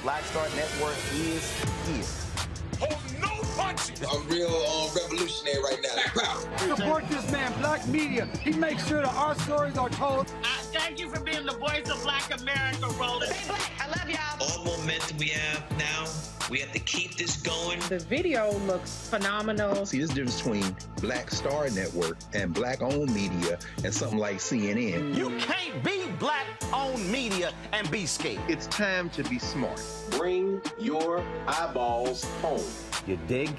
Black Star Network is here. Hold no punches. I'm real revolutionary right now. Support this man, Black Media. He makes sure that our stories are told. Thank you for being the voice of Black America, Roland. Stay black. I love y'all. All momentum we have now, we have to keep this going. The video looks phenomenal. See, there's a difference between Black Star Network and Black-owned media and something like CNN. You can't be Black-owned media and be scared. It's time to be smart. Bring your eyeballs home. You dig?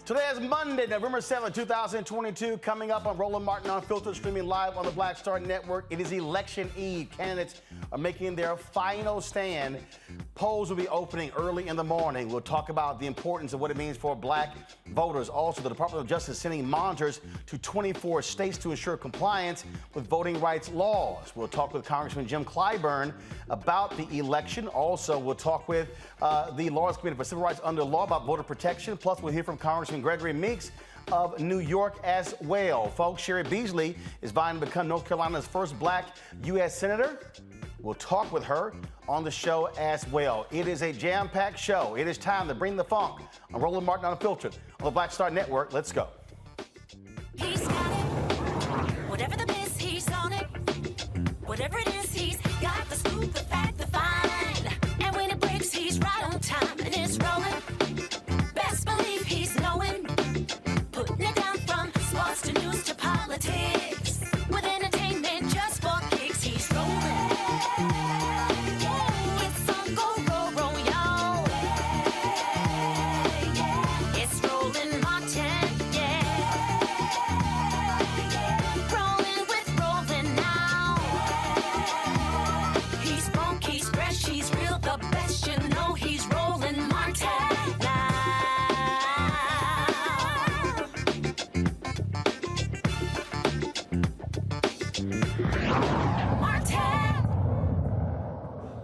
Today is Monday, November 7th, 2022. Coming up on Roland Martin Unfiltered, streaming live on the Black Star Network. It is election eve. Candidates are making their final stand. Polls will be opening early in the morning. We'll talk about the importance of what it means for black voters. Also, the Department of Justice sending monitors to 24 states to ensure compliance with voting rights laws. We'll talk with Congressman Jim Clyburn about the election. Also, we'll talk with the Lawyers Committee for Civil Rights Under Law about voter protection. Plus, we'll hear from Congressman Gregory Meeks of New York as well. Folks, Cheri Beasley is vying to become North Carolina's first Black U.S. Senator. We'll talk with her on the show as well. It is a jam-packed show. It is time to bring the funk on Roland Martin Unfiltered on the Black Star Network. Let's go. He's got it. Whatever the biz, he's on it. Whatever it is, he's got the scoop, the fact, the find. And when it breaks, he's right on time and it's rolling. Best believe he's knowing. Putting it down from sports to news to politics. With entertainment just for kicks, he's rolling. It's on go, y'all. It's Roland Martin, yeah. Rolling with Roland now. He's funk, he's fresh, he's real, the best, you know he's Roland Martin now.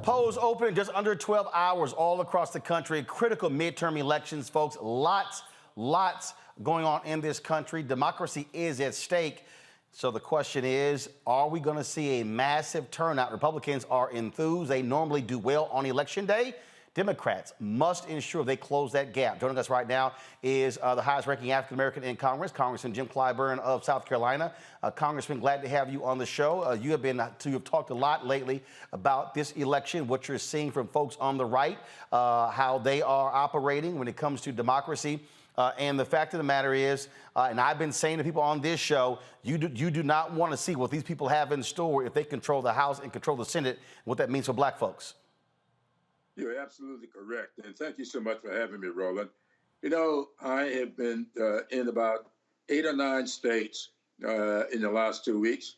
Polls open in just under 12 hours all across the country. Critical midterm elections, folks. Lots going on in this country. Democracy is at stake. So the question is, are we going to see a massive turnout? Republicans are enthused. They normally do well on Election Day. Democrats must ensure they close that gap. Joining us right now is the highest-ranking African-American in Congress, Congressman Jim Clyburn of South Carolina. Congressman, glad to have you on the show. You have talked a lot lately about this election, what you're seeing from folks on the right, how they are operating when it comes to democracy. And the fact of the matter is, and I've been saying to people on this show, you do not want to see what these people have in store if they control the House and control the Senate, and what that means for black folks. You're absolutely correct. And thank you so much for having me, Roland. You know, I have been in about 8 or 9 states in the last 2 weeks.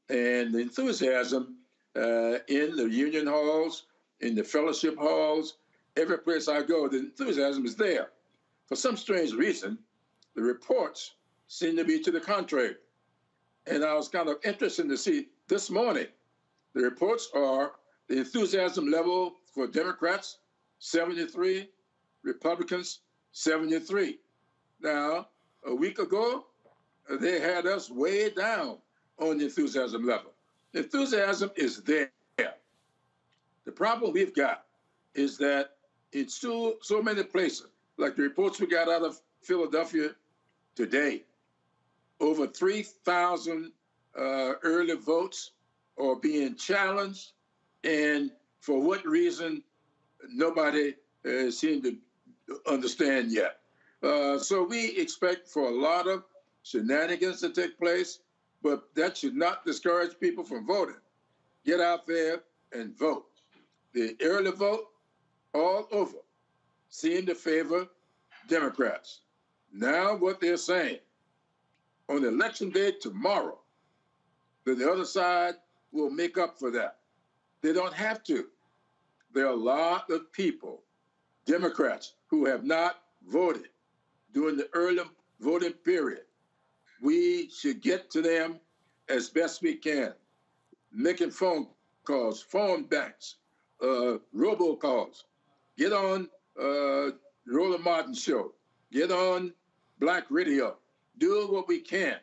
And the enthusiasm in the union halls, in the fellowship halls, every place I go, the enthusiasm is there. For some strange reason, the reports seem to be to the contrary. And I was kind of interested to see this morning, the reports are the enthusiasm level for Democrats, 73, Republicans, 73. Now, a week ago, they had us way down on the enthusiasm level. Enthusiasm is there. The problem we've got is that in so many places, like the reports we got out of Philadelphia today, over 3,000 early votes are being challenged, and for what reason, nobody seemed to understand yet. So we expect for a lot of shenanigans to take place, but that should not discourage people from voting. Get out there and vote. The early vote all over seem to favor Democrats. Now what they're saying, on Election Day tomorrow, that the other side will make up for that. They don't have to. There are a lot of people, Democrats, who have not voted during the early voting period. We should get to them as best we can, making phone calls, phone banks, robocalls. Get on Roland Martin's show. Get on Black Radio. Do what we can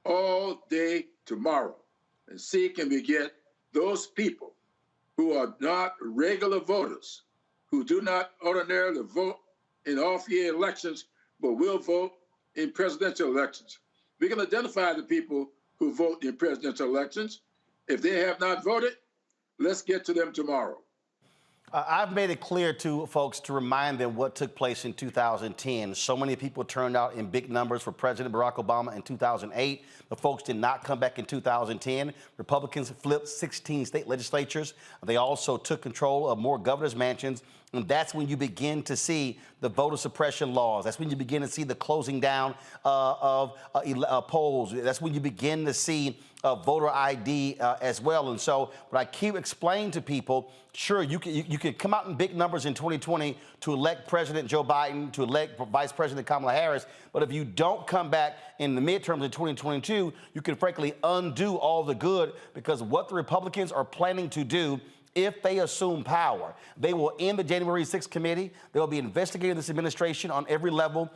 all day tomorrow and see can we get those people who are not regular voters, who do not ordinarily vote in off-year elections, but will vote in presidential elections. We can identify the people who vote in presidential elections. If they have not voted, let's get to them tomorrow. I've made it clear to folks to remind them what took place in 2010. So many people turned out in big numbers for President Barack Obama in 2008. The folks did not come back in 2010. Republicans flipped 16 state legislatures. They also took control of more governor's mansions. And that's when you begin to see the voter suppression laws. That's when you begin to see the closing down of polls. That's when you begin to see voter ID as well. And so what I keep explaining to people, sure, you can come out in big numbers in 2020 to elect President Joe Biden, to elect Vice President Kamala Harris. But if you don't come back in the midterms in 2022, you can frankly undo all the good, because what the Republicans are planning to do if they assume power, they will end the January 6th committee. They will be investigating this administration on every level.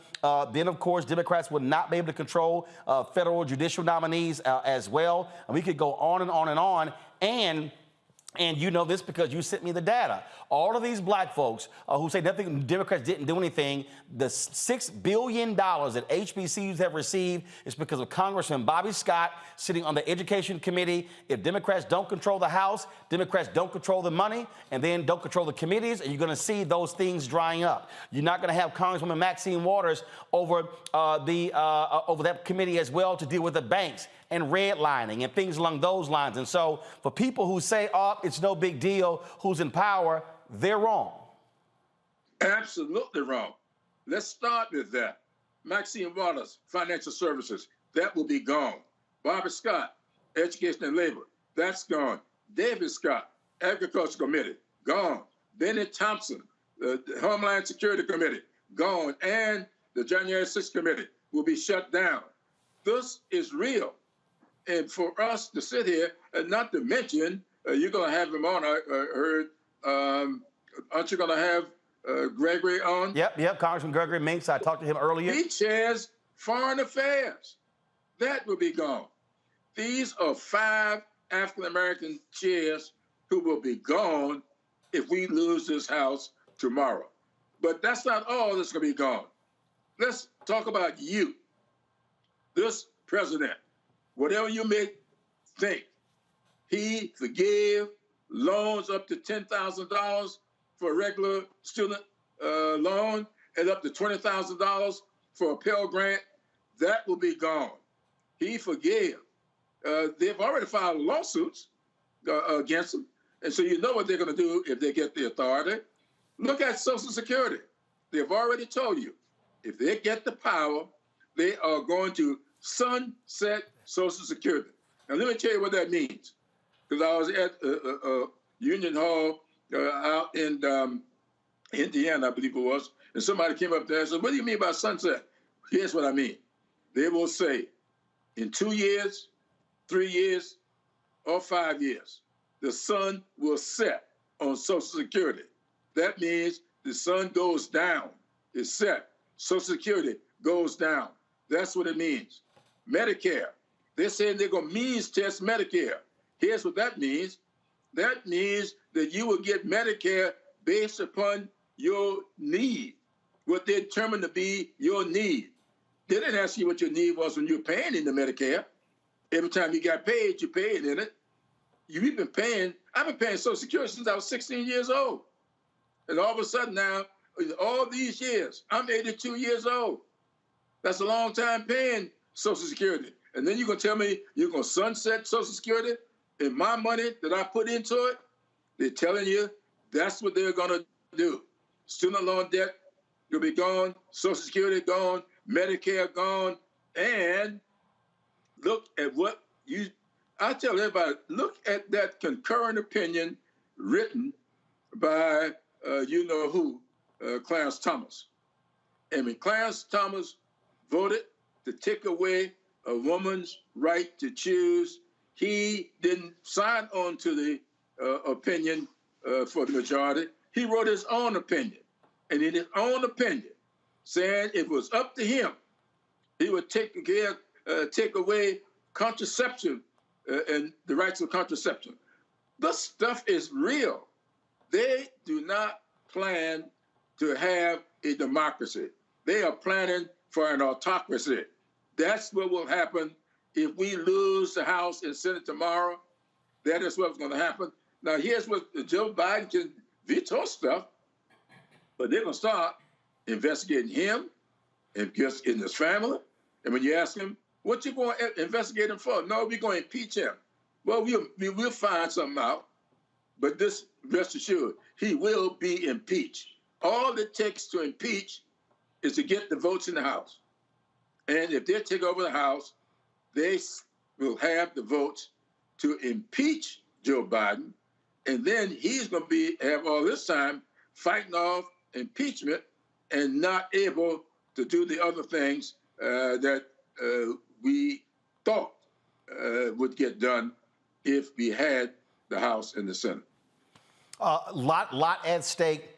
Then, of course, Democrats will not be able to control federal judicial nominees as well. And we could go on and on and on. And you know this because you sent me the data. All of these black folks who say nothing, Democrats didn't do anything, the $6 billion that HBCUs have received is because of Congressman Bobby Scott sitting on the Education Committee. If Democrats don't control the House, Democrats don't control the money, and then don't control the committees, and you're going to see those things drying up. You're not going to have Congresswoman Maxine Waters over that committee as well to deal with the banks and redlining and things along those lines. And so for people who say, oh, it's no big deal who's in power, they're wrong. Absolutely wrong. Let's start with that. Maxine Waters, Financial Services, that will be gone. Barbara Scott, Education and Labor, that's gone. David Scott, Agriculture Committee, gone. Benny Thompson, the Homeland Security Committee, gone. And the January 6th Committee will be shut down. This is real. And for us to sit here, and not to mention, you're going to have him on. I heard, aren't you going to have Gregory on? Yep, Congressman Gregory Meeks. I talked to him earlier. He chairs Foreign Affairs. That will be gone. These are 5 African-American chairs who will be gone if we lose this House tomorrow. But that's not all that's going to be gone. Let's talk about you, this president. Whatever you may think, he forgave loans up to $10,000 for a regular student loan and up to $20,000 for a Pell Grant. That will be gone. He forgave. They've already filed lawsuits against him. And so you know what they're going to do if they get the authority. Look at Social Security. They've already told you, if they get the power, they are going to sunset Social Security. Now, let me tell you what that means. Because I was at Union Hall out in Indiana, I believe it was, and somebody came up there and said, what do you mean by sunset? Here's what I mean. They will say, in 2 years, 3 years, or 5 years, the sun will set on Social Security. That means the sun goes down. It's set. Social Security goes down. That's what it means. Medicare. They're saying they're going to means test Medicare. Here's what that means. That means that you will get Medicare based upon your need, what they determined to be your need. They didn't ask you what your need was when you were paying into Medicare. Every time you got paid, you paid in it. You've been paying, I've been paying Social Security since I was 16 years old. And all of a sudden now, all these years, I'm 82 years old. That's a long time paying Social Security. And then you're going to tell me you're going to sunset Social Security and my money that I put into it? They're telling you that's what they're going to do. Student loan debt will be gone, Social Security gone, Medicare gone, and look at what I tell everybody, look at that concurrent opinion written by you-know-who, Clarence Thomas. And when Clarence Thomas voted to take away a woman's right to choose, he didn't sign on to the opinion for the majority. He wrote his own opinion. And in his own opinion, saying if it was up to him, he would take away contraception and the rights of contraception. This stuff is real. They do not plan to have a democracy. They are planning for an autocracy. That's what will happen if we lose the House and Senate tomorrow. That is what's going to happen. Now, here's what Joe Biden can veto stuff, but they're going to start investigating him and just in his family. And when you ask him, what you going to investigate him for? No, we're going to impeach him. Well, we'll find something out. But this, rest assured, he will be impeached. All it takes to impeach is to get the votes in the House. And if they take over the House, they will have the votes to impeach Joe Biden. And then he's going to have all this time fighting off impeachment and not able to do the other things that we thought would get done if we had the House and the Senate. Lot at stake.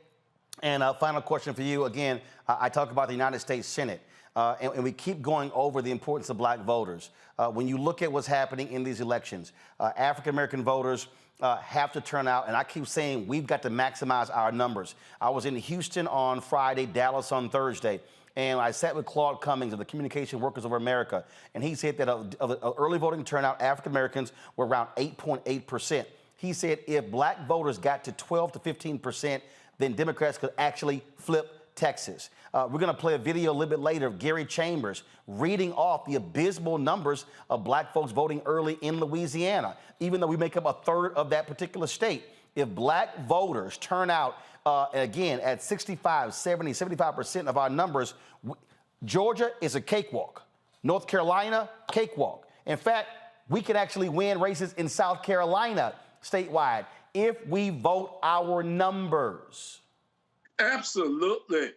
And a final question for you. Again, I talk about the United States Senate, and we keep going over the importance of black voters. When you look at what's happening in these elections, African-American voters have to turn out, and I keep saying we've got to maximize our numbers. I was in Houston on Friday, Dallas on Thursday, and I sat with Claude Cummings of the Communication Workers of America, and he said that of early voting turnout, African-Americans were around 8.8%. He said if black voters got to 12 to 15%, then Democrats could actually flip Texas. We're going to play a video a little bit later of Gary Chambers reading off the abysmal numbers of black folks voting early in Louisiana, even though we make up a third of that particular state. If black voters turn out, again, at 65, 70, 75% of our numbers, Georgia is a cakewalk. North Carolina, cakewalk. In fact, we can actually win races in South Carolina statewide if we vote our numbers. Absolutely.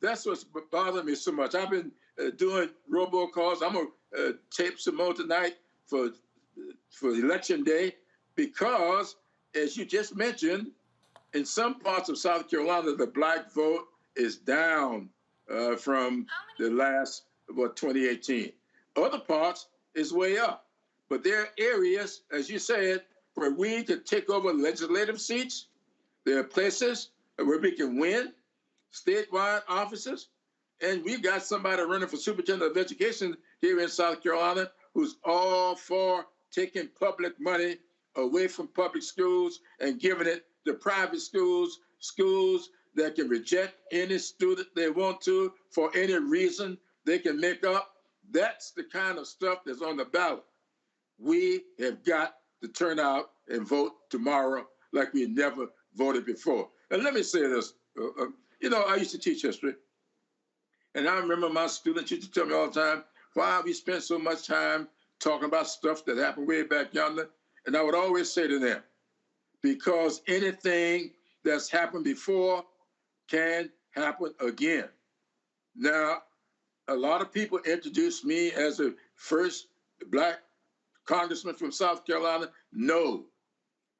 That's what's bothering me so much. I've been doing robocalls. I'm going to tape some more tonight for Election Day because, as you just mentioned, in some parts of South Carolina, the black vote is down from the last, 2018. Other parts is way up. But there are areas, as you said, where we could take over legislative seats. There are places where we can win statewide offices. And we got somebody running for superintendent of education here in South Carolina who's all for taking public money away from public schools and giving it to private schools, schools that can reject any student they want to for any reason they can make up. That's the kind of stuff that's on the ballot. We have got to turn out and vote tomorrow like we never voted before. And let me say this, I used to teach history, and I remember my students used to tell me all the time, why we spend so much time talking about stuff that happened way back yonder. And I would always say to them, because anything that's happened before can happen again. Now, a lot of people introduced me as the first Black congressman from South Carolina. No,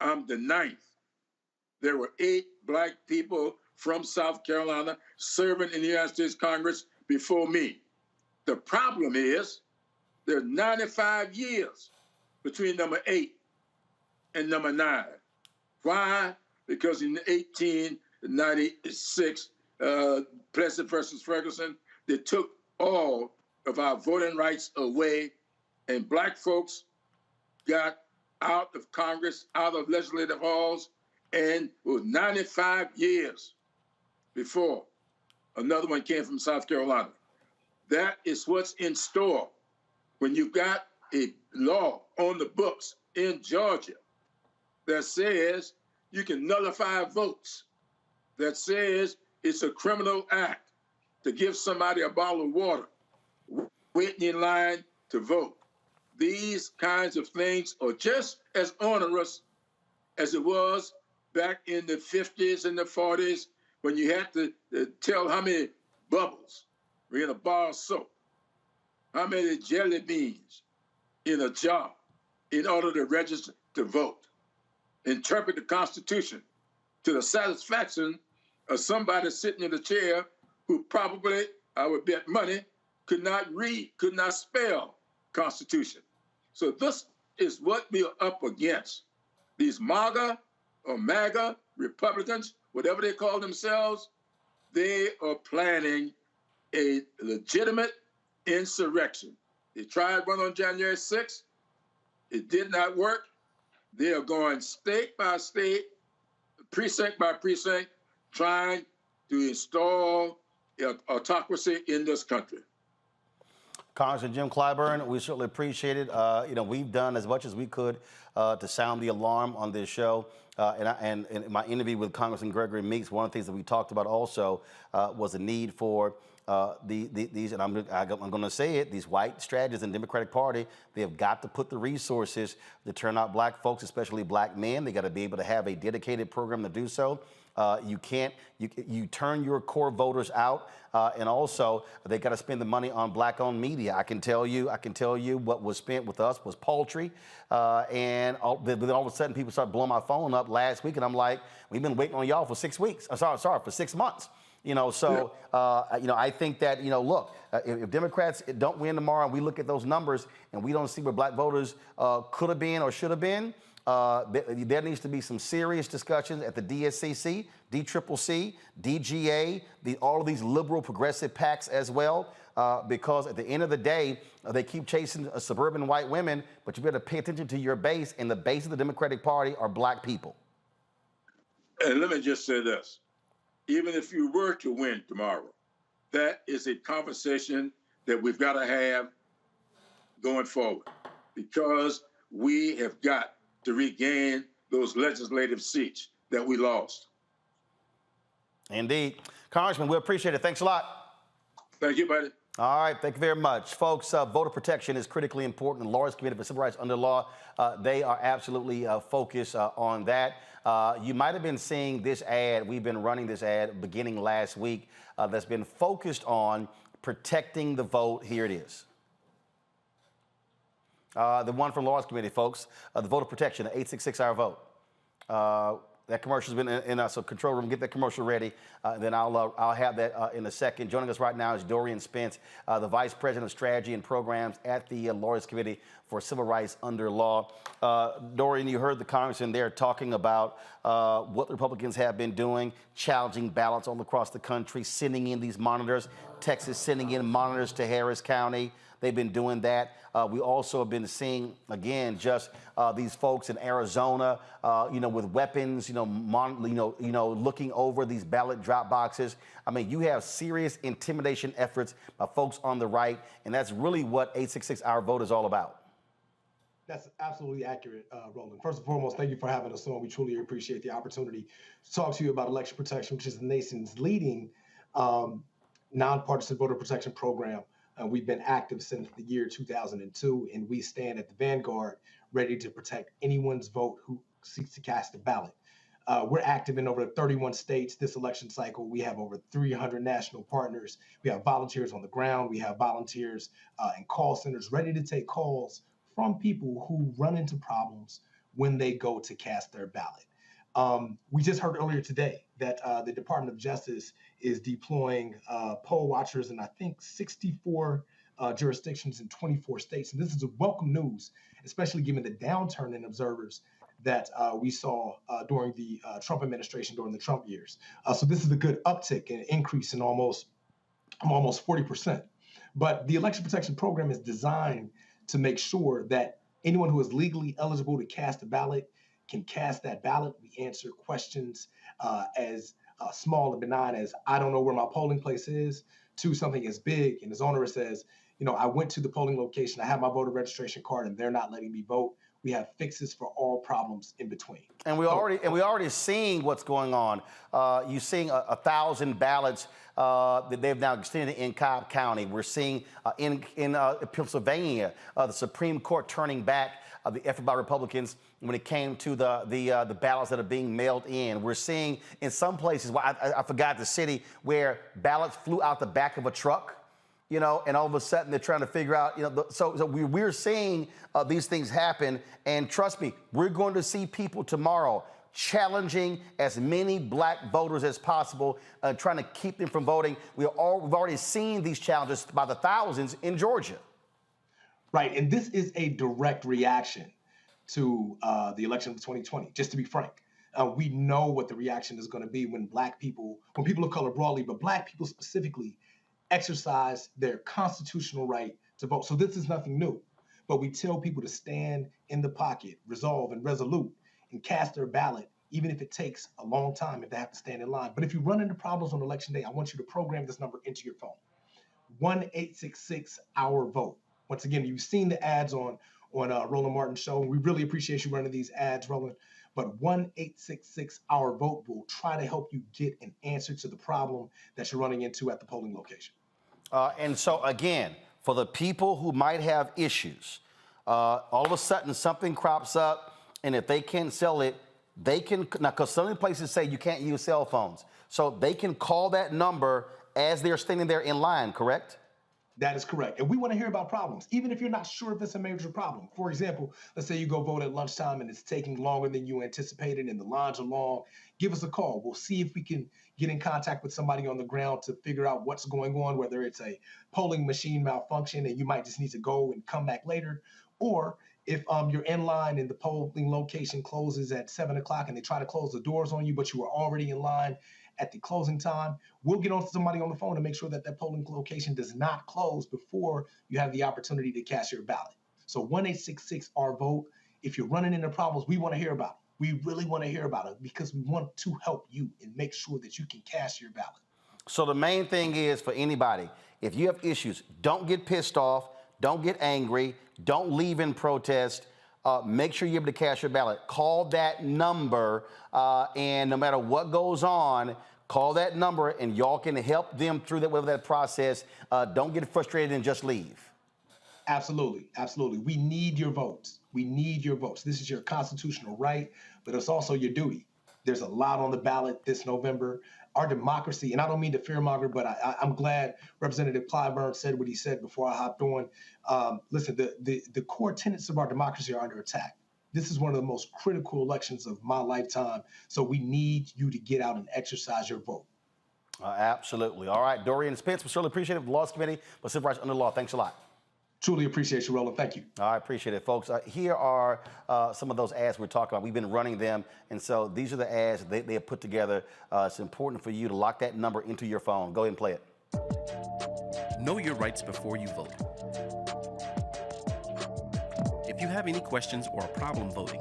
I'm the 9th. There were 8 Black people from South Carolina serving in the United States Congress before me. The problem is there are 95 years between number 8 and number 9. Why? Because in 1896, Plessy versus Ferguson, they took all of our voting rights away, and Black folks got out of Congress, out of legislative halls, and it was 95 years before another one came from South Carolina. That is what's in store when you've got a law on the books in Georgia that says you can nullify votes, that says it's a criminal act to give somebody a bottle of water waiting in line to vote. These kinds of things are just as onerous as it was back in the 50s and the 40s when you had to tell how many bubbles were in a bar of soap, how many jelly beans in a jar in order to register to vote. Interpret the Constitution to the satisfaction of somebody sitting in a chair who probably, I would bet money, could not read, could not spell Constitution. So this is what we are up against. These MAGA or MAGA Republicans, whatever they call themselves, they are planning a legitimate insurrection. They tried one on January 6th. It did not work. They are going state by state, precinct by precinct, trying to install autocracy in this country. Congressman Jim Clyburn, we certainly appreciate it. We've done as much as we could to sound the alarm on this show. And in my interview with Congressman Gregory Meeks, one of the things that we talked about also was the need for these, and I'm going to say it, these white strategists in the Democratic Party, they have got to put the resources to turn out Black folks, especially Black men. They got to be able to have a dedicated program to do so. You turn your core voters out, and also they got to spend the money on Black-owned media. I can tell you what was spent with us was paltry, and then all of a sudden people start blowing my phone up last week, and I'm like, we've been waiting on y'all for 6 weeks. For 6 months. I think that, look, if Democrats don't win tomorrow and we look at those numbers and we don't see where Black voters could have been or should have been, there needs to be some serious discussions at the DSCC, DCCC, DGA, all of these liberal progressive PACs as well, because at the end of the day, they keep chasing suburban white women, but you better pay attention to your base, and the base of the Democratic Party are Black people. And let me just say this. Even if you were to win tomorrow, that is a conversation that we've got to have going forward, because we have got to regain those legislative seats that we lost. Indeed. Congressman, we appreciate it. Thanks a lot. Thank you, buddy. All right, thank you very much. Folks, voter protection is critically important. The Lawyers Committee for Civil Rights under law, they are absolutely focused on that. You might have been seeing this ad. We've been running this ad beginning last week that's been focused on protecting the vote. Here it is. The one from Lawyers Committee, folks, the voter protection, the 866-our-vote. That commercial's been in so control room. Get that commercial ready. Then I'll have that in a second. Joining us right now is Dorian Spence, the Vice President of Strategy and Programs at the Lawyers Committee for civil rights under law. Dorian, you heard the congressman there talking about what the Republicans have been doing, challenging ballots all across the country, sending in these monitors. Texas sending in monitors to Harris County. They've been doing that. We also have been seeing, again, just these folks in Arizona, with weapons, looking over these ballot drop boxes. I mean, you have serious intimidation efforts by folks on the right, and that's really what 866 Our Vote is all about. That's absolutely accurate, Roland. First and foremost, thank you for having us on. We truly appreciate the opportunity to talk to you about election protection, which is the nation's leading nonpartisan voter protection program. We've been active since the year 2002, and we stand at the vanguard ready to protect anyone's vote who seeks to cast a ballot. We're active in over 31 states this election cycle. We have over 300 national partners. We have volunteers on the ground. We have volunteers in call centers ready to take calls from people who run into problems when they go to cast their ballot. We just heard earlier today that the Department of Justice is deploying poll watchers in, I think, 64 jurisdictions in 24 states. And this is a welcome news, especially given the downturn in observers that we saw during the Trump administration, during the Trump years. So this is a good uptick, an increase in almost 40%. But the election protection program is designed to make sure that anyone who is legally eligible to cast a ballot can cast that ballot. We answer questions as small and benign as, I don't know where my polling place is, to something as big and as onerous as, I went to the polling location, I have my voter registration card, and they're not letting me vote. We have fixes for all problems in between. And we already seeing what's going on. You're seeing 1,000 ballots that they've now extended in Cobb County. We're seeing in Pennsylvania the Supreme Court turning back the effort by Republicans when it came to the ballots that are being mailed in. We're seeing in some places, I forgot the city, where ballots flew out the back of a truck, and all of a sudden they're trying to figure out, so we're seeing these things happen. And trust me, we're going to see people tomorrow challenging as many black voters as possible, trying to keep them from voting. We've already seen these challenges by the thousands in Georgia. Right, and this is a direct reaction to the election of 2020, just to be frank. We know what the reaction is going to be when people of color broadly, but black people specifically, exercise their constitutional right to vote. So this is nothing new, but we tell people to stand in the pocket, resolve and resolute, and cast their ballot, even if it takes a long time, if they have to stand in line. But if you run into problems on election day, I want you to program this number into your phone. 1-866-OUR-VOTE. Once again, you've seen the ads on Roland Martin's show. We really appreciate you running these ads, Roland. But 1-866-OUR-VOTE will try to help you get an answer to the problem that you're running into at the polling location. And so, again, for the people who might have issues, all of a sudden something crops up, and if they can't sell it, they can, now, because some places say you can't use cell phones. So they can call that number as they're standing there in line, correct? That is correct. And we want to hear about problems, even if you're not sure if it's a major problem. For example, let's say you go vote at lunchtime and it's taking longer than you anticipated and the lines are long. Give us a call. We'll see if we can get in contact with somebody on the ground to figure out what's going on, whether it's a polling machine malfunction and you might just need to go and come back later, or if you're in line and the polling location closes at 7 o'clock and they try to close the doors on you, but you were already in line at the closing time, we'll get on to somebody on the phone to make sure that that polling location does not close before you have the opportunity to cast your ballot. So 1-866-OUR-VOTE. If you're running into problems, we want to hear about it. We really want to hear about it because we want to help you and make sure that you can cast your ballot. So the main thing is for anybody, if you have issues, don't get pissed off, don't get angry, don't leave in protest. Make sure you're able to cast your ballot. Call that number, and no matter what goes on, call that number, and y'all can help them through that process. Don't get frustrated and just leave. Absolutely, absolutely. We need your votes. We need your votes. This is your constitutional right, but it's also your duty. There's a lot on the ballot this November. Our democracy, and I don't mean to fearmonger, but I'm glad Representative Clyburn said what he said before I hopped on. Listen, the core tenets of our democracy are under attack. This is one of the most critical elections of my lifetime, so we need you to get out and exercise your vote. Absolutely. All right, Dorian Spence, we certainly appreciate it. The Laws Committee for Civil Rights Under Law. Thanks a lot. Truly appreciate you, Roland. Thank you. I appreciate it, folks. Here are some of those ads we're talking about. We've been running them, and so these are the ads they have put together. It's important for you to lock that number into your phone. Go ahead and play it. Know your rights before you vote. If you have any questions or a problem voting,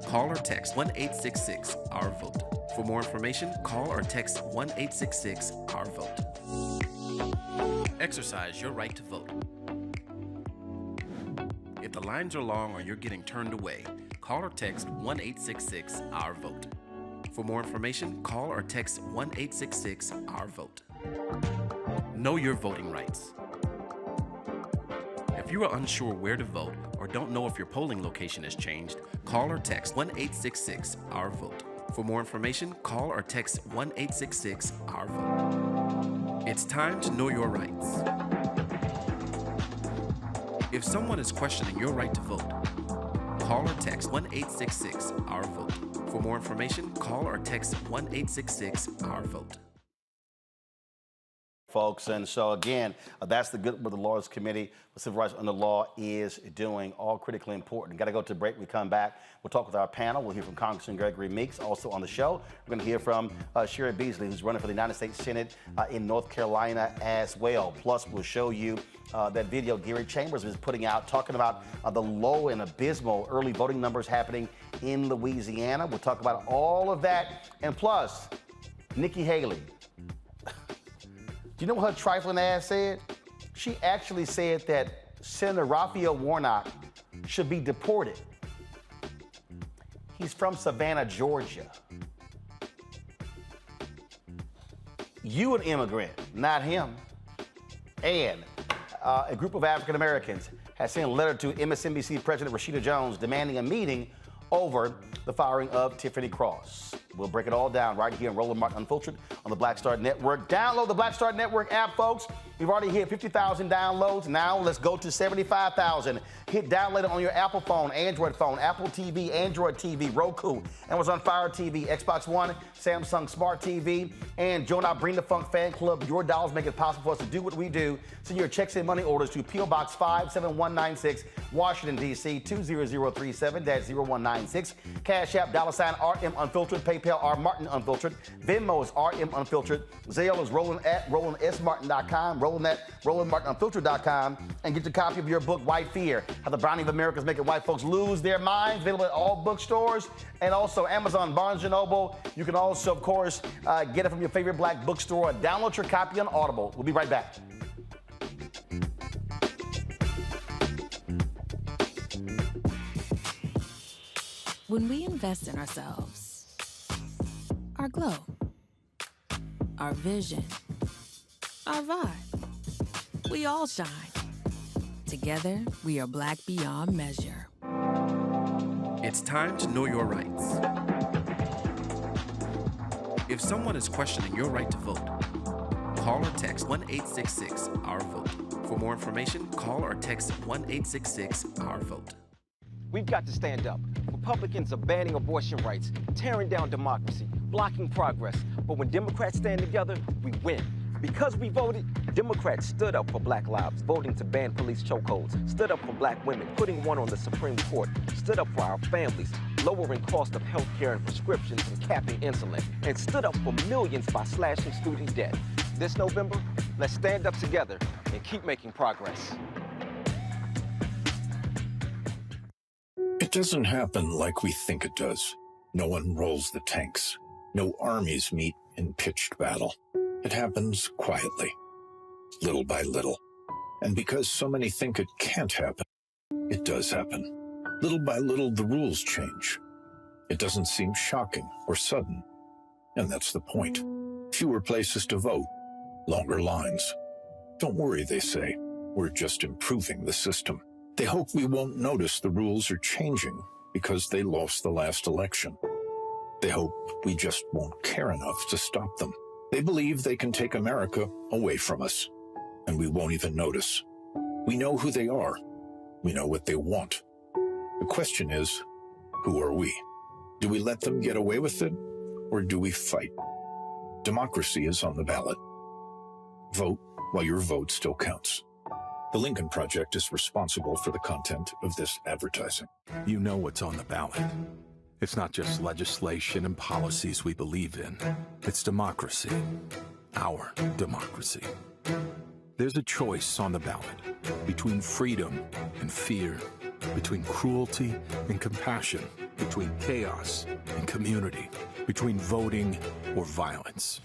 call or text 1-866-OUR-VOTE. For more information, call or text 1-866-OUR-VOTE. Exercise your right to vote. If the lines are long or you're getting turned away, call or text 1-866-OUR-VOTE. For more information, call or text 1-866-OUR-VOTE. Know your voting rights. If you are unsure where to vote or don't know if your polling location has changed, call or text 1-866-OUR-VOTE. For more information, call or text 1-866-OUR-VOTE. It's time to know your rights. If someone is questioning your right to vote, call or text 1-866-OUR-VOTE. For more information, call or text 1-866-OUR-VOTE. Folks, and so again, that's the good what the Lawyers Committee for Civil Rights Under Law is doing, all critically important. Got to go to break. We come back. We'll talk with our panel. We'll hear from Congressman Gregory Meeks, also on the show. We're going to hear from Cheri Beasley, who's running for the United States Senate in North Carolina as well. Plus, we'll show you that video Gary Chambers is putting out, talking about the low and abysmal early voting numbers happening in Louisiana. We'll talk about all of that. And plus, Nikki Haley. Do you know what her trifling ass said? She actually said that Senator Raphael Warnock should be deported. He's from Savannah, Georgia. You an immigrant, not him. And a group of African Americans has sent a letter to MSNBC President Rashida Jones demanding a meeting over the firing of Tiffany Cross. We'll break it all down right here in Roland Martin Unfiltered on the Black Star Network. Download the Black Star Network app, folks. We've already hit 50,000 downloads. Now let's go to 75,000. Hit download it on your Apple phone, Android phone, Apple TV, Android TV, Roku, Amazon Fire TV, Xbox One, Samsung Smart TV, and join our Bring the Funk fan club. Your dollars make it possible for us to do what we do. Send your checks and money orders to P.O. Box 57196, Washington, D.C. 20037-0196. Cash App, $RM Unfiltered. PayPal, R Martin Unfiltered. Venmo is RM Unfiltered. Zelle is Roland at RolandSMartin.com. Roland at RolandMartinUnfiltered.com. And get your copy of your book, White Fear, How the Browning of America is Making White Folks Lose Their Minds. Available at all bookstores and also Amazon, Barnes & Noble. You can also, of course, get it from your favorite black bookstore. Download your copy on Audible. We'll be right back. When we invest in ourselves, our glow, our vision, our vibe, we all shine. Together, we are black beyond measure. It's time to know your rights. If someone is questioning your right to vote, call or text 1-866-OUR-VOTE. For more information, call or text 1-866-OUR-VOTE. We've got to stand up. Republicans are banning abortion rights, tearing down democracy, blocking progress. But when Democrats stand together, we win. Because we voted, Democrats stood up for Black lives, voting to ban police chokeholds, stood up for Black women, putting one on the Supreme Court, stood up for our families, lowering cost of health care and prescriptions and capping insulin, and stood up for millions by slashing student debt. This November, let's stand up together and keep making progress. It doesn't happen like we think it does. No one rolls the tanks. No armies meet in pitched battle. It happens quietly, little by little. And because so many think it can't happen, it does happen. Little by little, the rules change. It doesn't seem shocking or sudden. And that's the point. Fewer places to vote, longer lines. Don't worry, they say. We're just improving the system. They hope we won't notice the rules are changing because they lost the last election. They hope we just won't care enough to stop them. They believe they can take America away from us, and we won't even notice. We know who they are. We know what they want. The question is, who are we? Do we let them get away with it, or do we fight? Democracy is on the ballot. Vote while your vote still counts. The Lincoln Project is responsible for the content of this advertising. You know what's on the ballot. It's not just legislation and policies we believe in. It's democracy. Our democracy. There's a choice on the ballot between freedom and fear, between cruelty and compassion, between chaos and community, between voting or violence,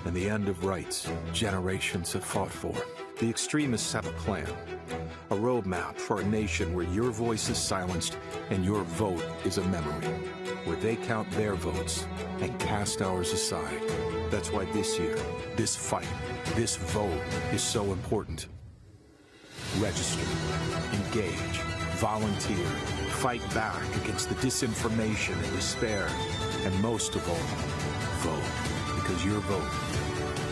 and the end of rights generations have fought for. The extremists have a plan, a roadmap for a nation where your voice is silenced and your vote is a memory, where they count their votes and cast ours aside. That's why this year, this fight, this vote is so important. Register, engage, volunteer, fight back against the disinformation and despair, and most of all, vote, because your vote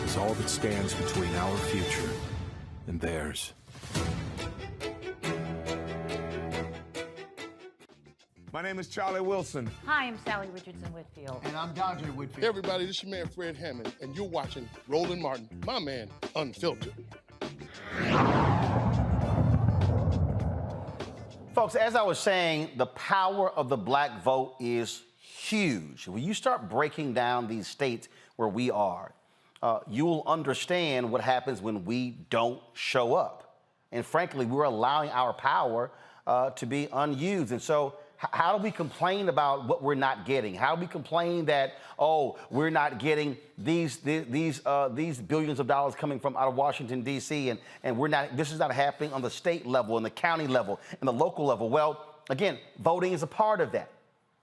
is all that stands between our future and theirs. My name is Charlie Wilson. Hi, I'm Sally Richardson Whitfield. And I'm Dr. Whitfield. Hey everybody, this is your man Fred Hammond, and you're watching Roland Martin, my man, Unfiltered. Folks, as I was saying, the power of the black vote is huge. When you start breaking down these states where we are, you'll understand what happens when we don't show up. And frankly, we're allowing our power to be unused. And so how do we complain about what we're not getting? How do we complain that, oh, we're not getting these billions of dollars coming from out of Washington, D.C., and we're not, this is not happening on the state level and the county level and the local level? Well, again, voting is a part of that.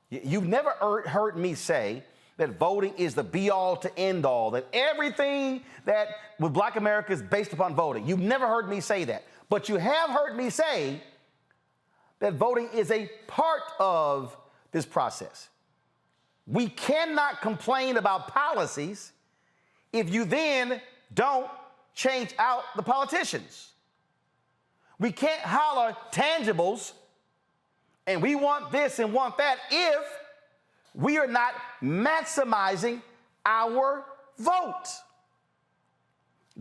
You've never heard me say that voting is the be-all to end-all, that everything that with Black America is based upon voting. You've never heard me say that. But you have heard me say that voting is a part of this process. We cannot complain about policies if you then don't change out the politicians. We can't holler tangibles and we want this and want that if we are not maximizing our vote.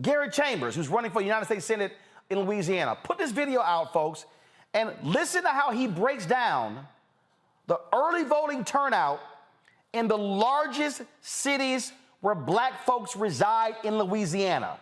Gary Chambers, who's running for United States Senate in Louisiana, put this video out, folks, and listen to how he breaks down the early voting turnout in the largest cities where black folks reside in Louisiana.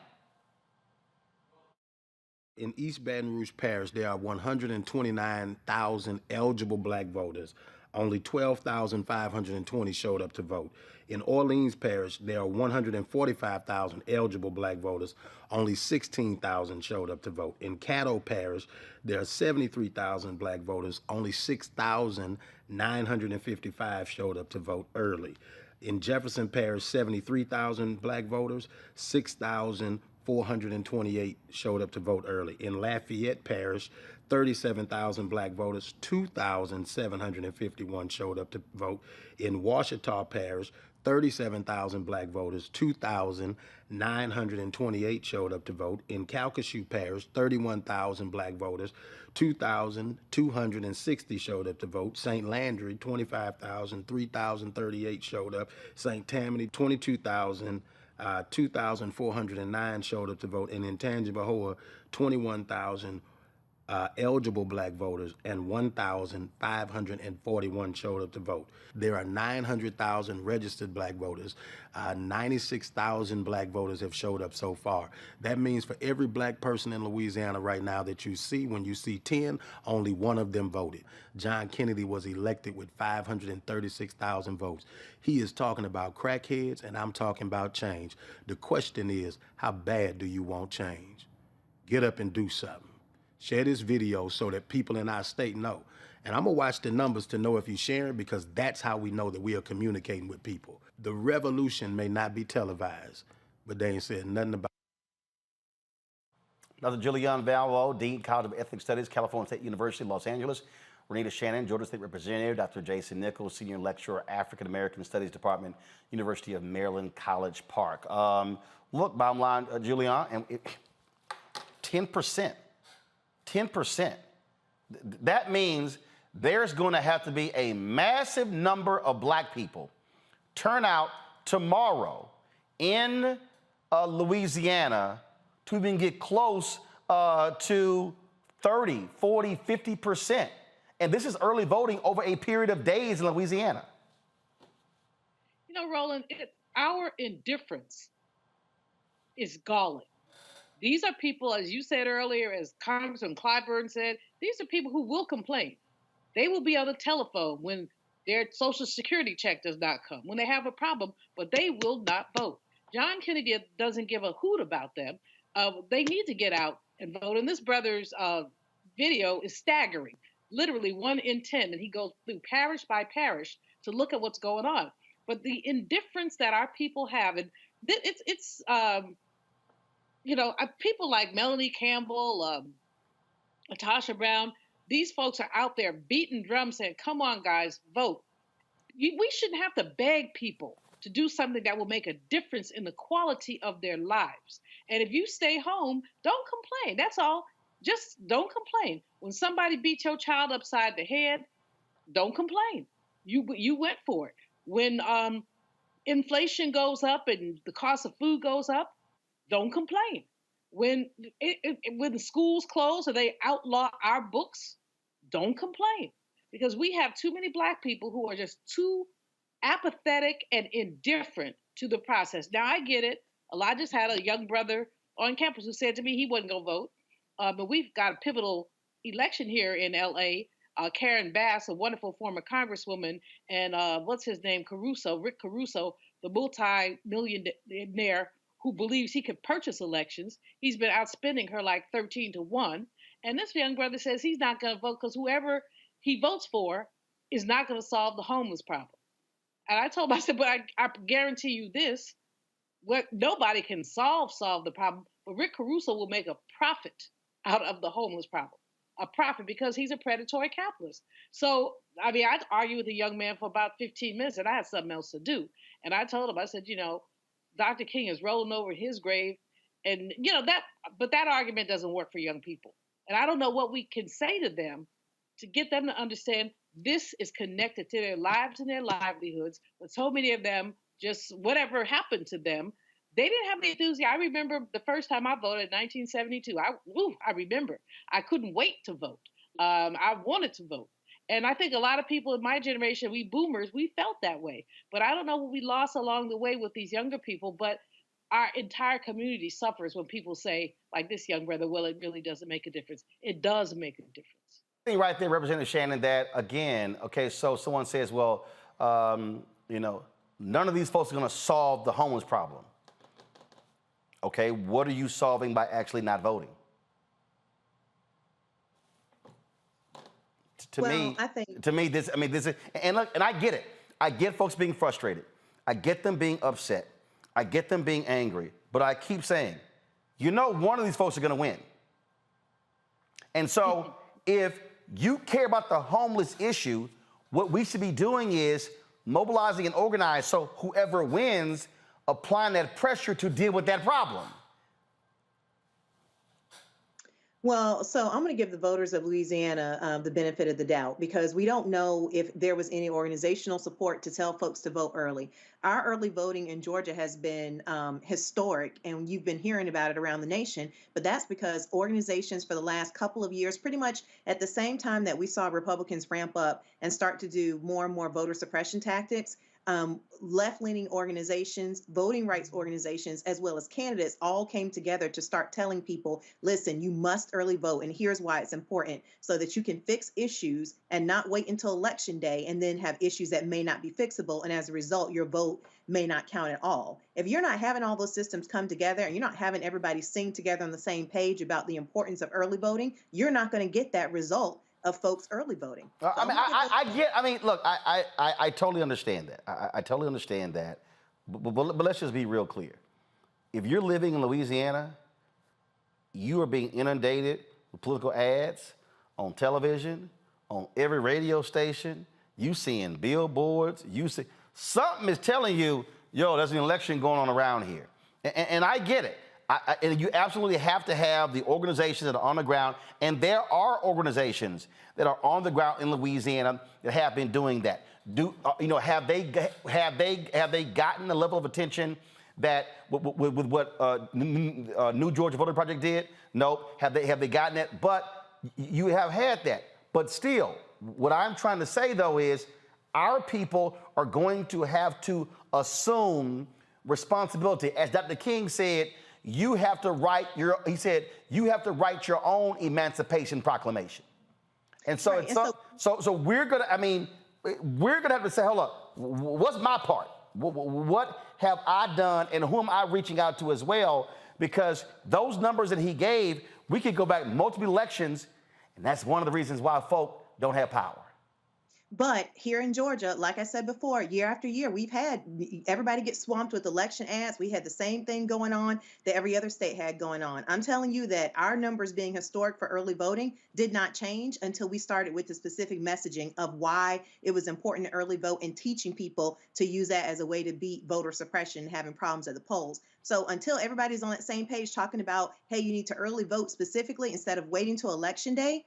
In East Baton Rouge Parish, there are 129,000 eligible black voters. Only 12,520 showed up to vote. In Orleans Parish, there are 145,000 eligible black voters. Only 16,000 showed up to vote. In Caddo Parish, there are 73,000 black voters. Only 6,955 showed up to vote early. In Jefferson Parish, 73,000 black voters. 6,428 showed up to vote early. In Lafayette Parish, 37,000 black voters, 2,751 showed up to vote. In Ouachita Parish, 37,000 black voters, 2,928 showed up to vote. In Calcasieu Parish, 31,000 black voters, 2,260 showed up to vote. St. Landry, 25,000, 3,038 showed up. St. Tammany, 22,000. 2,409 showed up to vote, and in Tangipahoa, 21,000 eligible black voters and 1,541 showed up to vote. There are 900,000 registered black voters. 96,000 black voters have showed up so far. That means for every black person in Louisiana right now that you see, when you see 10, only one of them voted. John Kennedy was elected with 536,000 votes. He is talking about crackheads, and I'm talking about change. The question is, how bad do you want change? Get up and do something. Share this video so that people in our state know. And I'm gonna watch the numbers to know if you're sharing, because that's how we know that we are communicating with people. The revolution may not be televised, but they ain't said nothing about it. Dr. Julian Valvo, Dean, College of Ethnic Studies, California State University, Los Angeles. Renita Shannon, Georgia State Representative. Dr. Jason Nichols, Senior Lecturer, African American Studies Department, University of Maryland, College Park. Look, bottom line, Julian, and 10%. 10%. That means there's going to have to be a massive number of black people turn out tomorrow in Louisiana to even get close to 30, 40, 50%. And this is early voting over a period of days in Louisiana. You know, Roland, our indifference is galling. These are people, as you said earlier, as Congressman Clyburn said, these are people who will complain. They will be on the telephone when their Social Security check does not come, when they have a problem, but they will not vote. John Kennedy doesn't give a hoot about them. They need to get out and vote. And this brother's video is staggering. Literally 1 in 10, and he goes through parish by parish to look at what's going on. But the indifference that our people have, and it's you know, people like Melanie Campbell, Natasha Brown, these folks are out there beating drums saying, come on, guys, vote. We shouldn't have to beg people to do something that will make a difference in the quality of their lives. And if you stay home, don't complain. That's all. Just don't complain. When somebody beats your child upside the head, don't complain. You went for it. When inflation goes up and the cost of food goes up, don't complain. When the schools close or they outlaw our books, don't complain. Because we have too many Black people who are just too apathetic and indifferent to the process. Now, I get it. I just had a young brother on campus who said to me he wasn't going to vote. But we've got a pivotal election here in L.A. Karen Bass, a wonderful former congresswoman, and what's his name, Rick Caruso, the multi-millionaire who believes he could purchase elections. He's been outspending her like 13-1. And this young brother says he's not going to vote because whoever he votes for is not going to solve the homeless problem. And I told him, I said, but I guarantee you this, nobody can solve the problem, but Rick Caruso will make a profit out of the homeless problem, a profit because he's a predatory capitalist. So, I mean, I'd argue with a young man for about 15 minutes and I had something else to do. And I told him, I said, you know, Dr. King is rolling over his grave. And, you know, but that argument doesn't work for young people. And I don't know what we can say to them to get them to understand this is connected to their lives and their livelihoods. But so many of them, just whatever happened to them, they didn't have the enthusiasm. I remember the first time I voted in 1972. I remember. I couldn't wait to vote. I wanted to vote. And I think a lot of people in my generation, we boomers, we felt that way. But I don't know what we lost along the way with these younger people, but our entire community suffers when people say, like this young brother, well, it really doesn't make a difference. It does make a difference. Right there, Representative Shannon, that again, okay, so someone says, well, you know, none of these folks are going to solve the homeless problem. Okay, what are you solving by actually not voting? To me, this is, and look, and I get it. I get folks being frustrated. I get them being upset. I get them being angry. But I keep saying, you know, one of these folks are going to win. And so if you care about the homeless issue, what we should be doing is mobilizing and organizing so whoever wins, applying that pressure to deal with that problem. Well, so I'm going to give the voters of Louisiana the benefit of the doubt because we don't know if there was any organizational support to tell folks to vote early. Our early voting in Georgia has been historic, and you've been hearing about it around the nation, but that's because organizations for the last couple of years, pretty much at the same time that we saw Republicans ramp up and start to do more and more voter suppression tactics, left-leaning organizations, voting rights organizations, as well as candidates all came together to start telling people, listen, you must early vote, and here's why it's important, so that you can fix issues and not wait until Election Day and then have issues that may not be fixable, and as a result, your vote may not count at all. If you're not having all those systems come together and you're not having everybody sing together on the same page about the importance of early voting, you're not going to get that result of folks early voting. So I totally understand that. I totally understand that. But let's just be real clear. If you're living in Louisiana, you are being inundated with political ads on television, on every radio station. You seeing billboards. You see something is telling you, yo, there's an election going on around here. And I get it. And you absolutely have to have the organizations that are on the ground, and there are organizations that are on the ground in Louisiana that have been doing that. Have they gotten the level of attention that with what New Georgia Voting Project did? Nope. Have they gotten it? But you have had that. But still, what I'm trying to say, though, is our people are going to have to assume responsibility. As Dr. King said, you have to write your own Emancipation Proclamation. And so, Right, so we're gonna have to say, hold up, what's my part? What have I done, and who am I reaching out to as well? Because those numbers that he gave, we could go back multiple elections, and that's one of the reasons why folk don't have power. But here in Georgia, like I said before, year after year, we've had everybody get swamped with election ads. We had the same thing going on that every other state had going on. I'm telling you that our numbers being historic for early voting did not change until we started with the specific messaging of why it was important to early vote and teaching people to use that as a way to beat voter suppression and having problems at the polls. So until everybody's on that same page talking about, hey, you need to early vote specifically instead of waiting till Election Day,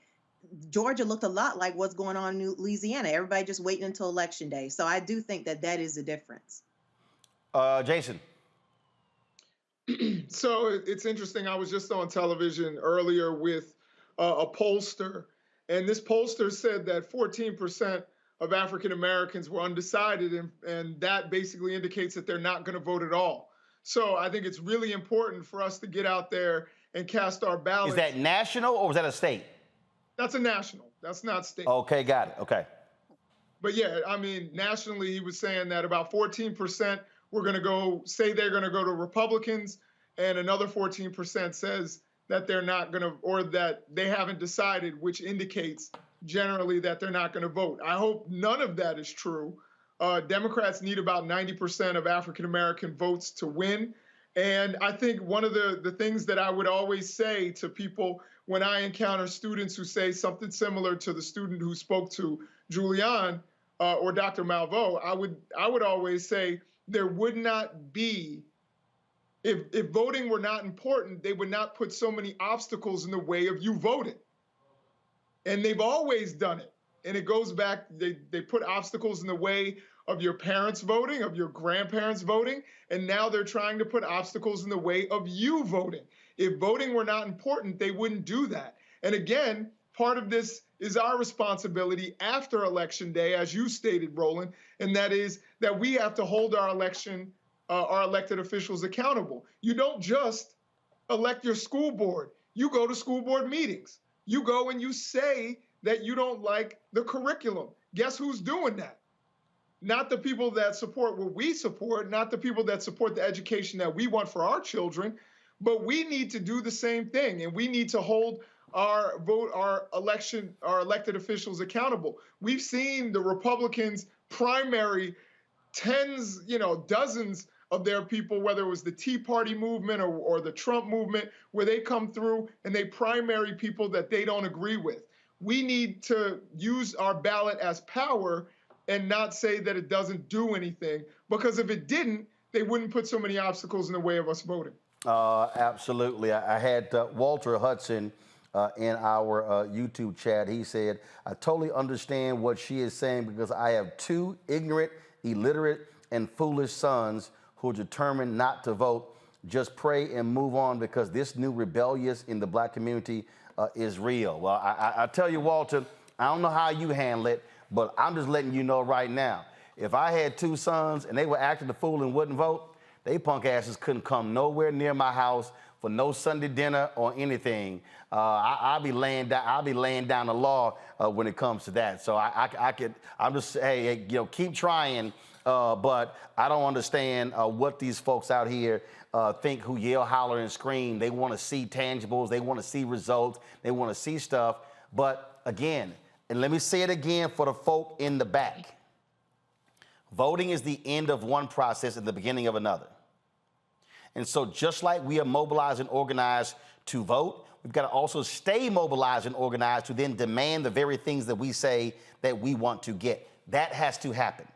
Georgia looked a lot like what's going on in Louisiana. Everybody just waiting until Election Day. So I do think that that is the difference. Jason. So it's interesting. I was just on television earlier with a pollster, and this pollster said that 14% of African Americans were undecided, and that basically indicates that they're not going to vote at all. So I think it's really important for us to get out there and cast our ballots. Is that national or was that a state? That's a national. That's not state. Okay, got it. Okay. But yeah, I mean, nationally, he was saying that about 14% were going to say they're going to go to Republicans, and another 14% says that they're not going to, or that they haven't decided, which indicates generally that they're not going to vote. I hope none of that is true. Democrats need about 90% of African American votes to win. And I think one of the things that I would always say to people when I encounter students who say something similar to the student who spoke to Julian or Dr. Malveaux, I would always say there would not be, if voting were not important, they would not put so many obstacles in the way of you voting. And they've always done it. And it goes back, they put obstacles in the way of your parents voting, of your grandparents voting, and now they're trying to put obstacles in the way of you voting. If voting were not important, they wouldn't do that. And again, part of this is our responsibility after Election Day, as you stated, Roland, and that is that we have to hold our elected officials accountable. You don't just elect your school board. You go to school board meetings. You go and you say that you don't like the curriculum. Guess who's doing that? Not the people that support what we support, not the people that support the education that we want for our children, but we need to do the same thing, and we need to hold our elected officials accountable. We've seen the Republicans primary tens, dozens of their people, whether it was the Tea Party movement or the Trump movement, where they come through and they primary people that they don't agree with. We need to use our ballot as power and not say that it doesn't do anything, because if it didn't, they wouldn't put so many obstacles in the way of us voting. Absolutely. I had Walter Hudson in our YouTube chat. He said, I totally understand what she is saying because I have two ignorant, illiterate, and foolish sons who are determined not to vote. Just pray and move on because this new rebellious in the black community is real. Well, I tell you, Walter, I don't know how you handle it, but I'm just letting you know right now, if I had two sons and they were acting the fool and wouldn't vote, they punk asses couldn't come nowhere near my house for no Sunday dinner or anything. I'll be laying down the law when it comes to that. So I'm just, hey, keep trying. But I don't understand what these folks out here think who yell, holler, and scream. They want to see tangibles. They want to see results. They want to see stuff. But again, and let me say it again for the folk in the back. Voting is the end of one process and the beginning of another. And so just like we are mobilized and organized to vote, we've got to also stay mobilized and organized to then demand the very things that we say that we want to get. That has to happen.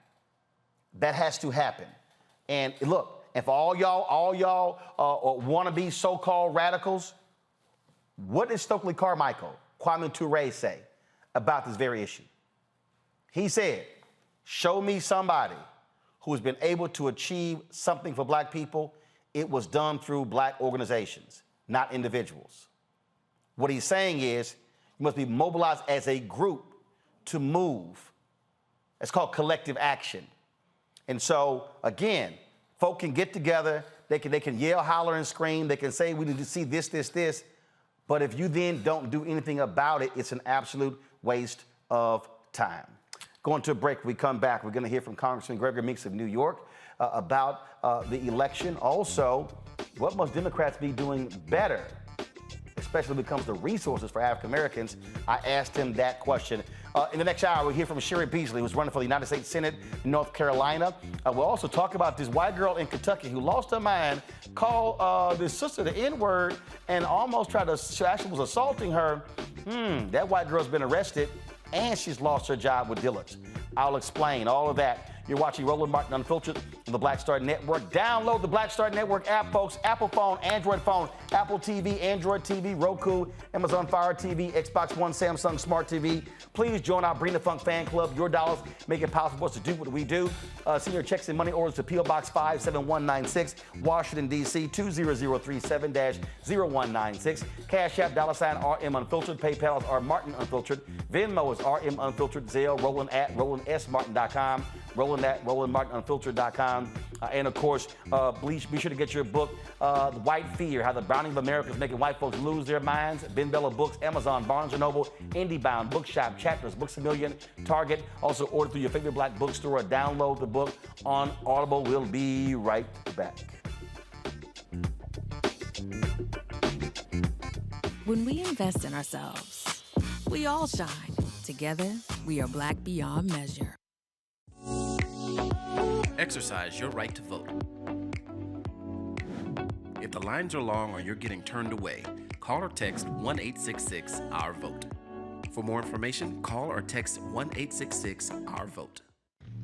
That has to happen. And look, and for all y'all wannabe so-called radicals, what did Stokely Carmichael, Kwame Ture say about this very issue? He said, show me somebody who's been able to achieve something for black people. It was done through black organizations, not individuals. What he's saying is, You must be mobilized as a group to move. It's called collective action. And so, again, folk can get together, they can yell, holler, and scream, they can say we need to see this, but if you then don't do anything about it, it's an absolute waste of time. Going to a break, we come back, we're gonna hear from Congressman Gregory Meeks of New York about the election. Also, what must Democrats be doing better, especially when it comes to resources for African Americans? I asked him that question. In the next hour, we'll hear from Cheri Beasley, who's running for the United States Senate in North Carolina. We'll also talk about this white girl in Kentucky who lost her mind, called this sister the N-word, and almost she actually was assaulting her. That white girl's been arrested, and she's lost her job with Dillard's. I'll explain all of that. You're watching Roland Martin Unfiltered on the Black Star Network. Download the Black Star Network app, folks. Apple phone, Android phone, Apple TV, Android TV, Roku, Amazon Fire TV, Xbox One, Samsung Smart TV. Please join our Bring the Funk fan club. Your dollars make it possible for us to do what we do. Send your checks and money orders to P.O. Box 57196, Washington, D.C. 20037-0196. Cash App, $RM Unfiltered. PayPal is R Martin Unfiltered. Venmo is RM Unfiltered. Zelle, Roland at RolandSMartin.com. Roland at RolandMartinUnfiltered.com. And of course, be sure to get your book, The White Fear, How the Browning of America is Making White Folks Lose Their Minds. Ben Bella Books, Amazon, Barnes & Noble, IndieBound, Bookshop, Chapters, Books A Million, Target. Also order through your favorite black bookstore or download the book on Audible. We'll be right back. When we invest in ourselves, we all shine. Together, we are black beyond measure. Exercise your right to vote. If the lines are long or you're getting turned away, call or text 1-866-OUR-VOTE. For more information, call or text 1-866-OUR-VOTE.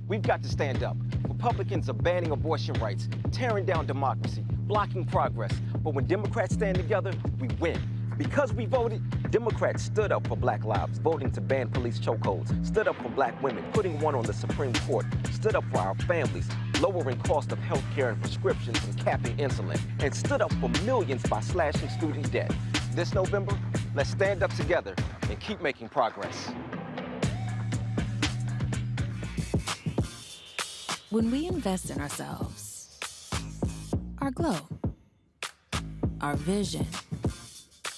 We've got to stand up. Republicans are banning abortion rights, tearing down democracy, blocking progress. But when Democrats stand together, we win. Because we voted, Democrats stood up for Black lives, voting to ban police chokeholds, stood up for Black women, putting one on the Supreme Court, stood up for our families, lowering cost of health care and prescriptions and capping insulin, and stood up for millions by slashing student debt. This November, let's stand up together and keep making progress. When we invest in ourselves, our glow, our vision,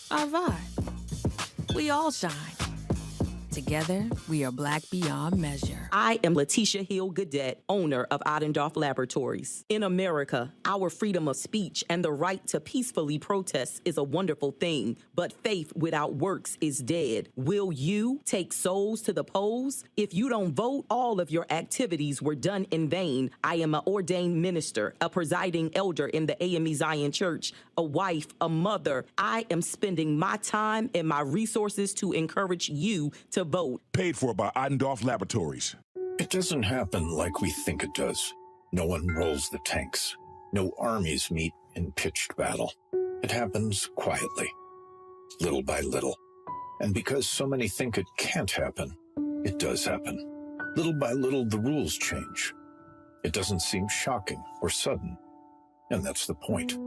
our vibe, we all shine. Together, we are black beyond measure. I am Letitia Hill Gadet, owner of Ottendorf Laboratories. In America, our freedom of speech and the right to peacefully protest is a wonderful thing, but faith without works is dead. Will you take souls to the polls? If you don't vote, all of your activities were done in vain. I am an ordained minister, a presiding elder in the AME Zion Church, a wife, a mother. I am spending my time and my resources to encourage you to vote. Paid for by Ottendorf Laboratories. It doesn't happen like we think it does. No one rolls the tanks. No armies meet in pitched battle. It happens quietly, little by little. And because so many think it can't happen, it does happen. Little by little, the rules change. It doesn't seem shocking or sudden. And that's the point.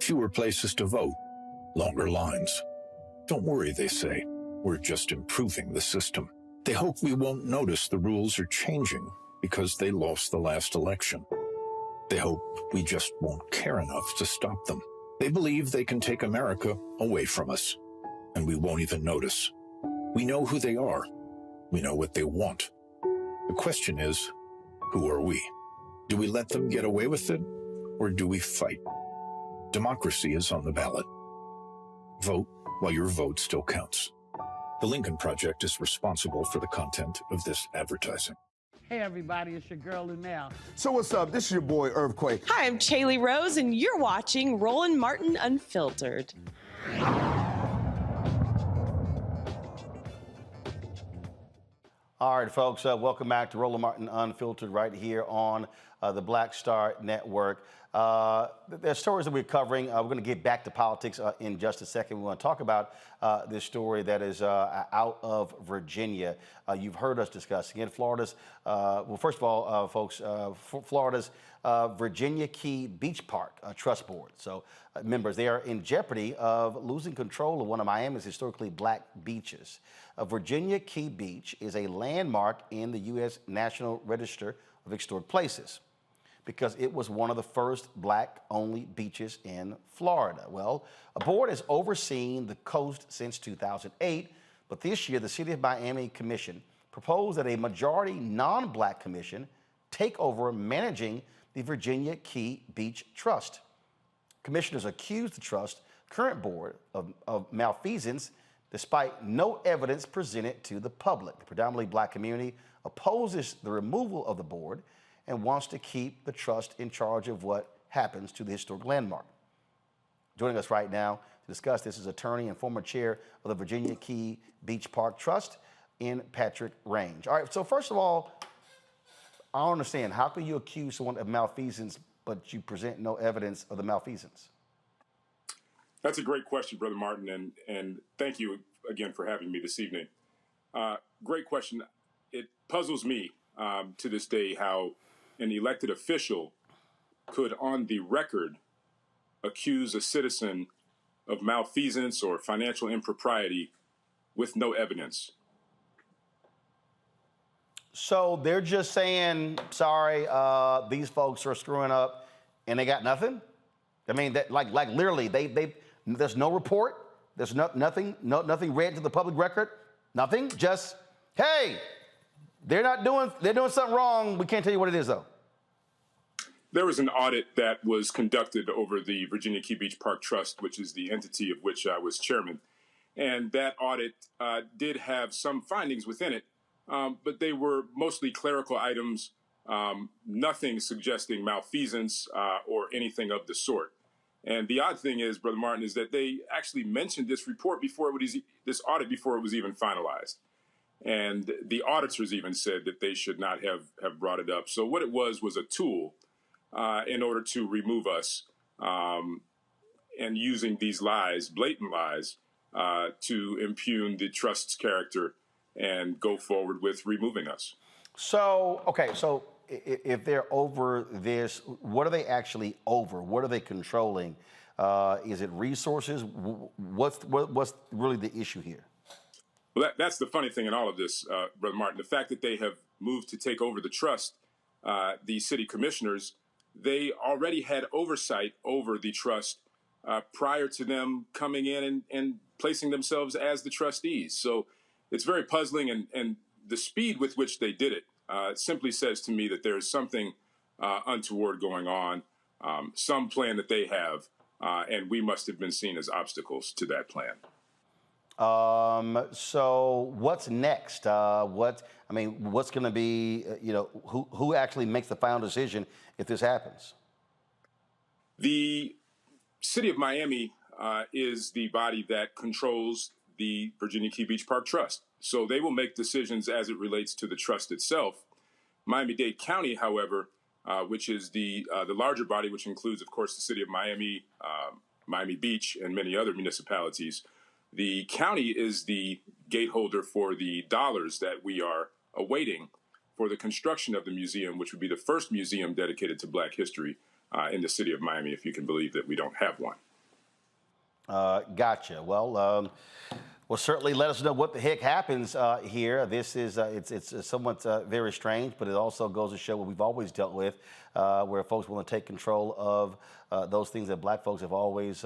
Fewer places to vote, longer lines. Don't worry, they say. We're just improving the system. They hope we won't notice the rules are changing because they lost the last election. They hope we just won't care enough to stop them. They believe they can take America away from us, and we won't even notice. We know who they are. We know what they want. The question is, who are we? Do we let them get away with it, or do we fight? Democracy is on the ballot. Vote while your vote still counts. The Lincoln Project is responsible for the content of this advertising. Hey everybody, it's your girl Lunel. So what's up? This is your boy Earthquake. Hi, I'm Cheri Rose, and you're watching Roland Martin Unfiltered. All right, folks, welcome back to Roland Martin Unfiltered right here on the Black Star Network. There's stories that we're covering. We're going to get back to politics in just a second. We want to talk about this story that is out of Virginia. You've heard us discussing it. Florida's, well, first of all, folks, Florida's Virginia Key Beach Park Trust Board. So members, they are in jeopardy of losing control of one of Miami's historically black beaches. Virginia Key Beach is a landmark in the U.S. National Register of Historic Places because it was one of the first black-only beaches in Florida. Well, a board has overseen the coast since 2008, but this year the City of Miami Commission proposed that a majority non-black commission take over managing the Virginia Key Beach Trust. Commissioners accused the trust current board of malfeasance despite no evidence presented to the public. The predominantly black community opposes the removal of the board and wants to keep the trust in charge of what happens to the historic landmark. Joining us right now to discuss this is attorney and former chair of the Virginia Key Beach Park Trust in Patrick Range. All right, so first of all, I don't understand. How can you accuse someone of malfeasance, but you present no evidence of the malfeasance? That's a great question, Brother Martin, and thank you again for having me this evening. Great question. It puzzles me to this day how an elected official could, on the record, accuse a citizen of malfeasance or financial impropriety with no evidence. So they're just saying, sorry, these folks are screwing up, and they got nothing? I mean, that, like literally, there's no report, there's nothing read to the public record, nothing. Just, hey, they're doing something wrong. We can't tell you what it is though. There was an audit that was conducted over the Virginia Key Beach Park Trust, which is the entity of which I was chairman, and that audit did have some findings within it, but they were mostly clerical items, nothing suggesting malfeasance or anything of the sort. And the odd thing is, Brother Martin, is that they actually mentioned this report before this audit before it was even finalized. And the auditors even said that they should not have brought it up. So what it was a tool in order to remove us and using these lies, blatant lies, to impugn the trust's character and go forward with removing us. So, okay, so if they're over this, what are they actually over? What are they controlling? Is it resources? What's really the issue here? Well, that's the funny thing in all of this, Brother Martin. The fact that they have moved to take over the trust, the city commissioners, they already had oversight over the trust prior to them coming in and placing themselves as the trustees. So it's very puzzling, and the speed with which they did it simply says to me that there is something untoward going on, some plan that they have, and we must have been seen as obstacles to that plan. So what's next? What's going to be, who actually makes the final decision if this happens? The City of Miami is the body that controls the Virginia Key Beach Park Trust. So they will make decisions as it relates to the trust itself. Miami-Dade County, however, which is the larger body, which includes, of course, the City of Miami, Miami Beach, and many other municipalities. The county is the gateholder for the dollars that we are awaiting for the construction of the museum, which would be the first museum dedicated to Black history in the City of Miami, if you can believe that we don't have one. Gotcha. Well, certainly let us know what the heck happens here. This is it's somewhat very strange, but it also goes to show what we've always dealt with, where folks want to take control of those things that Black folks have always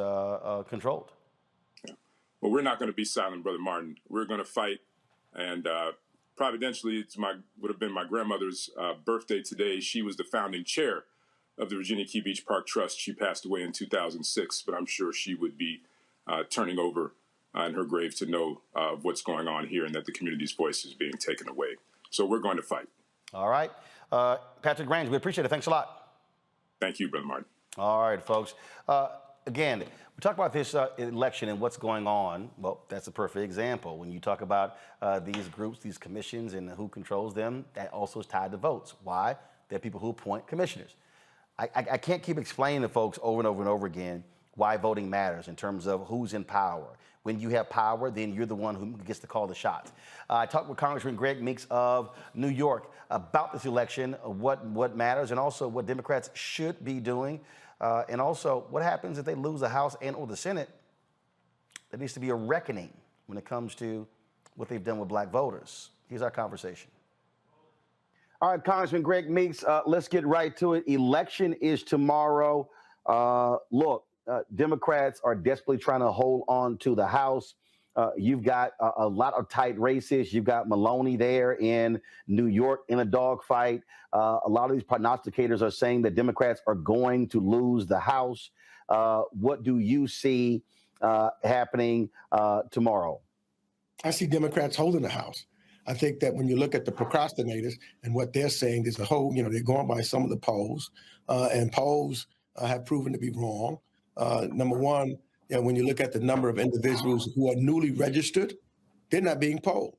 controlled. Yeah. Well, we're not going to be silent, Brother Martin. We're going to fight, and providentially, would have been my grandmother's birthday today. She was the founding chair of the Virginia Key Beach Park Trust. She passed away in 2006, but I'm sure she would be turning over in her grave to know what's going on here and that the community's voice is being taken away. So we're going to fight. All right. Patrick Range, we appreciate it. Thanks a lot. Thank you, Brother Martin. All right, folks. again, we talk about this election and what's going on. Well, that's a perfect example. When you talk about these groups, these commissions, and who controls them, that also is tied to votes. Why? They're people who appoint commissioners. I can't keep explaining to folks over and over and over again why voting matters in terms of who's in power. When you have power, then you're the one who gets to call the shots. I talked with Congressman Greg Meeks of New York about this election, what matters, and also what Democrats should be doing, and also what happens if they lose the House and or the Senate. There needs to be a reckoning when it comes to what they've done with black voters. Here's our conversation. All right, Congressman Greg Meeks, let's get right to it. Election is tomorrow. Look, Democrats are desperately trying to hold on to the House. You've got a lot of tight races. You've got Maloney there in New York in a dogfight. A lot of these prognosticators are saying that Democrats are going to lose the House. What do you see happening tomorrow? I see Democrats holding the House. I think that when you look at the procrastinators and what they're saying, there's a whole, they're going by some of the polls, and polls have proven to be wrong. Number one, when you look at the number of individuals who are newly registered, they're not being polled.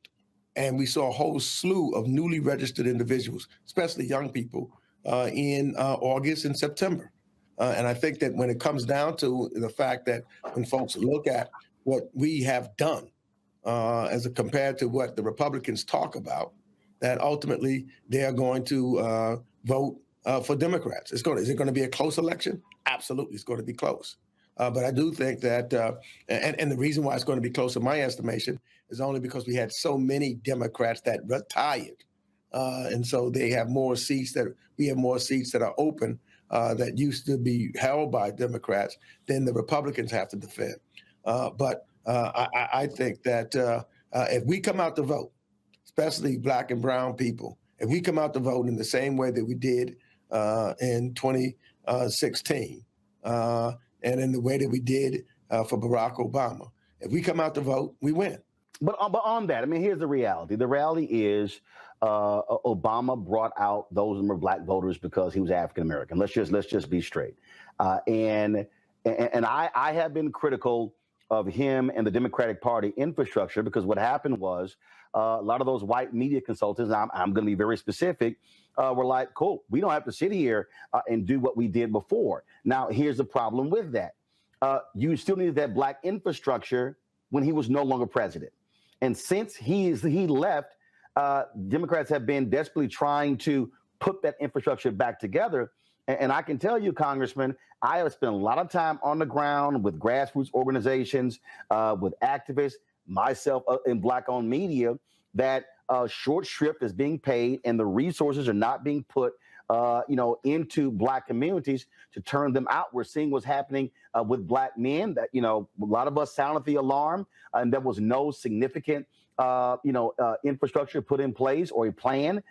And we saw a whole slew of newly registered individuals, especially young people, in August and September. And I think that when it comes down to the fact that when folks look at what we have done, as compared to what the Republicans talk about, that ultimately they are going to vote for Democrats. Is it going to be a close election? Absolutely, it's going to be close. But I do think that, and the reason why it's going to be close in my estimation is only because we had so many Democrats that retired. And so we have more seats that are open that used to be held by Democrats than the Republicans have to defend. But I think that if we come out to vote, especially black and brown people, if we come out to vote in the same way that we did in 2016, and in the way that we did for Barack Obama, if we come out to vote, we win. But on that, I mean, here's the reality. The reality is Obama brought out those number of black voters because he was African American. Let's just be straight. And I have been critical of him and the Democratic Party infrastructure, because what happened was a lot of those white media consultants, I'm going to be very specific, were like, cool, we don't have to sit here and do what we did before. Now, here's the problem with that. You still needed that black infrastructure when he was no longer president. And since he left, Democrats have been desperately trying to put that infrastructure back together. And I can tell you, Congressman, I have spent a lot of time on the ground with grassroots organizations, with activists, myself in black-owned media, that short shrift is being paid and the resources are not being put into black communities to turn them out. We're seeing what's happening with black men, that, a lot of us sounded the alarm and there was no significant infrastructure put in place or a plan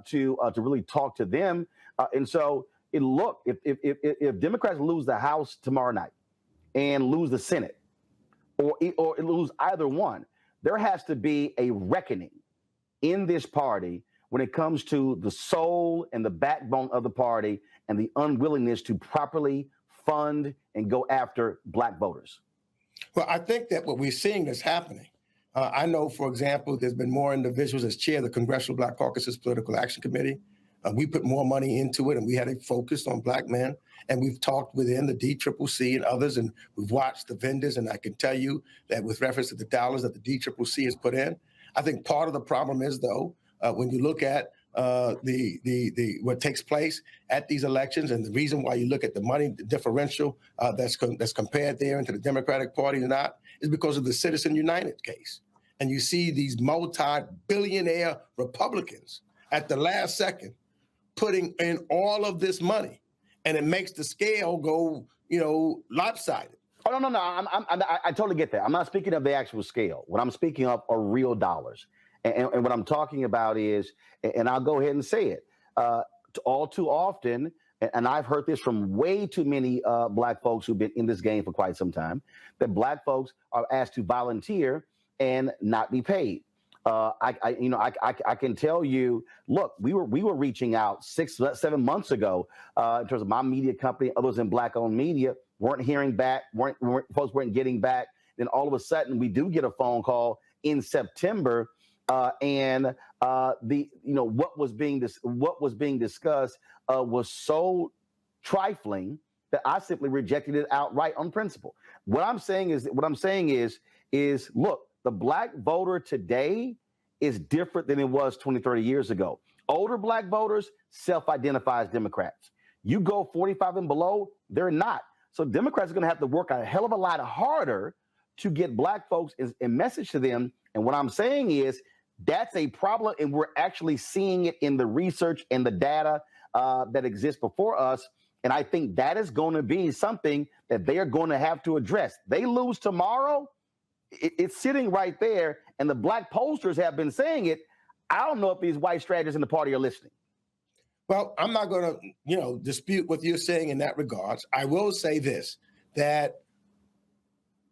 to really talk to them. And so look, if Democrats lose the House tomorrow night and lose the Senate or lose either one, there has to be a reckoning in this party when it comes to the soul and the backbone of the party and the unwillingness to properly fund and go after black voters. Well, I think that what we're seeing is happening. I know, for example, there's been more individuals as chair of the Congressional Black Caucus's Political Action Committee. We put more money into it, and we had a focus on black men. And we've talked within the DCCC and others, and we've watched the vendors. And I can tell you that with reference to the dollars that the DCCC has put in, I think part of the problem is, though, when you look at what takes place at these elections, and the reason why you look at the money differential that's compared there into the Democratic Party or not, is because of the Citizen United case. And you see these multi-billionaire Republicans at the last second putting in all of this money, and it makes the scale go, lopsided. Oh, no. I totally get that. I'm not speaking of the actual scale. What I'm speaking of are real dollars. And what I'm talking about is, and I'll go ahead and say it, all too often, and I've heard this from way too many black folks who've been in this game for quite some time, that black folks are asked to volunteer and not be paid. I can tell you, look, we were reaching out 6-7 months ago in terms of my media company, others in black-owned media, weren't hearing back, folks weren't getting back. Then all of a sudden, we do get a phone call in September, and what was being discussed was so trifling that I simply rejected it outright on principle. What I'm saying is, look, the black voter today is different than it was 20, 30 years ago. Older black voters self-identify as Democrats. You go 45 and below, they're not. So Democrats are going to have to work a hell of a lot harder to get black folks a message to them. And what I'm saying is that's a problem, and we're actually seeing it in the research and the data that exists before us. And I think that is going to be something that they are going to have to address. They lose tomorrow, it's sitting right there, and the black pollsters have been saying it. I don't know if these white strategists in the party are listening. Well, I'm not going to, dispute what you're saying in that regards. I will say this, that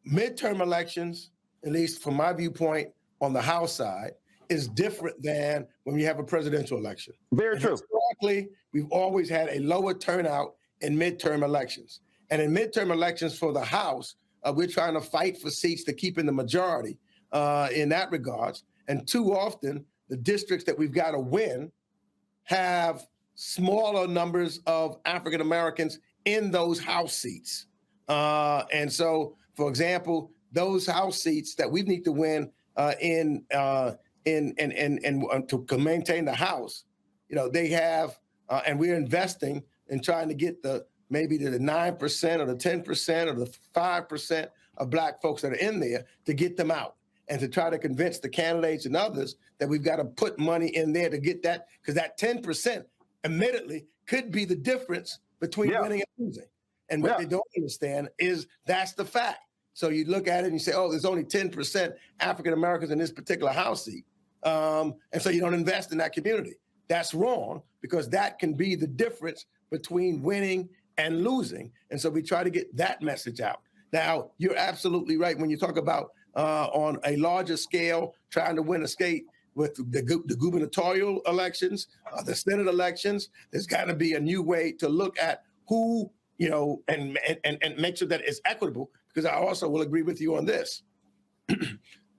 midterm elections, at least from my viewpoint on the House side, is different than when you have a presidential election. Very true. Historically, we've always had a lower turnout in midterm elections. And in midterm elections for the House, we're trying to fight for seats to keep in the majority in that regards. And too often, the districts that we've got to win have smaller numbers of African Americans in those House seats. And so, for example, those House seats that we need to win to maintain the House, they have, and we're investing in trying to get maybe the 9% or the 10% or the 5% of black folks that are in there to get them out and to try to convince the candidates and others that we've got to put money in there to get that, because that 10% admittedly could be the difference between winning and losing. And what they don't understand is that's the fact. So you look at it and you say, oh, there's only 10% African Americans in this particular House seat. And so you don't invest in that community. That's wrong, because that can be the difference between winning and losing. And so we try to get that message out. Now, you're absolutely right when you talk about on a larger scale, trying to win a state with the gubernatorial elections, the Senate elections. There's got to be a new way to look at who, and make sure that it's equitable, because I also will agree with you on this.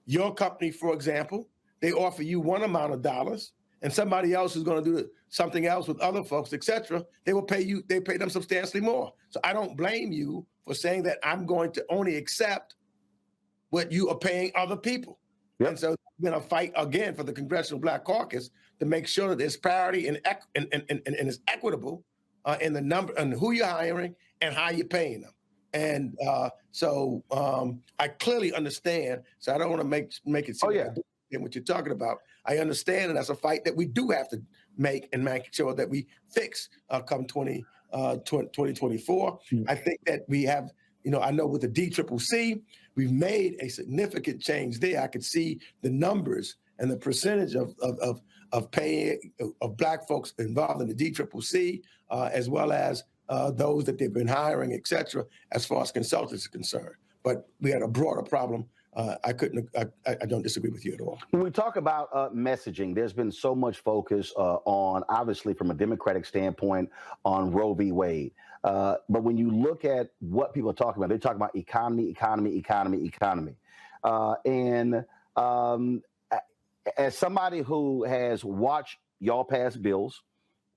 Your company, for example, they offer you one amount of dollars, and somebody else who's going to do something else with other folks, et cetera, they pay them substantially more. So I don't blame you for saying that I'm going to only accept what you are paying other people. Yep. And so we're going to fight again for the Congressional Black Caucus to make sure that there's parity and it's equitable in the number and who you're hiring and how you're paying them. And so I clearly understand. So I don't want to make it seem like what you're talking about. I understand, and that's a fight that we do have to make and make sure that we fix come 2024. I think that we have, I know with the DCCC, we've made a significant change there. I could see the numbers and the percentage of paying of black folks involved in the DCCC, as well as those that they've been hiring, et cetera, as far as consultants are concerned. But we had a broader problem. I don't disagree with you at all. When we talk about messaging, there's been so much focus on, obviously, from a Democratic standpoint, on Roe v. Wade. But when you look at what people are talking about, they're talking about economy. As somebody who has watched y'all pass bills,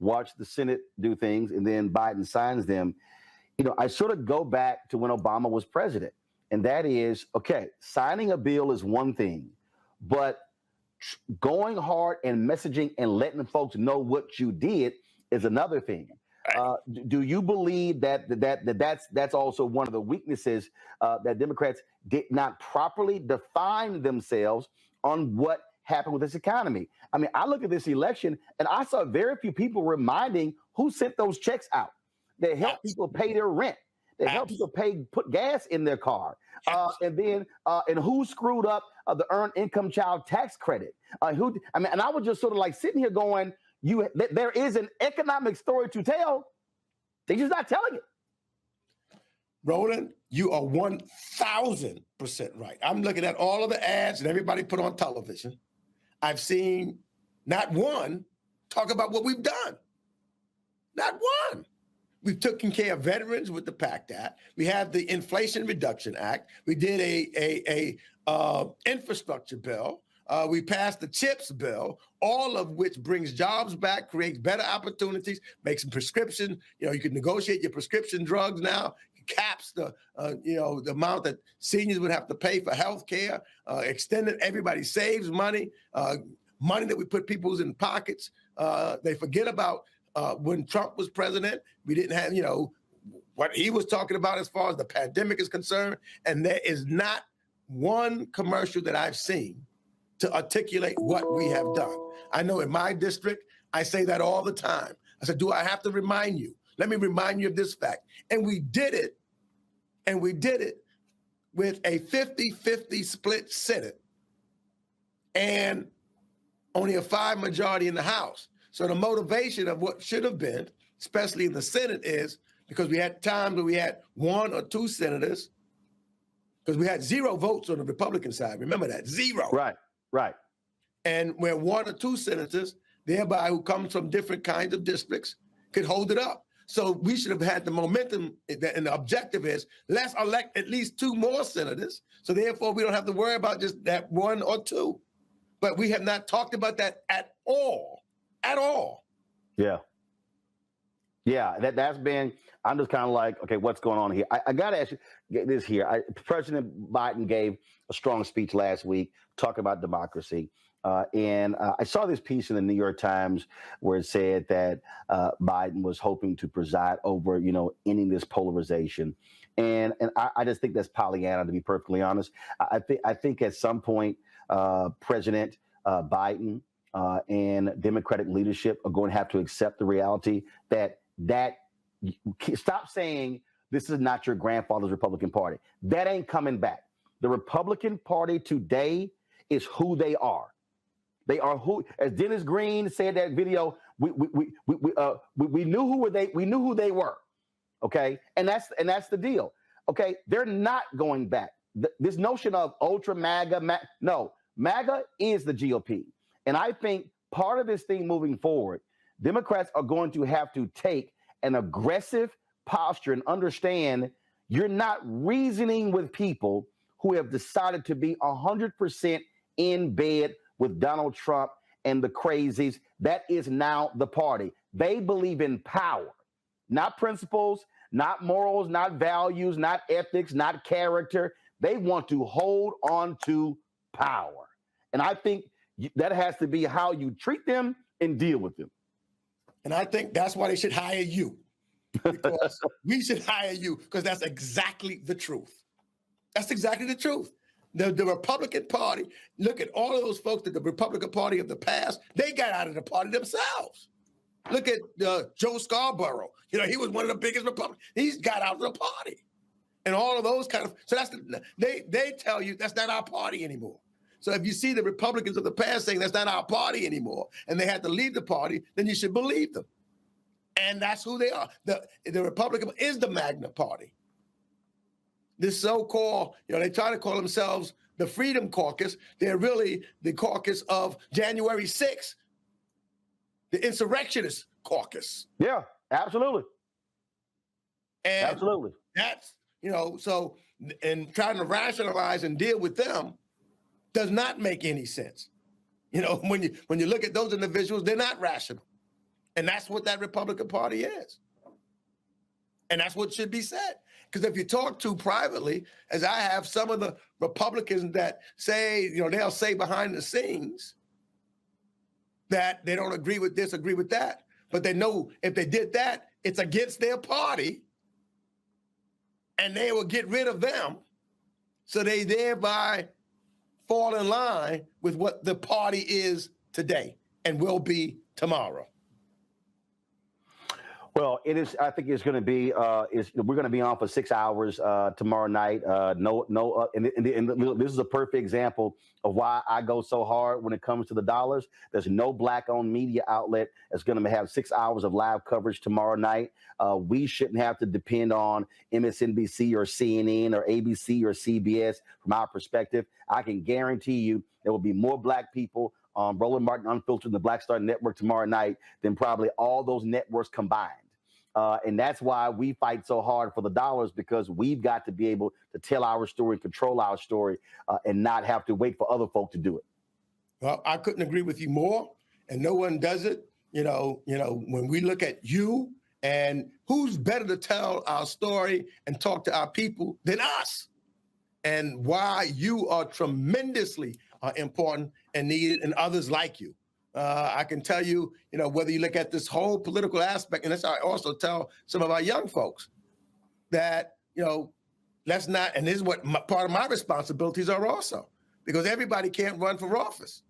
watched the Senate do things, and then Biden signs them, I sort of go back to when Obama was president. And that is, okay, signing a bill is one thing, but going hard and messaging and letting folks know what you did is another thing. Do you believe that's also one of the weaknesses that Democrats did not properly define themselves on what happened with this economy? I mean, I look at this election and I saw very few people reminding who sent those checks out that helped people pay their rent. They help people put gas in their car, and who screwed up the Earned Income Child Tax Credit? And I was just sort of like sitting here going, there is an economic story to tell. They're just not telling it. Roland, you are 1,000% right. I'm looking at all of the ads that everybody put on television. I've seen not one talk about what we've done. Not one. We've taken care of veterans with the PACT Act. We have the Inflation Reduction Act. We did a infrastructure bill. We passed the CHIPS bill, all of which brings jobs back, creates better opportunities, makes some prescription. You can negotiate your prescription drugs now, caps the the amount that seniors would have to pay for health care, extended everybody saves money, money that we put people's in pockets. They forget about when Trump was president, we didn't have, what he was talking about as far as the pandemic is concerned. And there is not one commercial that I've seen to articulate what we have done. I know in my district, I say that all the time. I said, do I have to remind you? Let me remind you of this fact. And we did it with a 50-50 split Senate and only a 5 majority in the House. So the motivation of what should have been, especially in the Senate, is because we had times where we had 1 or 2 senators, because we had 0 votes on the Republican side. Remember that, 0. Right. And where 1 or 2 senators, thereby who comes from different kinds of districts, could hold it up. So we should have had the momentum, and the objective is, let's elect at least 2 more senators, so therefore we don't have to worry about just that 1 or 2. But we have not talked about that at all. At all. Yeah, that's been, I'm just kind of like, okay, what's going on here? I got to ask you this here. President Biden gave a strong speech last week talking about democracy. And I saw this piece in the New York Times where it said that Biden was hoping to preside over, ending this polarization. And I just think that's Pollyanna, to be perfectly honest. I think at some point, President Biden and Democratic leadership are going to have to accept the reality that stop saying this is not your grandfather's Republican Party. That ain't coming back. The Republican Party today is who they are. They are who, as Dennis Green said in that video, we knew who they were. Okay, and that's the deal. Okay, they're not going back. This notion of ultra MAGA, MAGA is the GOP. And I think part of this thing moving forward, Democrats are going to have to take an aggressive posture and understand you're not reasoning with people who have decided to be 100% in bed with Donald Trump and the crazies. That is now the party. They believe in power, not principles, not morals, not values, not ethics, not character. They want to hold on to power. And I think that has to be how you treat them and deal with them. And I think that's why they should hire you. Because we should hire you, because that's exactly the truth. That's exactly the truth. The Republican Party, look at all of those folks that the Republican Party of the past, they got out of the party themselves. Look at Joe Scarborough. He was one of the biggest Republicans. He's got out of the party. And all of those kind of, so they tell you that's not our party anymore. So if you see the Republicans of the past saying that's not our party anymore, and they had to leave the party, then you should believe them. And that's who they are. The Republican is the Magna Party. This so-called, they try to call themselves the Freedom Caucus. They're really the caucus of January 6th, the insurrectionist caucus. Yeah, absolutely. And absolutely. That's, so, and trying to rationalize and deal with them does not make any sense. When you look at those individuals, they're not rational. And that's what that Republican Party is. And that's what should be said. Because if you talk to privately, as I have some of the Republicans that say, they'll say behind the scenes that they don't agree with this, agree with that. But they know if they did that, it's against their party. And they will get rid of them. So they thereby fall in line with what the party is today and will be tomorrow. Well, it is. I think it's going to be. We're going to be on for 6 hours tomorrow night. And this is a perfect example of why I go so hard when it comes to the dollars. There's no Black-owned media outlet that's going to have 6 hours of live coverage tomorrow night. We shouldn't have to depend on MSNBC or CNN or ABC or CBS. From our perspective, I can guarantee you there will be more Black people on Roland Martin Unfiltered, the Black Star Network tomorrow night than probably all those networks combined. And that's why we fight so hard for the dollars, because we've got to be able to tell our story, control our story, and not have to wait for other folk to do it. Well, I couldn't agree with you more, and no one does it. When we look at you, and who's better to tell our story and talk to our people than us, and why you are tremendously important and needed, and others like you. I can tell you, whether you look at this whole political aspect, and that's how I also tell some of our young folks that, let's not, and this is what part of my responsibilities are also, because everybody can't run for office.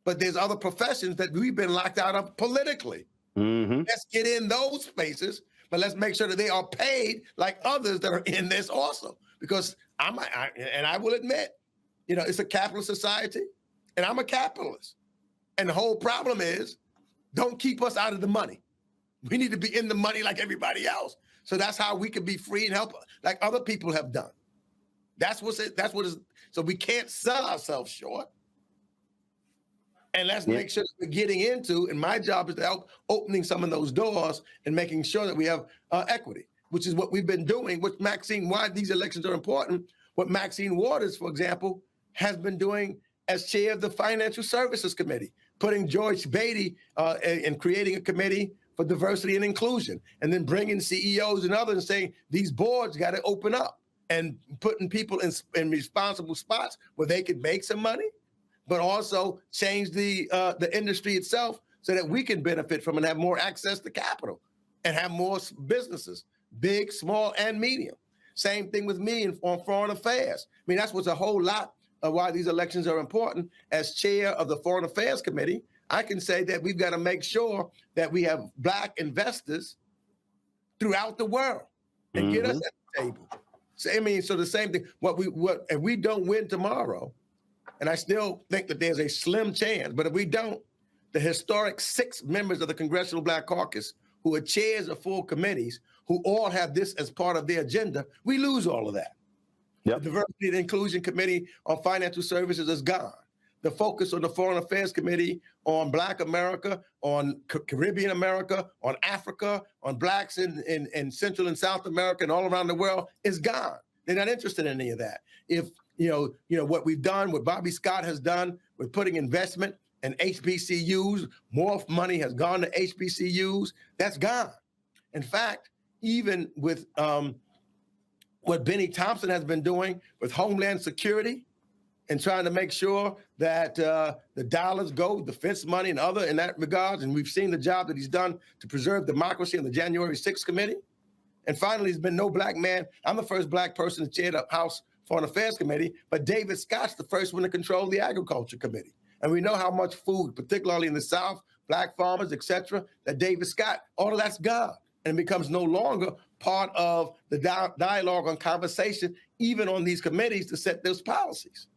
But there's other professions that we've been locked out of politically. Mm-hmm. Let's get in those spaces, but let's make sure that they are paid like others that are in this also. Because I will admit, it's a capitalist society, and I'm a capitalist. And the whole problem is, don't keep us out of the money. We need to be in the money like everybody else. So that's how we can be free and help like other people have done. That's what is. So we can't sell ourselves short. And let's make sure that we're getting into, and my job is to help opening some of those doors and making sure that we have equity, which is what we've been doing, why these elections are important. What Maxine Waters, for example, has been doing as chair of the Financial Services Committee, putting George Beatty and creating a committee for diversity and inclusion, and then bringing CEOs and others and saying these boards got to open up and putting people in responsible spots where they could make some money, but also change the industry itself so that we can benefit from and have more access to capital and have more businesses, big, small, and medium. Same thing with me on foreign affairs. I mean, that's what's a whole lot of why these elections are important. As chair of the Foreign Affairs Committee, I can say that we've got to make sure that we have Black investors throughout the world and get us at the table. So the same thing. If we don't win tomorrow, and I still think that there's a slim chance, but if we don't, the historic 6 members of the Congressional Black Caucus who are chairs of full committees, who all have this as part of their agenda, we lose all of that. Yep. The Diversity and Inclusion Committee on Financial Services is gone. The focus on the Foreign Affairs Committee on Black America, on Caribbean America, on Africa, on Blacks in Central and South America and all around the world is gone. They're not interested in any of that. If what we've done, what Bobby Scott has done with putting investment in HBCUs, more money has gone to HBCUs, that's gone. In fact, even with what Benny Thompson has been doing with Homeland Security and trying to make sure that the dollars go, defense money and other in that regard, and we've seen the job that he's done to preserve democracy in the January 6th committee. And finally, there's been no Black man. I'm the first Black person to chair the House Foreign Affairs Committee, but David Scott's the first one to control the Agriculture Committee. And we know how much food, particularly in the South, Black farmers, et cetera, that David Scott, all of that's gone. And it becomes no longer part of the dialogue and conversation, even on these committees to set those policies.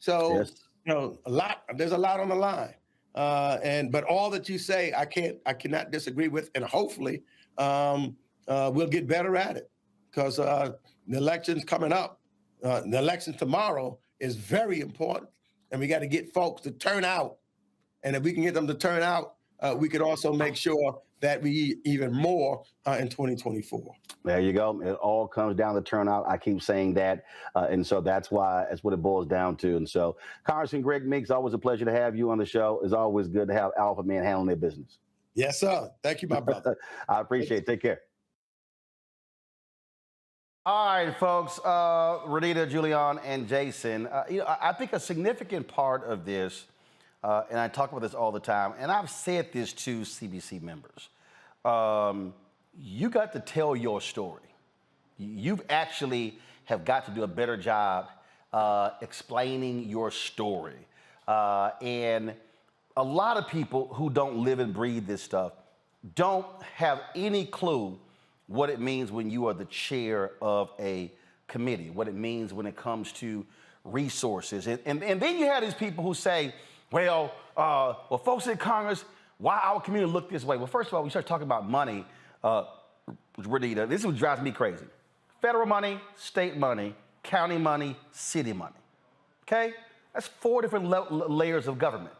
So, there's a lot on the line. But all that you say, I cannot disagree with, and hopefully we'll get better at it, because the election's coming up. The election tomorrow is very important, and we got to get folks to turn out. And if we can get them to turn out, we could also make sure that we even more in 2024. There you go. It all comes down to turnout. I keep saying that. And so that's what it boils down to. And so, Congressman Greg Meeks, always a pleasure to have you on the show. It's always good to have alpha men handling their business. Yes, sir. Thank you, my brother. I appreciate it. Take care. All right, folks, Renita, Julian, and Jason, I think a significant part of this, and I talk about this all the time, and I've said this to CBC members, you got to tell your story. You've actually have got to do a better job explaining your story. And a lot of people who don't live and breathe this stuff don't have any clue what it means when you are the chair of a committee, what it means when it comes to resources. And then you have these people who say, well, folks in Congress, why our community look this way? Well, first of all, we start talking about money, Renita, this is what drives me crazy. Federal money, state money, county money, city money, okay? That's 4 different layers of government.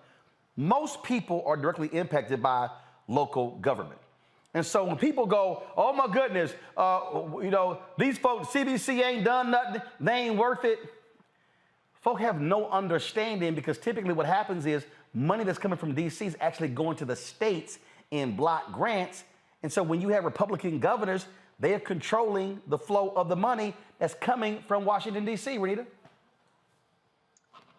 Most people are directly impacted by local government. And so when people go, oh my goodness, these folks, CBC ain't done nothing, they ain't worth it. Folk have no understanding, because typically what happens is money that's coming from D.C. is actually going to the states in block grants. And so when you have Republican governors, they are controlling the flow of the money that's coming from Washington, D.C., Renita.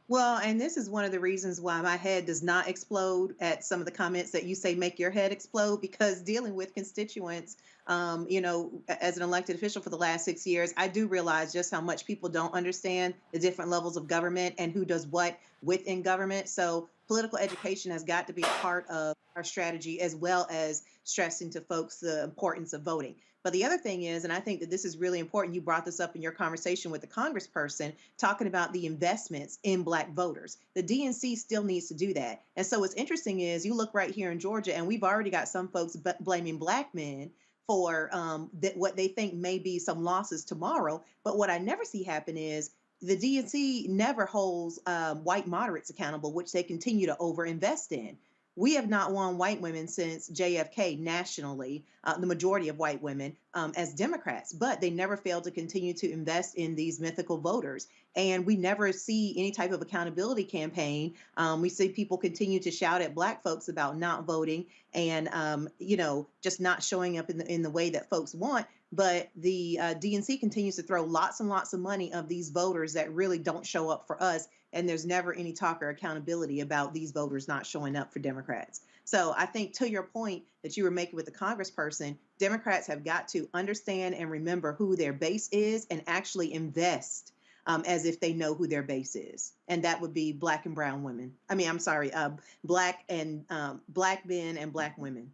Well, and this is one of the reasons why my head does not explode at some of the comments that you say make your head explode, because dealing with constituents, as an elected official for the last 6 years, I do realize just how much people don't understand the different levels of government and who does what within government. So political education has got to be a part of our strategy, as well as stressing to folks the importance of voting. But the other thing is, and I think that this is really important, you brought this up in your conversation with the congressperson, talking about the investments in Black voters. The DNC still needs to do that. And so what's interesting is you look right here in Georgia, and we've already got some folks blaming Black men for what they think may be some losses tomorrow. But what I never see happen is the DNC never holds white moderates accountable, which they continue to overinvest in. We have not won white women since JFK nationally, the majority of white women as Democrats, but they never failed to continue to invest in these mythical voters. And we never see any type of accountability campaign. We see people continue to shout at Black folks about not voting and, just not showing up in the way that folks want. But the DNC continues to throw lots and lots of money of these voters that really don't show up for us. And there's never any talk or accountability about these voters not showing up for Democrats. So I think, to your point that you were making with the congressperson, Democrats have got to understand and remember who their base is and actually invest as if they know who their base is. And that would be Black and brown women. Black men and Black women.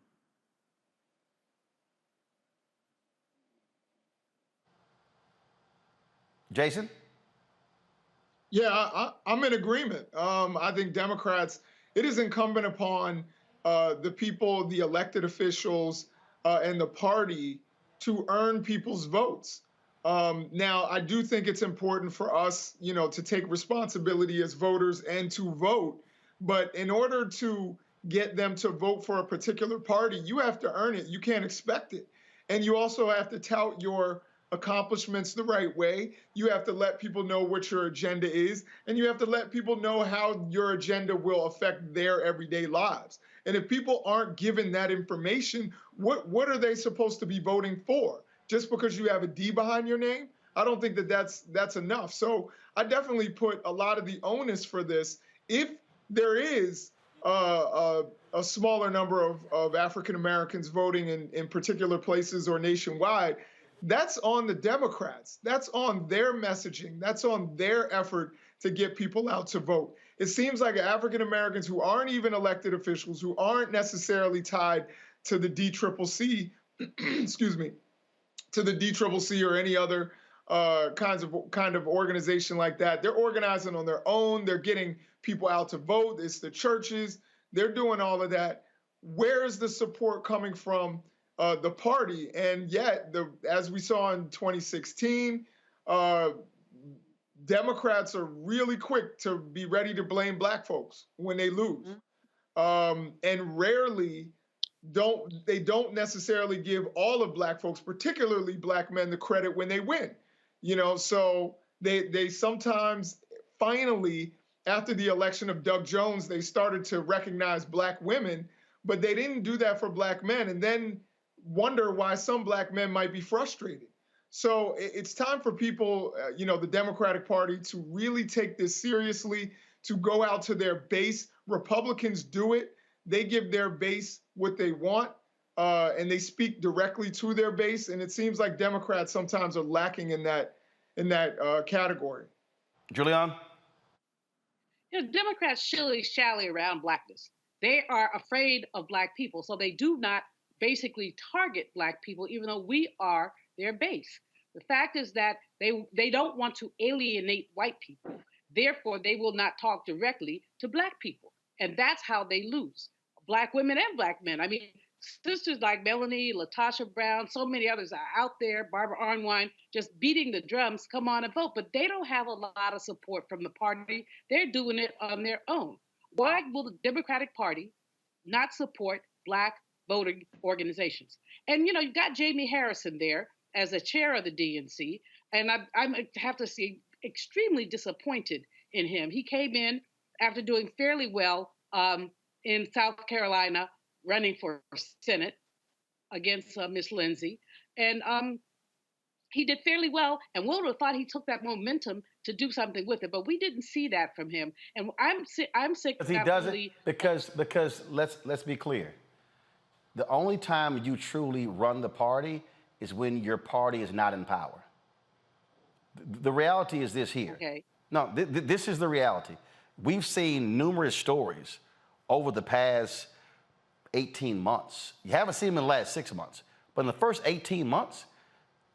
Jason? Yeah, I'm in agreement. I think Democrats, it is incumbent upon the people, the elected officials, and the party to earn people's votes. Now, I do think it's important for us, to take responsibility as voters and to vote. But in order to get them to vote for a particular party, you have to earn it. You can't expect it. And you also have to tout your accomplishments the right way. You have to let people know what your agenda is, and you have to let people know how your agenda will affect their everyday lives. And if people aren't given that information, what are they supposed to be voting for? Just because you have a D behind your name? I don't think that's enough. So I definitely put a lot of the onus for this. If there is a smaller number of African Americans voting in particular places or nationwide, that's on the Democrats. That's on their messaging. That's on their effort to get people out to vote. It seems like African Americans who aren't even elected officials, who aren't necessarily tied to the DCCC, to the DCCC or any other kind of organization like that, they're organizing on their own. They're getting people out to vote. It's the churches. They're doing all of that. Where is the support coming from? The party? And yet, as we saw in 2016, Democrats are really quick to be ready to blame Black folks when they lose, and rarely they don't necessarily give all of Black folks, particularly Black men, the credit when they win. So they sometimes finally, after the election of Doug Jones, they started to recognize Black women, but they didn't do that for Black men. And then wonder why some Black men might be frustrated. So it's time for people, the Democratic Party, to really take this seriously, to go out to their base. Republicans do it. They give their base what they want, and they speak directly to their base. And it seems like Democrats sometimes are lacking in that category. Julian? Democrats shilly-shally around Blackness. They are afraid of Black people, so they do not basically target Black people, even though we are their base. The fact is that they don't want to alienate white people. Therefore, they will not talk directly to Black people. And that's how they lose. Black women and Black men. I mean, sisters like Melanie, Latasha Brown, so many others are out there, Barbara Arnwine, just beating the drums, come on and vote. But they don't have a lot of support from the party. They're doing it on their own. Why will the Democratic Party not support Black voting organizations. And, you know, you've got Jamie Harrison there as the chair of the DNC. And I have to say, extremely disappointed in him. He came in after doing fairly well in South Carolina, running for Senate against Miss Lindsay. And he did fairly well, and we would have thought he took that momentum to do something with it, but we didn't see that from him. And I'm sick. Because he doesn't. Because let's be clear. The only time you truly run the party is when your party is not in power. The reality is this here. Okay. No, this is the reality. We've seen numerous stories over the past 18 months. You haven't seen them in the last 6 months, but in the first 18 months,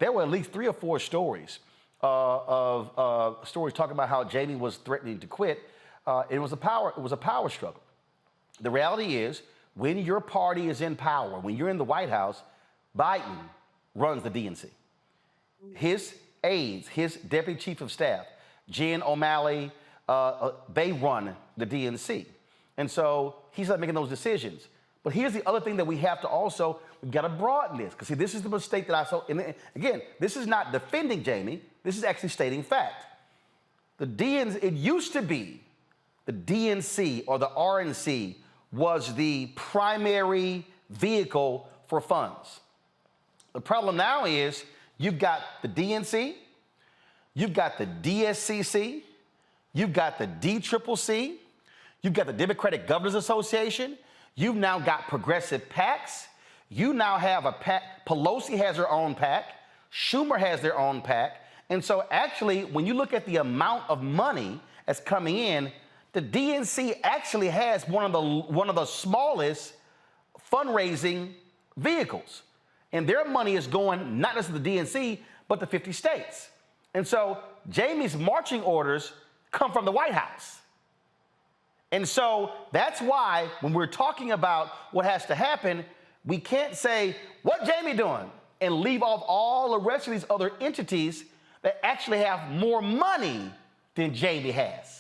there were at least 3 or 4 stories of stories talking about how Jamie was threatening to quit. It was a power struggle. The reality is, when your party is in power, when you're in the White House, Biden runs the DNC. His aides, his deputy chief of staff, Jen O'Malley, they run the DNC. And so he's not making those decisions. But here's the other thing that we have to also, we've got to broaden this. Because see, this is the mistake that I saw. And again, this is not defending Jamie. This is actually stating fact. The DNC, it used to be the DNC or the RNC was the primary vehicle for funds. The problem now is you've got the DNC, you've got the DSCC, you've got the DCCC, you've got the Democratic Governors Association, you've now got progressive PACs, you now have a PAC, Pelosi has her own PAC, Schumer has their own PAC, and so actually when you look at the amount of money that's coming in, the DNC actually has one of the smallest fundraising vehicles. And their money is going not just to the DNC, but to 50 states. And so Jamie's marching orders come from the White House. And so that's why when we're talking about what has to happen, we can't say, what Jamie doing? And leave off all the rest of these other entities that actually have more money than Jamie has.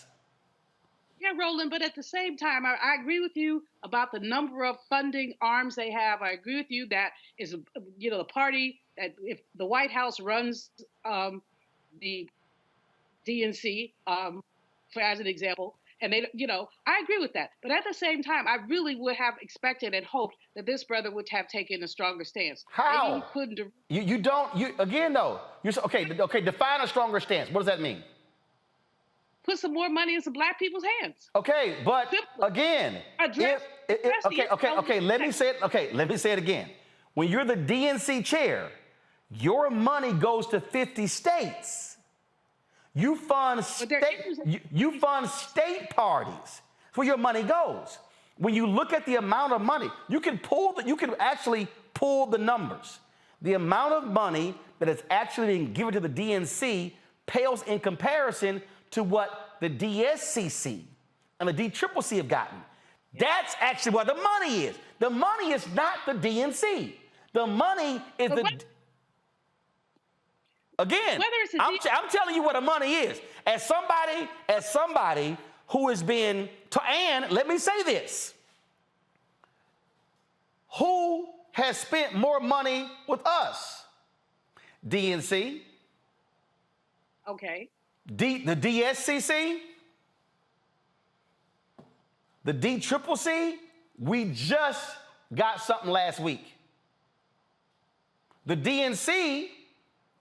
Yeah, Roland, but at the same time, I agree with you about the number of funding arms they have. I agree with you that is, you know, the party that if the White House runs the DNC, as an example, and they, you know, I agree with that. But at the same time, I really would have expected and hoped that this brother would have taken a stronger stance. How? Maybe he couldn't. You don't. You again though. Okay. Define a stronger stance. What does that mean? Put some more money in some black people's hands. Okay, but again, let me say it. Okay, let me say it again. When you're the DNC chair, your money goes to 50 states. You fund you fund state parties. That's where your money goes. When you look at the amount of money, you can actually pull the numbers. The amount of money that is actually being given to the DNC pales in comparison to what the DSCC and the DCCC have gotten. That's actually where the money is. The money is not the DNC. The money is again, I'm telling you what the money is. As somebody who has been, and let me say this, who has spent more money with us? DNC. Okay. The DSCC, the DCCC, we just got something last week. The DNC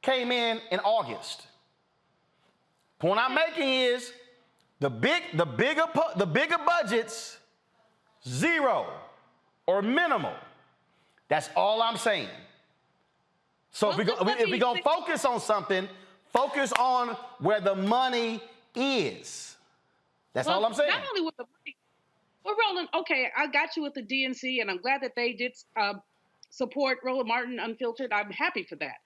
came in August. Point I'm making is the bigger budgets, zero or minimal. That's all I'm saying. So if we're gonna focus on something, focus on where the money is. That's all I'm saying. Not only with the money. Well, Roland, okay, I got you with the DNC, and I'm glad that they did support Roland Martin Unfiltered. I'm happy for that.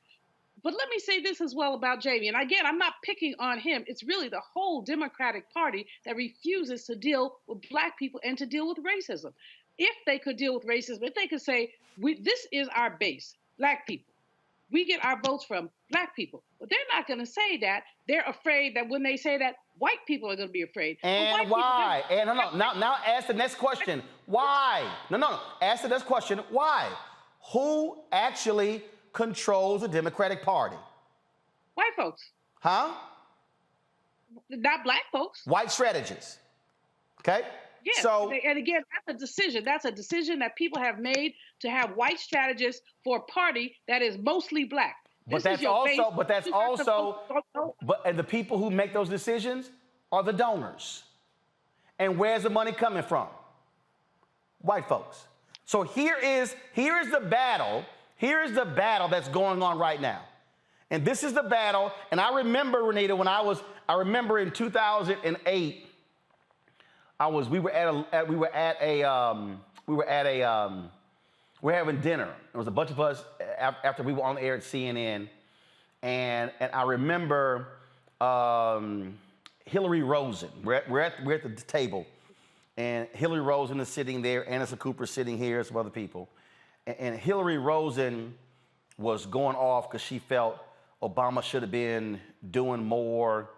But let me say this as well about Jamie. And again, I'm not picking on him. It's really the whole Democratic Party that refuses to deal with black people and to deal with racism. If they could deal with racism, if they could say, this is our base, black people. we get our votes from black people. But they're not going to say that. They're afraid that when they say that, white people are going to be afraid. And why? And now ask the next question. Why? No. Ask the next question. Why? Who actually controls the Democratic Party? White folks. Huh? Not black folks. White strategists. Okay? Yes. So, and again, that's a decision. That's a decision that people have made to have white strategists for a party that is mostly black. and the people who make those decisions are the donors. And where's the money coming from? White folks. So here is the battle. Here is the battle that's going on right now. And this is the battle. And I remember, Renita, I remember in 2008, we were having dinner. There was a bunch of us after we were on the air at CNN, and I remember Hillary Rosen. We're at the table, and Hillary Rosen is sitting there. Anderson Cooper sitting here, some other people, and Hillary Rosen was going off because she felt Obama should have been doing more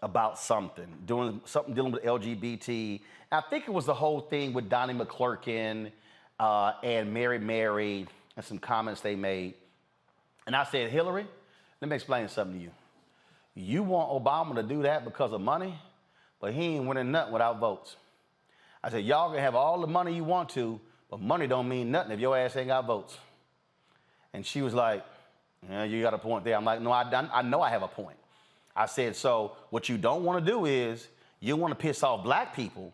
about something, dealing with LGBT. I think it was the whole thing with Donnie McClurkin and Mary and some comments they made. And I said, Hillary, let me explain something to you. You want Obama to do that because of money, but he ain't winning nothing without votes. I said, y'all can have all the money you want to, but money don't mean nothing if your ass ain't got votes. And she was like, yeah, you got a point there. I'm like, no, I know I have a point. I said, so what you don't want to do is you want to piss off black people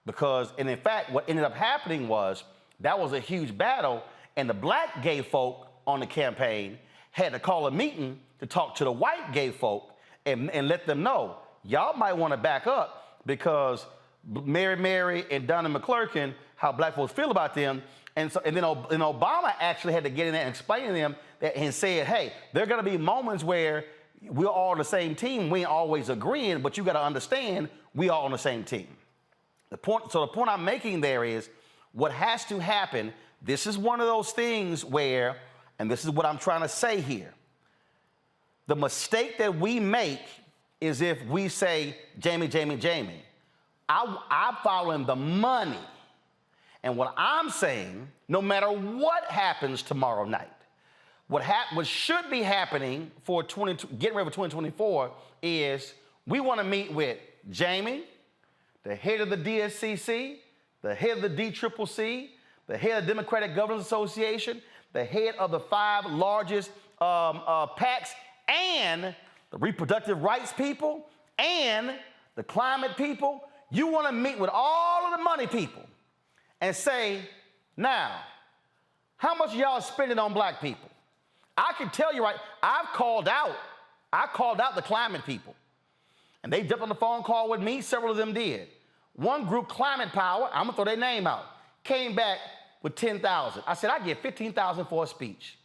and in fact, what ended up happening was that was a huge battle, and the black gay folk on the campaign had to call a meeting to talk to the white gay folk and let them know, y'all might want to back up because Mary and Donnie McClurkin, how black folks feel about them. And then Obama actually had to get in there and explain to them that and said, hey, there are going to be moments where we're all on the same team. We ain't always agreeing, but you got to understand we all on the same team. The point I'm making there is what has to happen. This is one of those things where, and this is what I'm trying to say here. The mistake that we make is if we say, Jamie. I'm following the money. And what I'm saying, no matter what happens tomorrow night, what should be happening for getting ready for 2024 is we want to meet with Jamie, the head of the DSCC, the head of the DCCC, the head of the Democratic Governors Association, the head of the 5 largest PACs, and the reproductive rights people, and the climate people. You want to meet with all of the money people and say, now, how much y'all spending on black people? I can tell you I called out the climate people. And they jumped on the phone call with me, several of them did. One group, Climate Power, I'm gonna throw their name out, came back with 10,000. I said, I get 15,000 for a speech.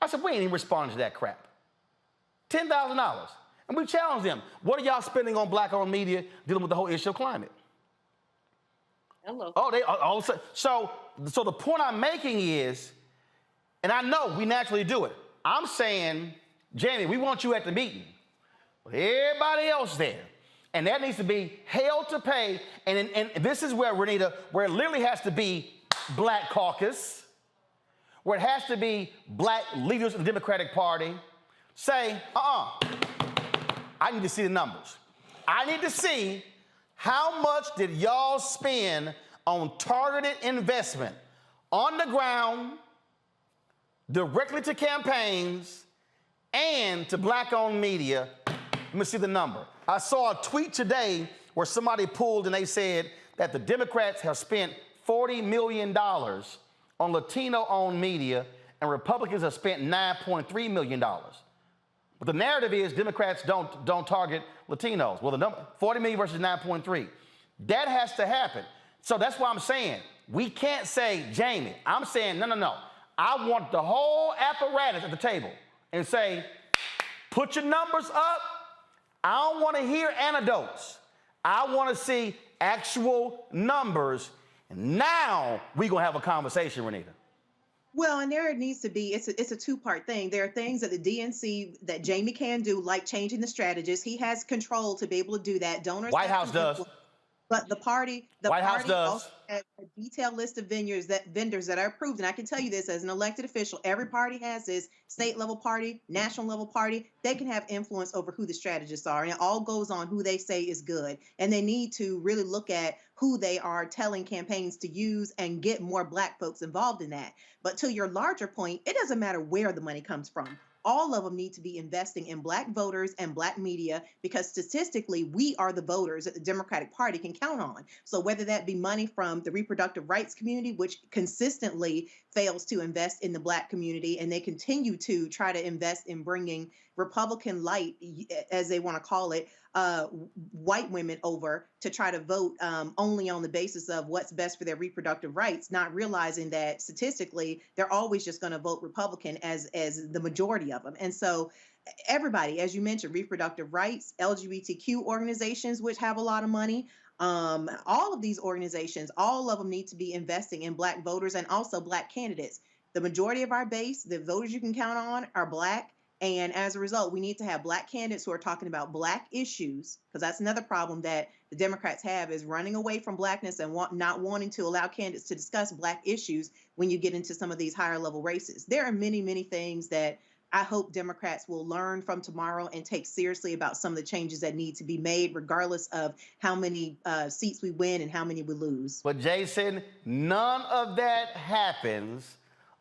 I said, we ain't even responding to that crap. $10,000. And we challenged them. What are y'all spending on black-owned media dealing with the whole issue of climate? Hello. Oh, they all of a sudden. So the point I'm making is, and I know we naturally do it. I'm saying, Jamie, we want you at the meeting with everybody else there. And that needs to be hell to pay. And this is where, Renita, where it literally has to be black caucus, where it has to be black leaders of the Democratic Party say, I need to see the numbers. I need to see how much did y'all spend on targeted investment on the ground, directly to campaigns, and to black-owned media. Let me see the number. I saw a tweet today where somebody pulled and they said that the Democrats have spent $40 million on Latino-owned media and Republicans have spent $9.3 million. But the narrative is Democrats don't target Latinos. Well, the number, 40 million versus 9.3. That has to happen. So that's why I'm saying, we can't say, Jamie, I'm saying, no. I want the whole apparatus at the table and say, put your numbers up. I don't want to hear anecdotes. I want to see actual numbers. And now we're going to have a conversation, Renita. Well, and there needs to be, it's a two-part thing. There are things that the DNC, that Jamie can do, like changing the strategist. He has control to be able to do that. Donors White have House some does. influence. But the party also has a detailed list of vendors that are approved. And I can tell you this as an elected official, every party has this state level party, national level party. They can have influence over who the strategists are. And it all goes on who they say is good. And they need to really look at who they are telling campaigns to use and get more Black folks involved in that. But to your larger point, it doesn't matter where the money comes from. All of them need to be investing in Black voters and Black media, because statistically, we are the voters that the Democratic Party can count on. So whether that be money from the reproductive rights community, which consistently fails to invest in the Black community, and they continue to try to invest in bringing Republican light, as they want to call it, white women over to try to vote only on the basis of what's best for their reproductive rights, not realizing that statistically they're always just going to vote Republican as the majority of them. And so everybody, as you mentioned, reproductive rights, LGBTQ organizations, which have a lot of money, all of these organizations, all of them need to be investing in Black voters and also Black candidates. The majority of our base, the voters you can count on, are Black. And as a result, we need to have Black candidates who are talking about Black issues, because that's another problem that the Democrats have, is running away from Blackness and not wanting to allow candidates to discuss Black issues when you get into some of these higher level races. There are many, many things that I hope Democrats will learn from tomorrow and take seriously about some of the changes that need to be made, regardless of how many seats we win and how many we lose. But Jason, none of that happens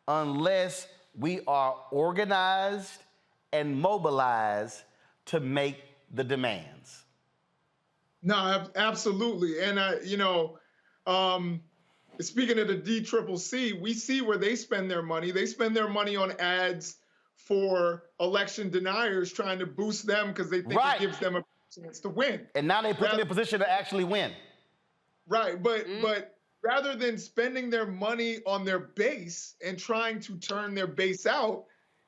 unless we are organized and mobilize to make the demands. No, absolutely. And, speaking of the DCCC, we see where they spend their money. They spend their money on ads for election deniers, trying to boost them because they think it gives them a chance to win. And now they put them in a position to actually win. Right, but rather than spending their money on their base and trying to turn their base out,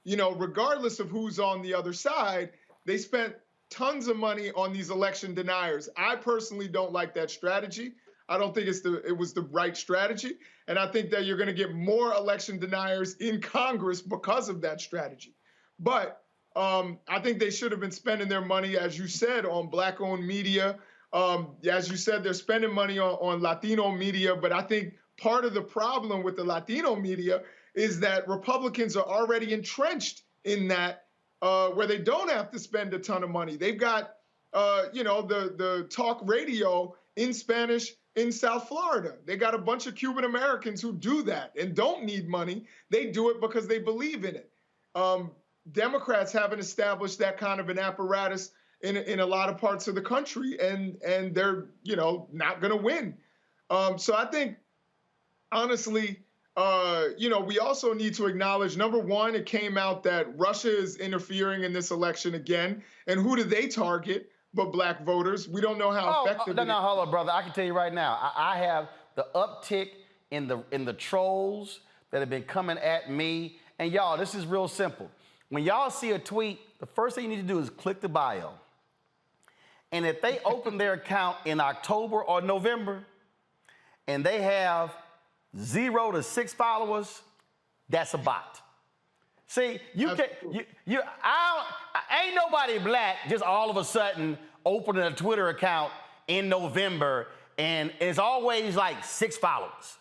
regardless of who's on the other side, they spent tons of money on these election deniers. I personally don't like that strategy. I don't think it was the right strategy. And I think that you're going to get more election deniers in Congress because of that strategy. But I think they should have been spending their money, as you said, on Black-owned media. As you said, they're spending money on Latino media. But I think part of the problem with the Latino media is that Republicans are already entrenched in that, where they don't have to spend a ton of money. They've got, the talk radio in Spanish in South Florida. They got a bunch of Cuban Americans who do that and don't need money. They do it because they believe in it. Democrats haven't established that kind of an apparatus in a lot of parts of the country, and they're, not going to win. So I think, honestly, we also need to acknowledge, number one, it came out that Russia is interfering in this election again. And who do they target but Black voters? We don't know how effective it is. No, hold on, brother. I can tell you right now, I have the uptick in the trolls that have been coming at me. And y'all, this is real simple. When y'all see a tweet, the first thing you need to do is click the bio. And if they open their account in October or November and they have 0 to 6 followers, that's a bot. See, ain't nobody Black just all of a sudden opening a Twitter account in November and it's always like 6 followers.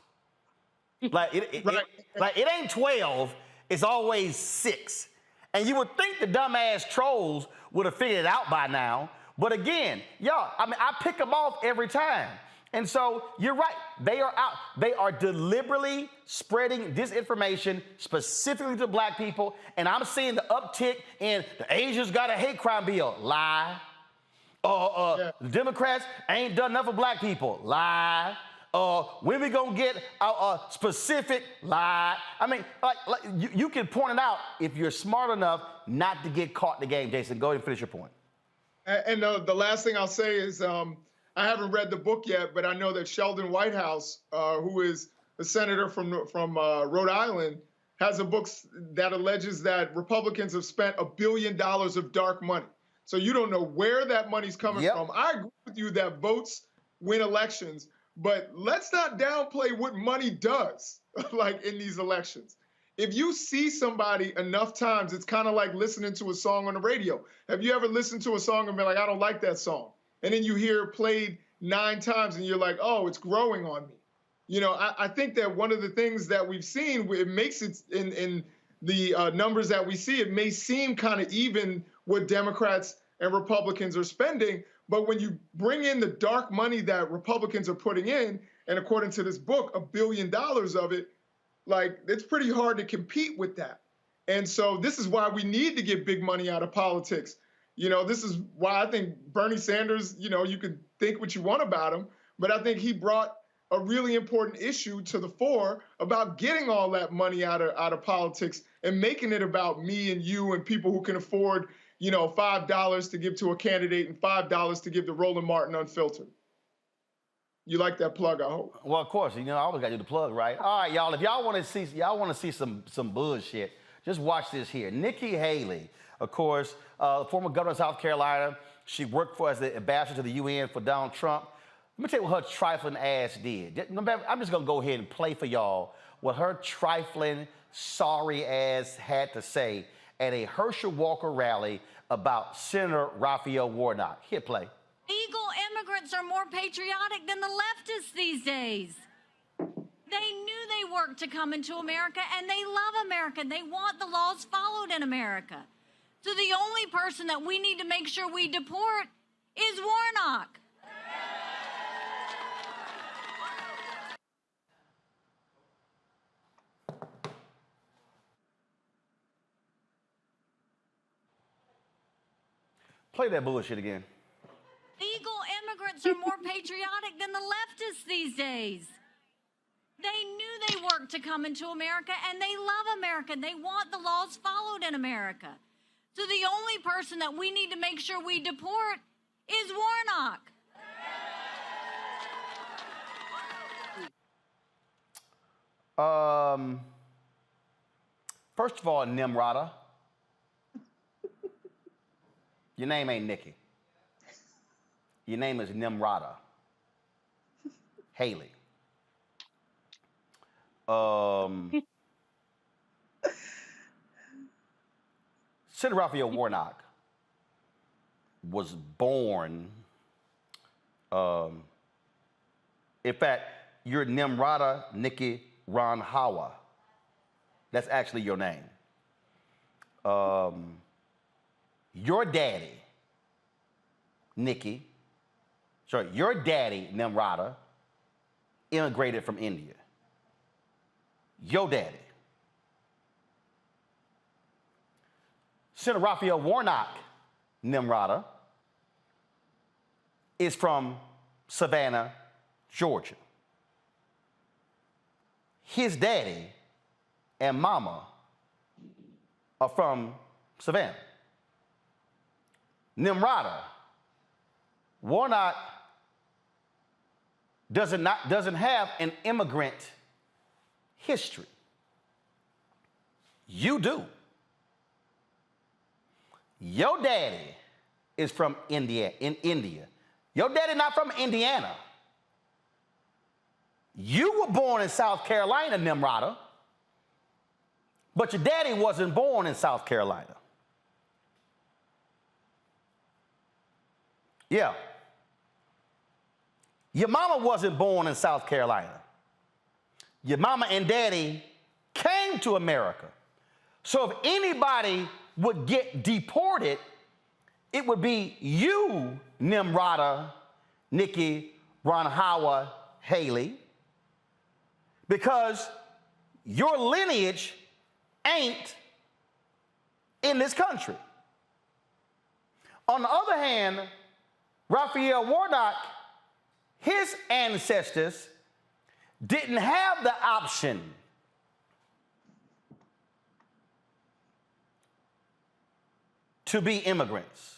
Like it ain't 12, it's always 6. And you would think the dumbass trolls would have figured it out by now. But again, y'all, I pick them off every time. And so you're right. They are out. They are deliberately spreading disinformation specifically to Black people. And I'm seeing the uptick in the Asians got a hate crime bill. Lie. The Democrats ain't done enough for Black people. Lie. When we gonna get a specific lie? I mean, like you can point it out if you're smart enough not to get caught in the game. Jason, go ahead and finish your point. And the last thing I'll say is, I haven't read the book yet, but I know that Sheldon Whitehouse, who is a senator from Rhode Island, has a book that alleges that Republicans have spent $1 billion of dark money. So you don't know where that money's coming from. I agree with you that votes win elections, but let's not downplay what money does, like in these elections. if you see somebody enough times, it's kind of like listening to a song on the radio. Have you ever listened to a song and been like, I don't like that song? And then you hear it played 9 times and you're like, oh, it's growing on me. You know, I think that one of the things that we've seen, it makes it in the numbers that we see, it may seem kind of even what Democrats and Republicans are spending. But when you bring in the dark money that Republicans are putting in, and according to this book, $1 billion of it, like, it's pretty hard to compete with that. And so this is why we need to get big money out of politics. You know, this is why I think Bernie Sanders, you know, you can think what you want about him, but I think he brought a really important issue to the fore about getting all that money out of politics and making it about me and you and people who can afford, you know, $5 to give to a candidate and $5 to give to Roland Martin Unfiltered. You like that plug, I hope. Well, of course, you know, I always got to do the plug, right? All right, y'all, if y'all want to see some bullshit, just watch this here. Nikki Haley, of course, former governor of South Carolina. She worked as the ambassador to the UN for Donald Trump. Let me tell you what her trifling ass did. I'm just going to go ahead and play for y'all what her trifling, sorry ass had to say at a Herschel Walker rally about Senator Raphael Warnock. Hit play. Illegal immigrants are more patriotic than the leftists these days. They knew they worked to come into America, and they love America. They want the laws followed in America. So the only person that we need to make sure we deport is Warnock. Play that bullshit again. Illegal immigrants are more patriotic than the leftists these days. They knew they worked to come into America, and they love America. They want the laws followed in America. So the only person that we need to make sure we deport is Warnock. First of all, Nimrata, your name ain't Nikki. Your name is Nimrata Haley. Senator Raphael Warnock was born, in fact, you're Nimrata Nikki Ranhawa. That's actually your name. Your daddy, Nikki, your daddy, Nimrata, immigrated from India. Your daddy. Senator Raphael Warnock, Nimrata, is from Savannah, Georgia. His daddy and mama are from Savannah. Nimrata, Warnock doesn't have an immigrant history. You do. Your daddy is from India. Your daddy not from Indiana. You were born in South Carolina, Nimrata, but your daddy wasn't born in South Carolina. Yeah. Your mama wasn't born in South Carolina. Your mama and daddy came to America. So if anybody would get deported, it would be you, Nimrata Nikki Ranhawa Haley, because your lineage ain't in this country. On the other hand, Raphael Warnock, his ancestors didn't have the option to be immigrants.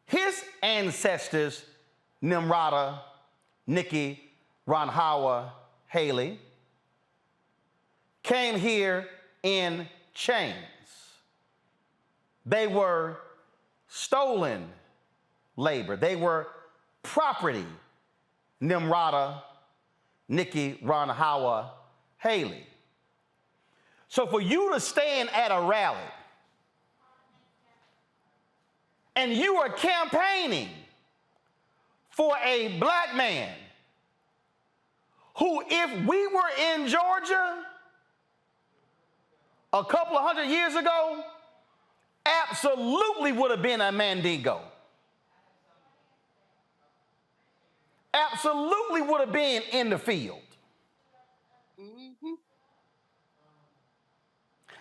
His ancestors, Nimrata Nikki Ranhawa Haley, came here in chains. They were stolen labor. They were property. Nimrata Nikki Ranhawa Haley. So for you to stand at a rally and you are campaigning for a black man who, if we were in Georgia a couple of 100 years ago, absolutely would have been a Mandingo. Absolutely would have been in the field.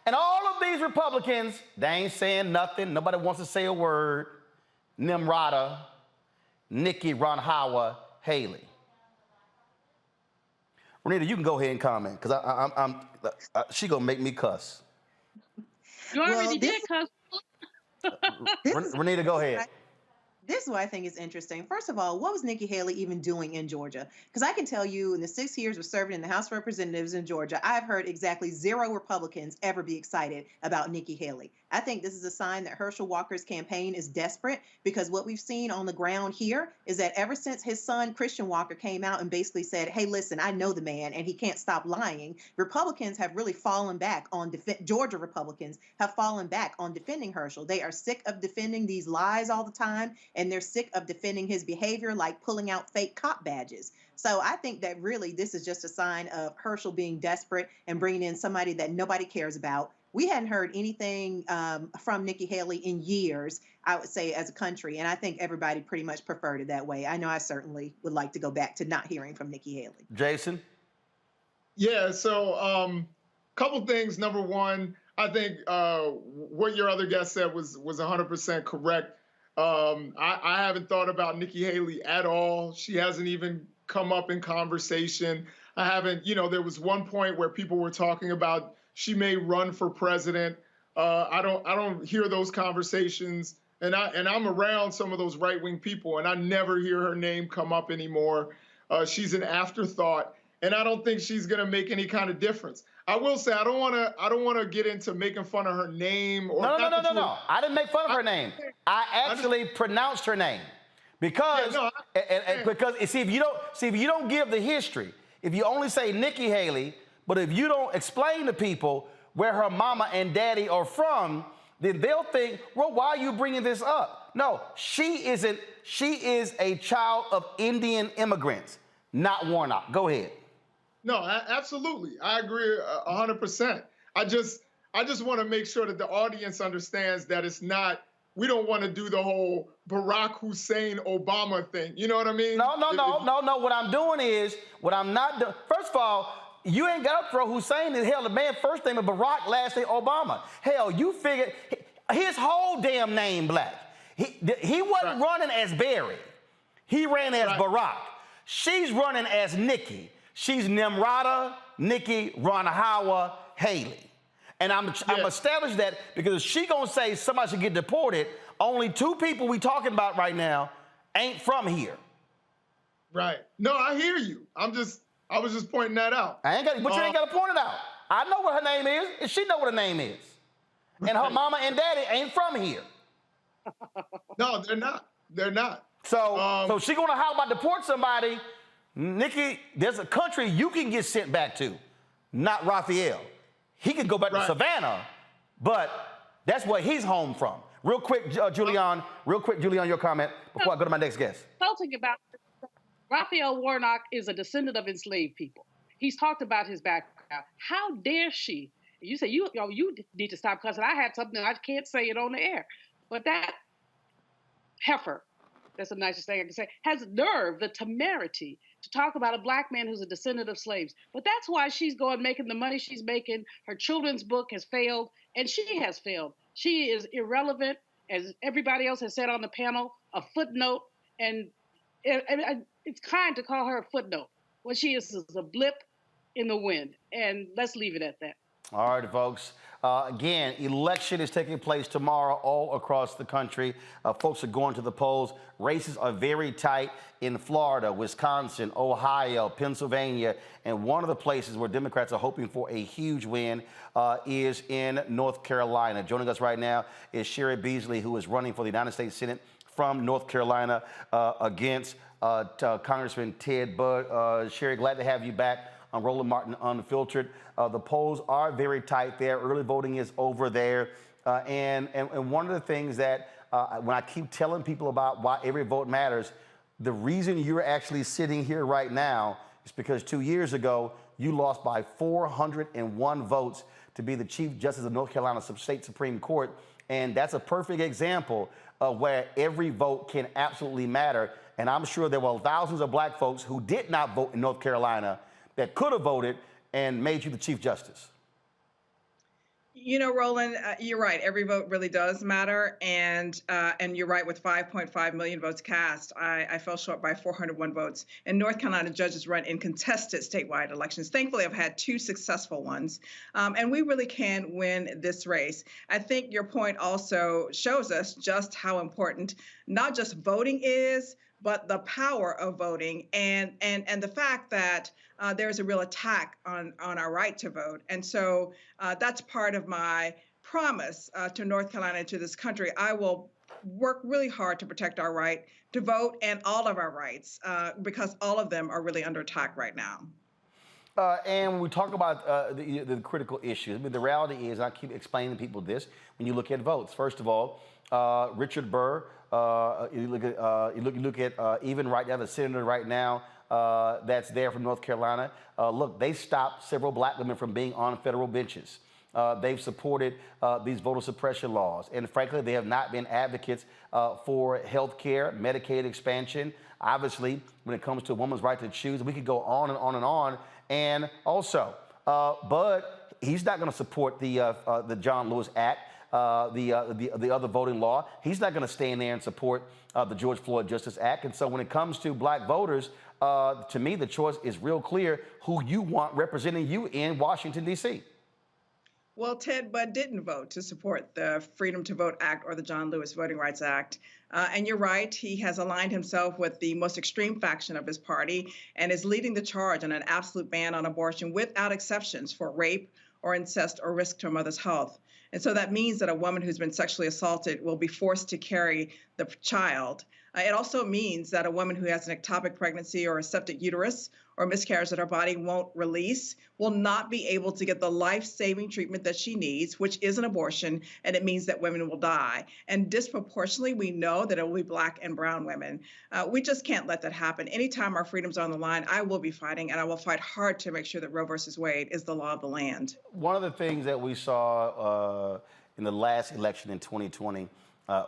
And all of these Republicans, they ain't saying nothing. Nobody wants to say a word. Nimrata, Nikki, Ron Howard, Haley. Renita, you can go ahead and comment, because she gonna make me cuss. You already did cuss. Renita, go ahead. This is what I think is interesting. First of all, what was Nikki Haley even doing in Georgia? Because I can tell you in the 6 years of serving in the House of Representatives in Georgia, I've heard exactly 0 Republicans ever be excited about Nikki Haley. I think this is a sign that Herschel Walker's campaign is desperate, because what we've seen on the ground here is that ever since his son, Christian Walker, came out and basically said, hey, listen, I know the man and he can't stop lying, Republicans have really fallen back on, Georgia Republicans have fallen back on defending Herschel. They are sick of defending these lies all the time, and they're sick of defending his behavior, like pulling out fake cop badges. So I think that really this is just a sign of Herschel being desperate and bringing in somebody that nobody cares about. We hadn't heard anything from Nikki Haley in years, I would say, as a country, and I think everybody pretty much preferred it that way. I know I certainly would like to go back to not hearing from Nikki Haley. Jason? Yeah, so couple things. Number one, I think what your other guest said was 100% correct. I haven't thought about Nikki Haley at all. She hasn't even come up in conversation. I haven't, there was one point where people were talking about she may run for president. I don't hear those conversations, and I'm around some of those right-wing people, and I never hear her name come up anymore. She's an afterthought, and I don't think she's going to make any kind of difference. I will say I don't want to get into making fun of her name. Or No. I didn't make fun of her name. I actually pronounced her name because see, if you don't give the history, if you only say Nikki Haley, but if you don't explain to people where her mama and daddy are from, then they'll think, well, why are you bringing this up? No, she is a child of Indian immigrants, not Warnock. Go ahead. No, absolutely. I agree 100%. I just want to make sure that the audience understands that it's not, we don't want to do the whole Barack Hussein Obama thing. You know what I mean? No. What I'm doing is, first of all, you ain't got to throw Hussein in hell. The man first name is Barack, last name Obama. Hell, you figured his whole damn name black. He wasn't running as Barry. He ran as Barack. She's running as Nikki. She's Nimrata, Nikki, Ron Howard, Haley. And I'm established that because if she gonna say somebody should get deported, only 2 people we talking about right now ain't from here. Right. No, I hear you. I was just pointing that out. You ain't got to point it out. I know what her name is, and she know what her name is. And her mama and daddy ain't from here. No, they're not. They're not. So she gonna how about deport somebody? Nikki, there's a country you can get sent back to, not Raphael. He can go back to Savannah, but that's where he's home from. Real quick, Julian, your comment before I go to my next guest. Talking about Raphael Warnock is a descendant of enslaved people. He's talked about his background. How dare she? You say you need to stop cussing. I had something I can't say it on the air, but that heifer, that's the nicest thing I can say, has nerve, the temerity to talk about a black man who's a descendant of slaves. But that's why she's going making the money she's making. Her children's book has failed, and she has failed. She is irrelevant, as everybody else has said on the panel, a footnote, and it's kind to call her a footnote. What she is a blip in the wind, and let's leave it at that. All right, folks. Again, election is taking place tomorrow all across the country. Folks are going to the polls. Races are very tight in Florida, Wisconsin, Ohio, Pennsylvania, and one of the places where Democrats are hoping for a huge win is in North Carolina. Joining us right now is Cheri Beasley, who is running for the United States Senate from North Carolina against Congressman Ted Budd. Cheri, glad to have you back on Roland Martin Unfiltered. The polls are very tight there. Early voting is over there. And one of the things that when I keep telling people about why every vote matters, the reason you're actually sitting here right now is because 2 years ago, you lost by 401 votes to be the Chief Justice of North Carolina State Supreme Court. And that's a perfect example of where every vote can absolutely matter. And I'm sure there were thousands of black folks who did not vote in North Carolina that could have voted and made you the Chief Justice. You know, Roland, you're right. Every vote really does matter, and you're right. With 5.5 million votes cast, I fell short by 401 votes. And North Carolina judges run in contested statewide elections. Thankfully, I've had 2 successful ones, and we really can win this race. I think your point also shows us just how important not just voting is, but the power of voting, and the fact that there's a real attack on our right to vote. And so that's part of my promise to North Carolina and to this country. I will work really hard to protect our right to vote and all of our rights because all of them are really under attack right now. And when we talk about the critical issues, I mean, the reality is, I keep explaining to people this, when you look at votes, first of all, Richard Burr, you look at even right now, the senator right now that's there from North Carolina. Look, they stopped several black women from being on federal benches. They've supported these voter suppression laws. And frankly, they have not been advocates for health care, Medicaid expansion. Obviously, when it comes to a woman's right to choose, we could go on and on and on. And also, but he's not going to support the John Lewis Act, the other voting law. He's not going to stand there and support the George Floyd Justice Act. And so when it comes to black voters, to me, the choice is real clear who you want representing you in Washington, D.C. Well, Ted Budd didn't vote to support the Freedom to Vote Act or the John Lewis Voting Rights Act. And you're right, he has aligned himself with the most extreme faction of his party and is leading the charge on an absolute ban on abortion without exceptions for rape or incest or risk to a mother's health. And so that means that a woman who's been sexually assaulted will be forced to carry the child. It also means that a woman who has an ectopic pregnancy or a septic uterus or miscarriage that her body won't release will not be able to get the life-saving treatment that she needs, which is an abortion, and it means that women will die. And disproportionately, we know that it will be black and brown women. We just can't let that happen. Anytime our freedoms are on the line, I will be fighting, and I will fight hard to make sure that Roe versus Wade is the law of the land. One of the things that we saw in the last election in 2020,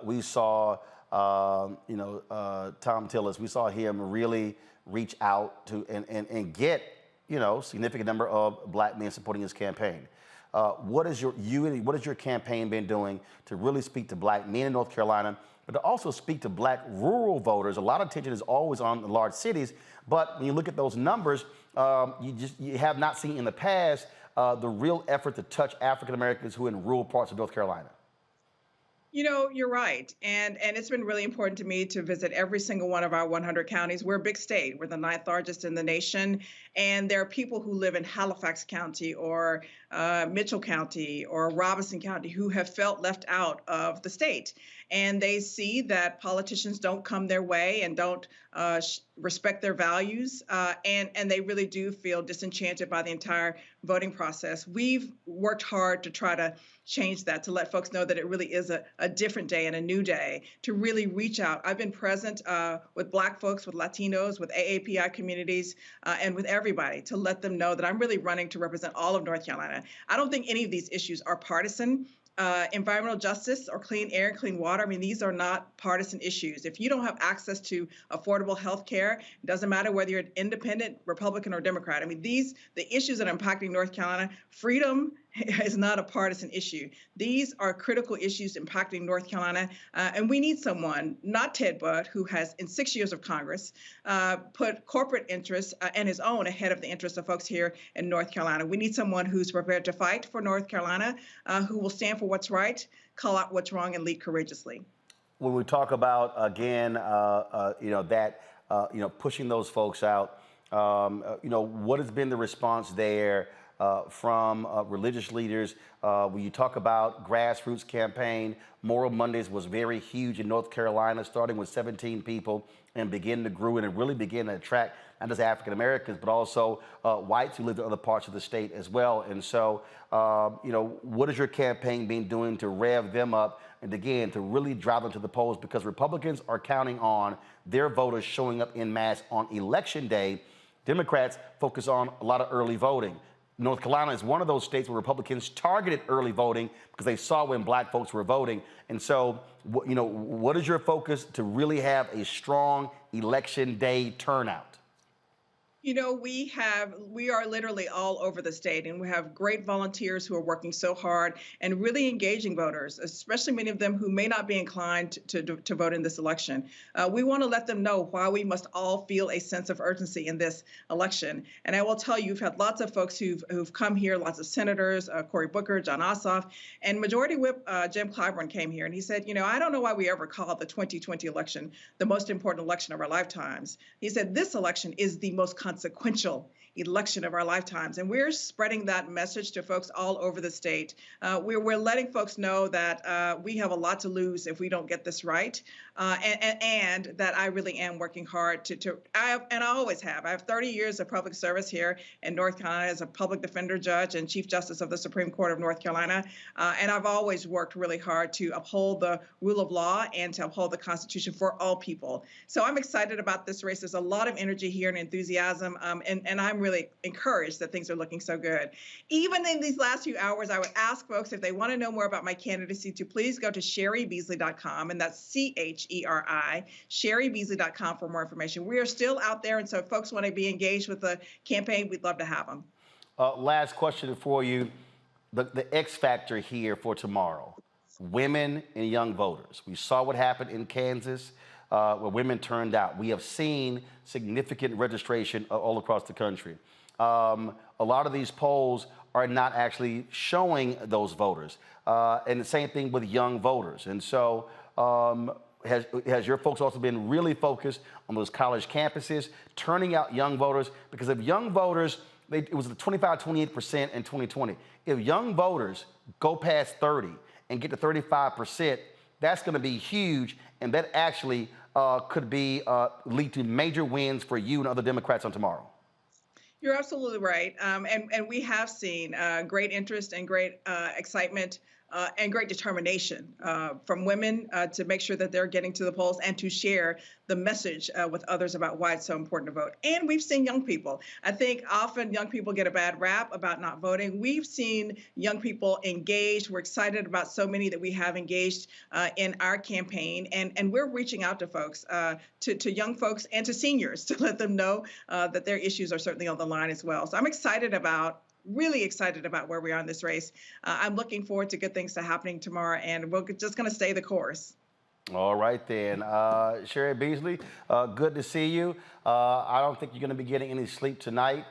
we saw Tom Tillis, we saw him really reach out to and get, significant number of black men supporting his campaign. What has your campaign been doing to really speak to black men in North Carolina, but to also speak to black rural voters? A lot of attention is always on the large cities, but when you look at those numbers, you have not seen in the past the real effort to touch African Americans who are in rural parts of North Carolina. You know, you're right. And it's been really important to me to visit every single one of our 100 counties. We're a big state. We're the 9th largest in the nation. And there are people who live in Halifax County or Mitchell County or Robinson County who have felt left out of the state. And they see that politicians don't come their way and don't respect their values. And they really do feel disenchanted by the entire voting process. We've worked hard to try to change that, to let folks know that it really is a different day and a new day, to really reach out. I've been present with Black folks, with Latinos, with AAPI communities, and with everybody to let them know that I'm really running to represent all of North Carolina. I don't think any of these issues are partisan. Environmental justice or clean air and clean water, I mean, these are not partisan issues. If you don't have access to affordable health care, it doesn't matter whether you're an independent, Republican, or Democrat. I mean, the issues that are impacting North Carolina, freedom is not a partisan issue. These are critical issues impacting North Carolina, and we need someone, not Ted Budd, who has, in 6 years of Congress, put corporate interests and his own ahead of the interests of folks here in North Carolina. We need someone who's prepared to fight for North Carolina, who will stand for what's right, call out what's wrong, and lead courageously. When we talk about, again, pushing those folks out, what has been the response there from religious leaders. When you talk about grassroots campaign, Moral Mondays was very huge in North Carolina, starting with 17 people and began to grow and it really began to attract not just African Americans, but also whites who lived in other parts of the state as well. And so, you know, what has your campaign been doing to rev them up and again, to really drive them to the polls? Because Republicans are counting on their voters showing up en masse on election day. Democrats focus on a lot of early voting. North Carolina is one of those states where Republicans targeted early voting because they saw when black folks were voting. And so, you know, what is your focus to really have a strong election day turnout? You know, we are literally all over the state, and we have great volunteers who are working so hard and really engaging voters, especially many of them who may not be inclined to vote in this election. We want to let them know why we must all feel a sense of urgency in this election. And I will tell you, you've had lots of folks who've come here, lots of senators, Cory Booker, John Ossoff, and Majority Whip Jim Clyburn came here, and he said, you know, I don't know why we ever call the 2020 election the most important election of our lifetimes. He said, this election is the most consequential election of our lifetimes. And we're spreading that message to folks all over the state. We're letting folks know that we have a lot to lose if we don't get this right. And that I really am working hard and I always have. I have 30 years of public service here in North Carolina as a public defender, judge, and Chief Justice of the Supreme Court of North Carolina. And I've always worked really hard to uphold the rule of law and to uphold the Constitution for all people. So I'm excited about this race. There's a lot of energy here and enthusiasm. And I'm really encouraged that things are looking so good. Even in these last few hours, I would ask folks if they want to know more about my candidacy to please go to CheriBeasley.com, and that's CHERI, CheriBeasley.com for more information. We are still out there, and so if folks want to be engaged with the campaign, we'd love to have them. Last question for you. The X factor here for tomorrow, women and young voters. We saw what happened in Kansas where women turned out. We have seen significant registration all across the country. A lot of these polls are not actually showing those voters. And the same thing with young voters. And so has your folks also been really focused on those college campuses, turning out young voters? Because if young voters, it was 25, 28% in 2020. If young voters go past 30 and get to 35%, that's going to be huge, and that actually could be lead to major wins for you and other Democrats on tomorrow. You're absolutely right, and we have seen great interest and great excitement and great determination from women to make sure that they're getting to the polls and to share the message with others about why it's so important to vote. And we've seen young people. I think often young people get a bad rap about not voting. We've seen young people engaged. We're excited about so many that we have engaged in our campaign. And we're reaching out to folks, to young folks and to seniors to let them know that their issues are certainly on the line as well. So I'm really excited about where we are in this race. I'm looking forward to good things happening tomorrow, and we're just going to stay the course. All right, then. Cheri Beasley, good to see you. I don't think you're going to be getting any sleep tonight.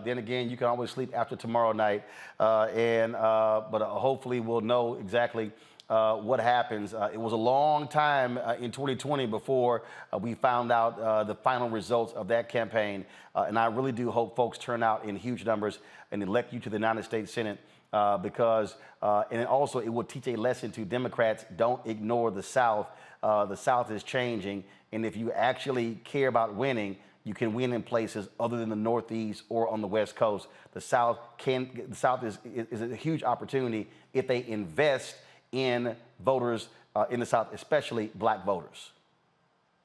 Then again, you can always sleep after tomorrow night. But hopefully we'll know exactly what happens. It was a long time in 2020 before we found out the final results of that campaign. And I really do hope folks turn out in huge numbers and elect you to the United States Senate because, and also it will teach a lesson to Democrats, don't ignore the South. The South is changing. And if you actually care about winning, you can win in places other than the Northeast or on the West Coast. The South is a huge opportunity if they invest in voters in the South, especially black voters.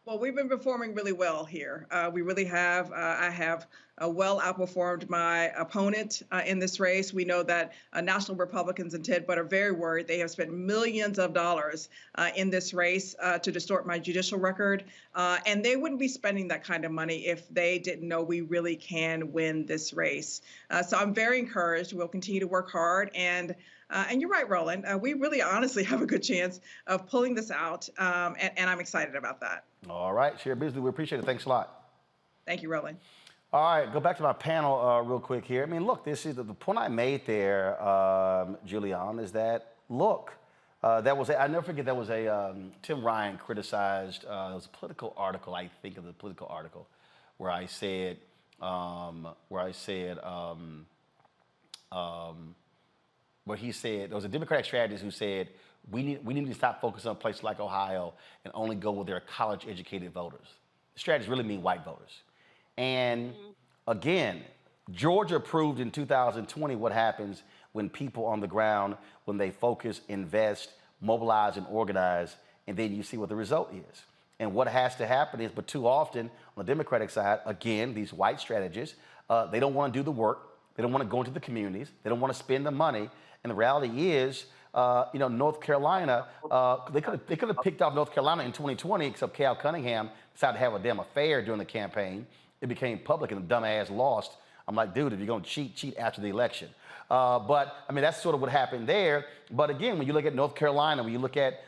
Well, we've been performing really well here. We really have. I have well outperformed my opponent in this race. We know that national Republicans and Ted Budd are very worried. They have spent millions of dollars in this race to distort my judicial record. And they wouldn't be spending that kind of money if they didn't know we really can win this race. So I'm very encouraged. We'll continue to work hard. And you're right, Roland. We really honestly have a good chance of pulling this out. And I'm excited about that. All right, Cheri Beasley, we appreciate it. Thanks a lot. Thank you, Roland. All right, go back to my panel real quick here. I mean, look, this is the point I made there, Julian, is that, look, that was, I never forget, that was a, Tim Ryan criticized, it was a political article, I think of the political article, where I said, where he said there was a Democratic strategist who said we need to stop focusing on places like Ohio and only go with their college-educated voters. The strategists really mean white voters. And again, Georgia proved in 2020 what happens when people on the ground, when they focus, invest, mobilize, and organize, and then you see what the result is. And what has to happen is, but too often on the Democratic side, again, these white strategists, they don't want to do the work. They don't want to go into the communities. They don't want to spend the money. And the reality is, North Carolina, they could have picked off North Carolina in 2020, except Cal Cunningham decided to have a damn affair during the campaign. It became public and the dumbass lost. I'm like, dude, if you're going to cheat after the election. But, I mean, that's sort of what happened there. But again, when you look at North Carolina, when you look at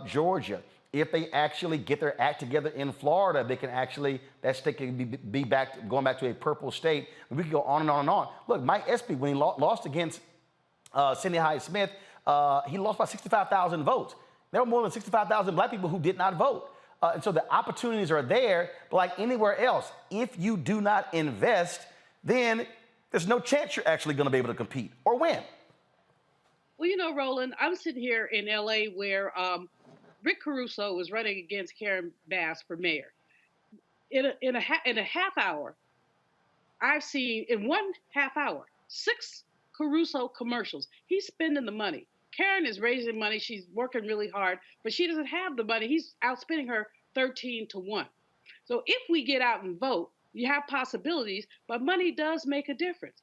Georgia, if they actually get their act together in Florida, they can actually, that state can be back, going back to a purple state. We could go on and on and on. Look, Mike Espy, when he lost against Sidney Hyde-Smith, he lost by 65,000 votes. There were more than 65,000 black people who did not vote. And so the opportunities are there, but like anywhere else, if you do not invest, then there's no chance you're actually going to be able to compete or win. Well, Roland, I'm sitting here in L.A. where Rick Caruso was running against Karen Bass for mayor. In a half hour, I've seen, in 1 half hour, 6 Caruso commercials. He's spending the money. Karen is raising money. She's working really hard, but she doesn't have the money. He's outspending her 13-1. So if we get out and vote, you have possibilities, but money does make a difference.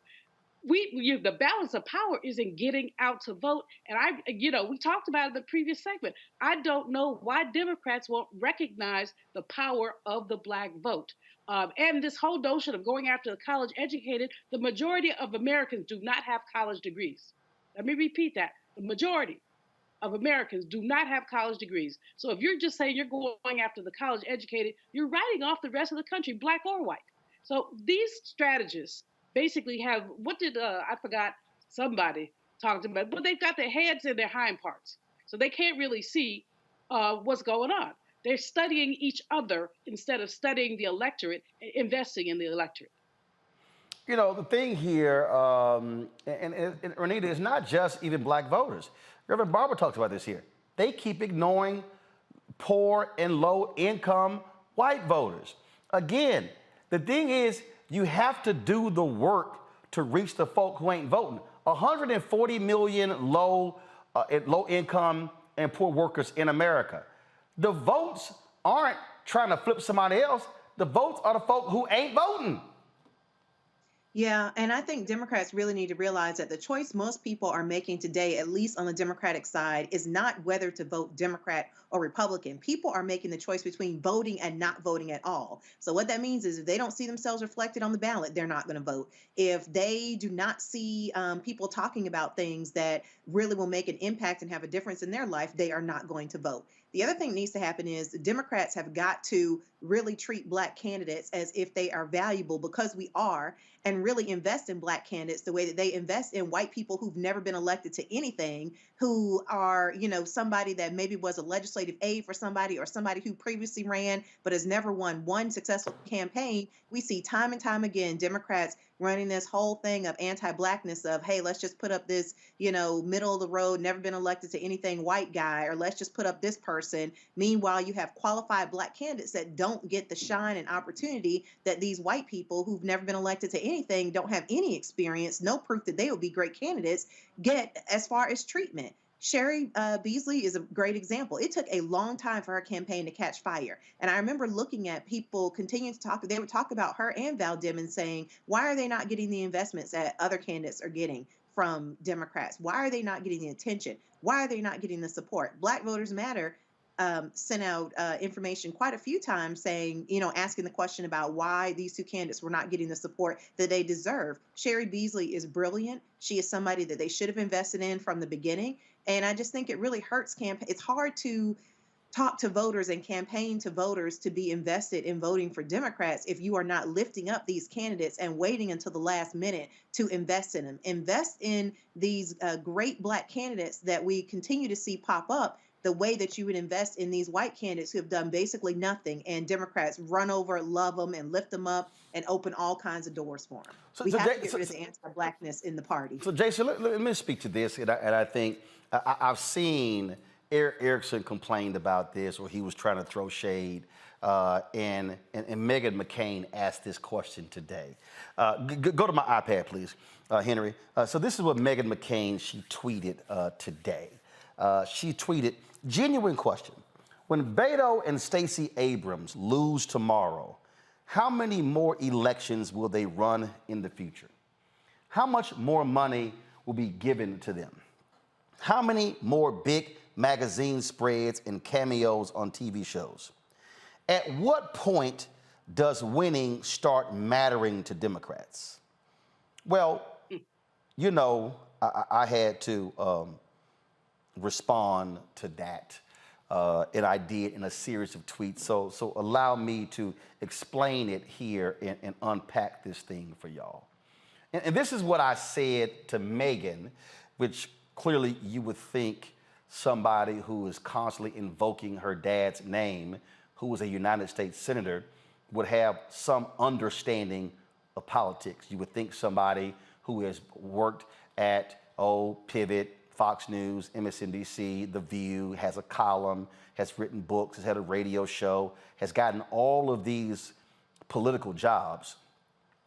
The balance of power is in getting out to vote. And we talked about it in the previous segment. I don't know why Democrats won't recognize the power of the black vote. And this whole notion of going after the college educated, the majority of Americans do not have college degrees. Let me repeat that. The majority of Americans do not have college degrees. So if you're just saying you're going after the college educated, you're writing off the rest of the country, black or white. So these strategists basically have, I forgot, somebody talked about, but they've got their heads in their hind parts. So they can't really see what's going on. They're studying each other instead of studying the electorate and investing in the electorate. The thing here, and Renita, is not just even black voters. Reverend Barber talks about this here. They keep ignoring poor and low income white voters. Again, the thing is, you have to do the work to reach the folk who ain't voting. 140 million low income and poor workers in America. The votes aren't trying to flip somebody else. The votes are the folk who ain't voting. Yeah, and I think Democrats really need to realize that the choice most people are making today, at least on the Democratic side, is not whether to vote Democrat or Republican. People are making the choice between voting and not voting at all. So what that means is if they don't see themselves reflected on the ballot, they're not going to vote. If they do not see people talking about things that really will make an impact and have a difference in their life, they are not going to vote. The other thing that needs to happen is Democrats have got to really treat black candidates as if they are valuable, because we are, and really invest in black candidates the way that they invest in white people who've never been elected to anything, who are, somebody that maybe was a legislative aide for somebody or somebody who previously ran but has never won one successful campaign. We see time and time again Democrats running this whole thing of anti-blackness of, hey, let's just put up this, middle of the road, never been elected to anything white guy, or let's just put up this person. Meanwhile, you have qualified black candidates that don't get the shine and opportunity that these white people who've never been elected to anything, don't have any experience, no proof that they would be great candidates, get as far as treatment. Cheri Beasley is a great example. It took a long time for her campaign to catch fire. And I remember looking at people continuing to talk. They would talk about her and Val Demings saying, why are they not getting the investments that other candidates are getting from Democrats? Why are they not getting the attention? Why are they not getting the support? Black Voters Matter sent out information quite a few times saying, asking the question about why these two candidates were not getting the support that they deserve. Cheri Beasley is brilliant. She is somebody that they should have invested in from the beginning. And I just think it really hurts campaign. It's hard to talk to voters and campaign to voters to be invested in voting for Democrats if you are not lifting up these candidates and waiting until the last minute to invest in them. Invest in these great black candidates that we continue to see pop up. the way that you would invest in these white candidates who have done basically nothing, and Democrats run over, love them, and lift them up and open all kinds of doors for them. We have to get rid of the anti-blackness in the party. So, Jason, let me speak to this, and I think I've seen Erickson complained about this, or he was trying to throw shade, and Meghan McCain asked this question today. Go to my iPad, please, Henry. So this is what Meghan McCain, she tweeted today. She tweeted, genuine question. When Beto and Stacey Abrams lose tomorrow, how many more elections will they run in the future? How much more money will be given to them? How many more big magazine spreads and cameos on TV shows? At what point does winning start mattering to Democrats? Well, you know, I had to respond to that. And I did in a series of tweets. So allow me to explain it here and unpack this thing for y'all. And this is what I said to Meghan, which clearly you would think somebody who is constantly invoking her dad's name, who was a United States Senator, would have some understanding of politics. You would think somebody who has worked at Pivot, Fox News, MSNBC, The View, has a column, has written books, has had a radio show, has gotten all of these political jobs,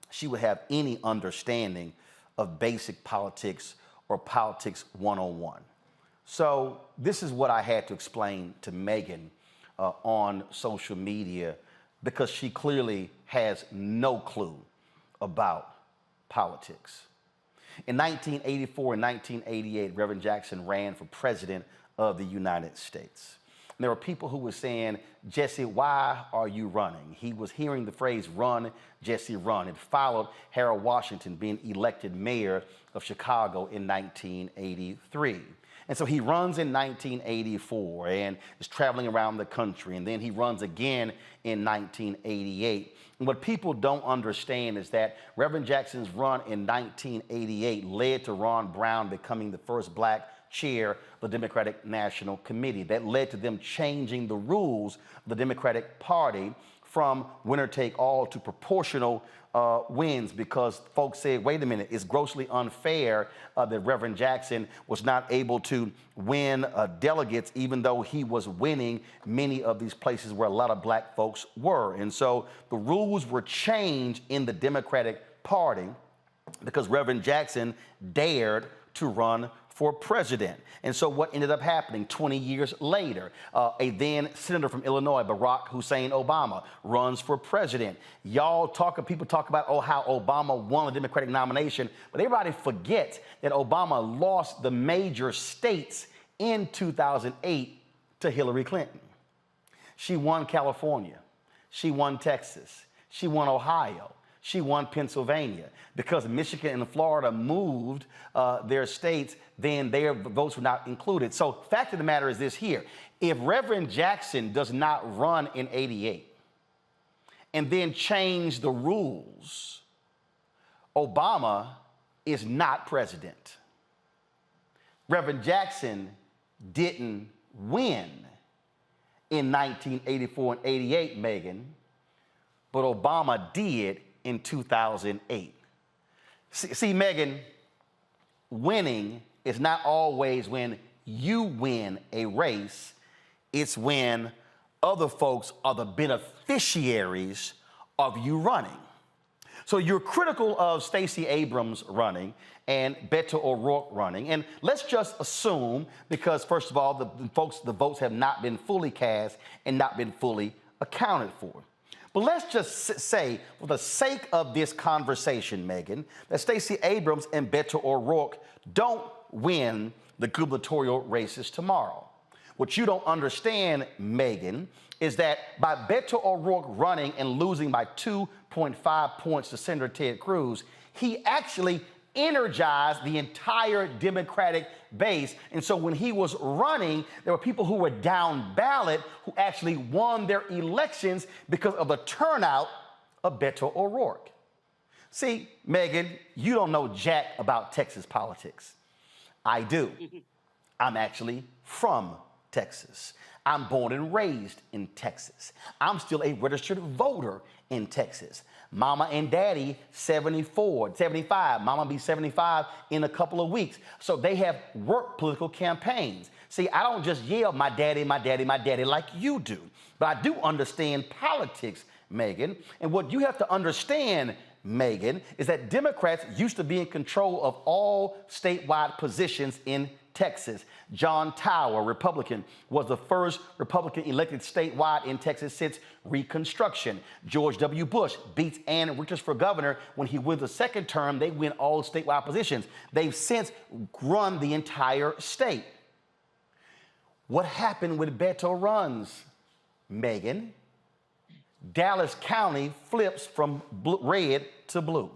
she would have any understanding of basic politics or politics 101. So this is what I had to explain to Meghan on social media, because she clearly has no clue about politics. In 1984 and 1988, Reverend Jackson ran for president of the United States. And there were people who were saying, Jesse, why are you running? He was hearing the phrase, run, Jesse, run. It followed Harold Washington being elected mayor of Chicago in 1983. And so he runs in 1984 and is traveling around the country. And then he runs again in 1988. And what people don't understand is that Reverend Jackson's run in 1988 led to Ron Brown becoming the first black chair of the Democratic National Committee. That led to them changing the rules of the Democratic Party from winner take all to proportional wins, because folks said, wait a minute, it's grossly unfair that Reverend Jackson was not able to win delegates, even though he was winning many of these places where a lot of black folks were. And so the rules were changed in the Democratic Party because Reverend Jackson dared to run for president. And so what ended up happening 20 years later, a then senator from Illinois, Barack Hussein Obama, runs for president. People talk about, how Obama won the Democratic nomination, but everybody forgets that Obama lost the major states in 2008 to Hillary Clinton. She won California. She won Texas. She won Ohio. She won Pennsylvania. Because Michigan and Florida moved their states, then their votes were not included. So fact of the matter is this here. If Reverend Jackson does not run in 88 and then change the rules, Obama is not president. Reverend Jackson didn't win in 1984 and 88, Meghan, but Obama did in 2008. See, Meghan, winning is not always when you win a race. It's when other folks are the beneficiaries of you running. So you're critical of Stacey Abrams running and Beto O'Rourke running. And let's just assume, because first of all, the votes have not been fully cast and not been fully accounted for. But let's just say, for the sake of this conversation, Meghan, that Stacey Abrams and Beto O'Rourke don't win the gubernatorial races tomorrow. What you don't understand, Meghan, is that by Beto O'Rourke running and losing by 2.5 points to Senator Ted Cruz, he actually energized the entire Democratic base. And so when he was running, there were people who were down ballot who actually won their elections because of the turnout of Beto O'Rourke. See, Meghan, you don't know jack about Texas politics. I do. I'm actually from Texas. I'm born and raised in Texas. I'm still a registered voter in Texas. Mama and daddy, 74, 75. Mama be 75 in a couple of weeks. So they have worked political campaigns. See, I don't just yell, my daddy, my daddy, my daddy, like you do. But I do understand politics, Megan. And what you have to understand, Megan, is that Democrats used to be in control of all statewide positions in Texas. John Tower, Republican, was the first Republican elected statewide in Texas since Reconstruction. George W. Bush beats Ann Richards for governor. When he wins the second term, they win all statewide positions. They've since run the entire state. What happened with Beto runs, Megan? Dallas County flips from red to blue.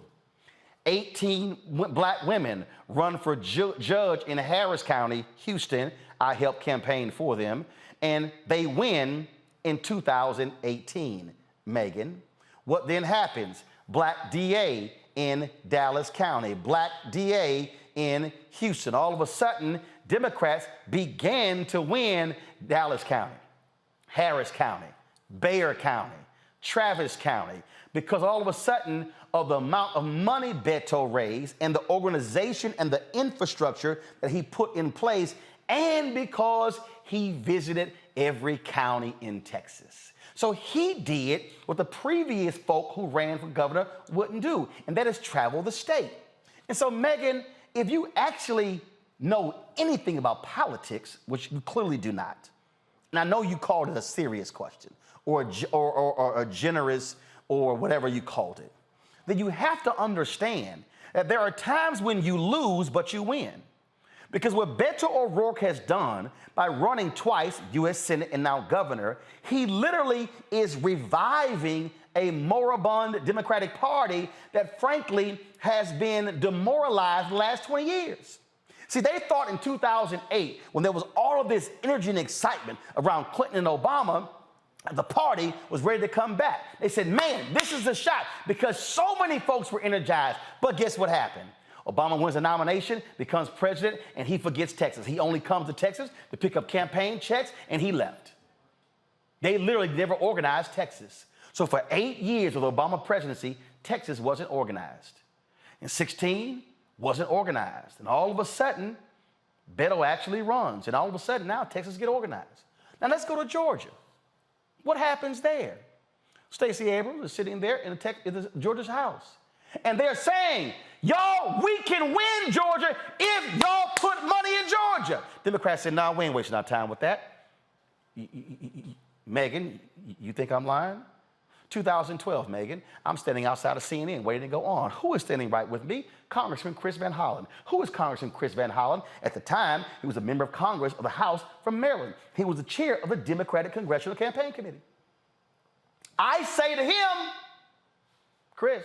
18 black women run for judge in Harris County, Houston. I helped campaign for them. And they win in 2018, Megan. What then happens? Black DA in Dallas County, black DA in Houston. All of a sudden, Democrats began to win Dallas County, Harris County, Bexar County, Travis County, because all of a sudden of the amount of money Beto raised and the organization and the infrastructure that he put in place, and because he visited every county in Texas. So he did what the previous folk who ran for governor wouldn't do, and that is travel the state. And so, Megan, if you actually know anything about politics, which you clearly do not, and I know you called it a serious question, or a generous, or whatever you called it, then you have to understand that there are times when you lose, but you win. Because what Beto O'Rourke has done by running twice, U.S. Senate and now governor, he literally is reviving a moribund Democratic Party that frankly has been demoralized the last 20 years. See, they thought in 2008, when there was all of this energy and excitement around Clinton and Obama, the party was ready to come back. They said, man, this is a shot, because so many folks were energized. But guess what happened? Obama wins the nomination, becomes president, and he forgets Texas. He only comes to Texas to pick up campaign checks, and he left. They literally never organized Texas. So for 8 years of the Obama presidency, Texas wasn't organized. In 2016, wasn't organized. And all of a sudden, Beto actually runs. And all of a sudden, now Texas get organized. Now let's go to Georgia. What happens there? Stacey Abrams is sitting there in Georgia's House. And they're saying, y'all, we can win Georgia if y'all put money in Georgia. Democrats said, no, we ain't wasting our time with that. Megan, you think I'm lying? 2012, Megan, I'm standing outside of CNN waiting to go on. Who is standing right with me? Congressman Chris Van Hollen. Who is Congressman Chris Van Hollen? At the time, he was a member of Congress of the House from Maryland. He was the chair of the Democratic Congressional Campaign Committee. I say to him, Chris,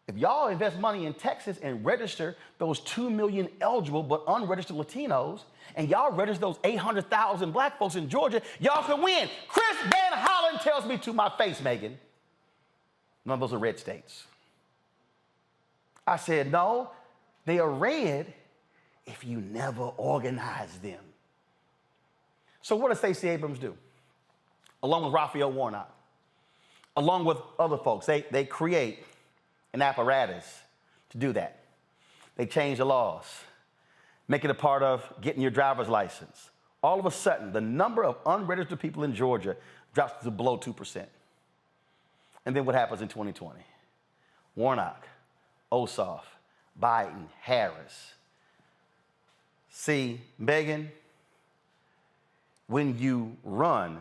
if y'all invest money in Texas and register those 2 million eligible but unregistered Latinos, and y'all register those 800,000 black folks in Georgia, y'all can win. Chris Van Hollen tells me to my face, Megan, none of those are red states. I said, no, they are red if you never organize them. So what does Stacey Abrams do? Along with Raphael Warnock, along with other folks, they create an apparatus to do that. They change the laws, make it a part of getting your driver's license. All of a sudden, the number of unregistered people in Georgia drops to below 2%. And then what happens in 2020? Warnock, Ossoff, Biden, Harris. See, Megan, when you run,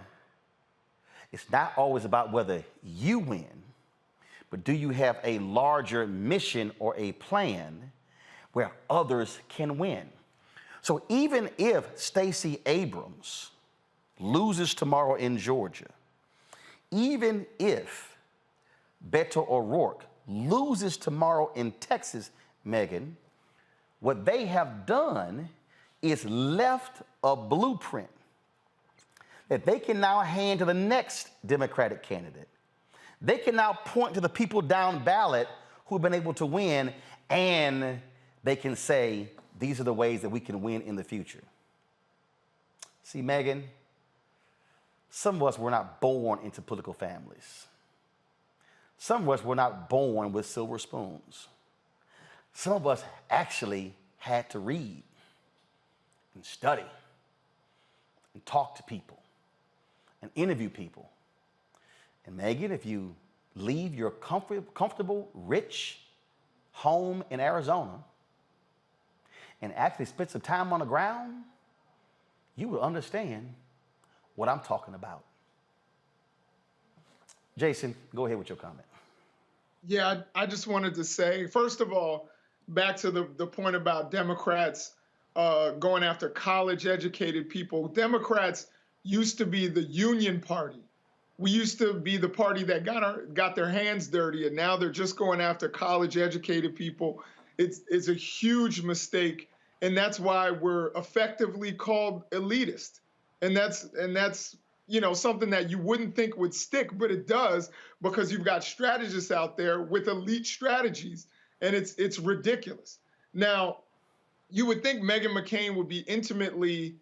it's not always about whether you win, but do you have a larger mission or a plan where others can win? So even if Stacey Abrams loses tomorrow in Georgia, even if Beto O'Rourke loses tomorrow in Texas, Megan, what they have done is left a blueprint that they can now hand to the next Democratic candidate. They can now point to the people down ballot who've been able to win, and they can say, these are the ways that we can win in the future. See, Megan, some of us were not born into political families. Some of us were not born with silver spoons. Some of us actually had to read and study and talk to people and interview people. And Megan, if you leave your comfortable, rich home in Arizona and actually spend some time on the ground, you will understand what I'm talking about. Jason, go ahead with your comment. Yeah, I just wanted to say, first of all, back to the point about Democrats going after college-educated people. Democrats used to be the union party. We used to be the party that got their hands dirty, and now they're just going after college-educated people. It's a huge mistake, and that's why we're effectively called elitist. And that's something that you wouldn't think would stick, but it does, because you've got strategists out there with elite strategies, and it's ridiculous. Now, you would think Meghan McCain would be intimately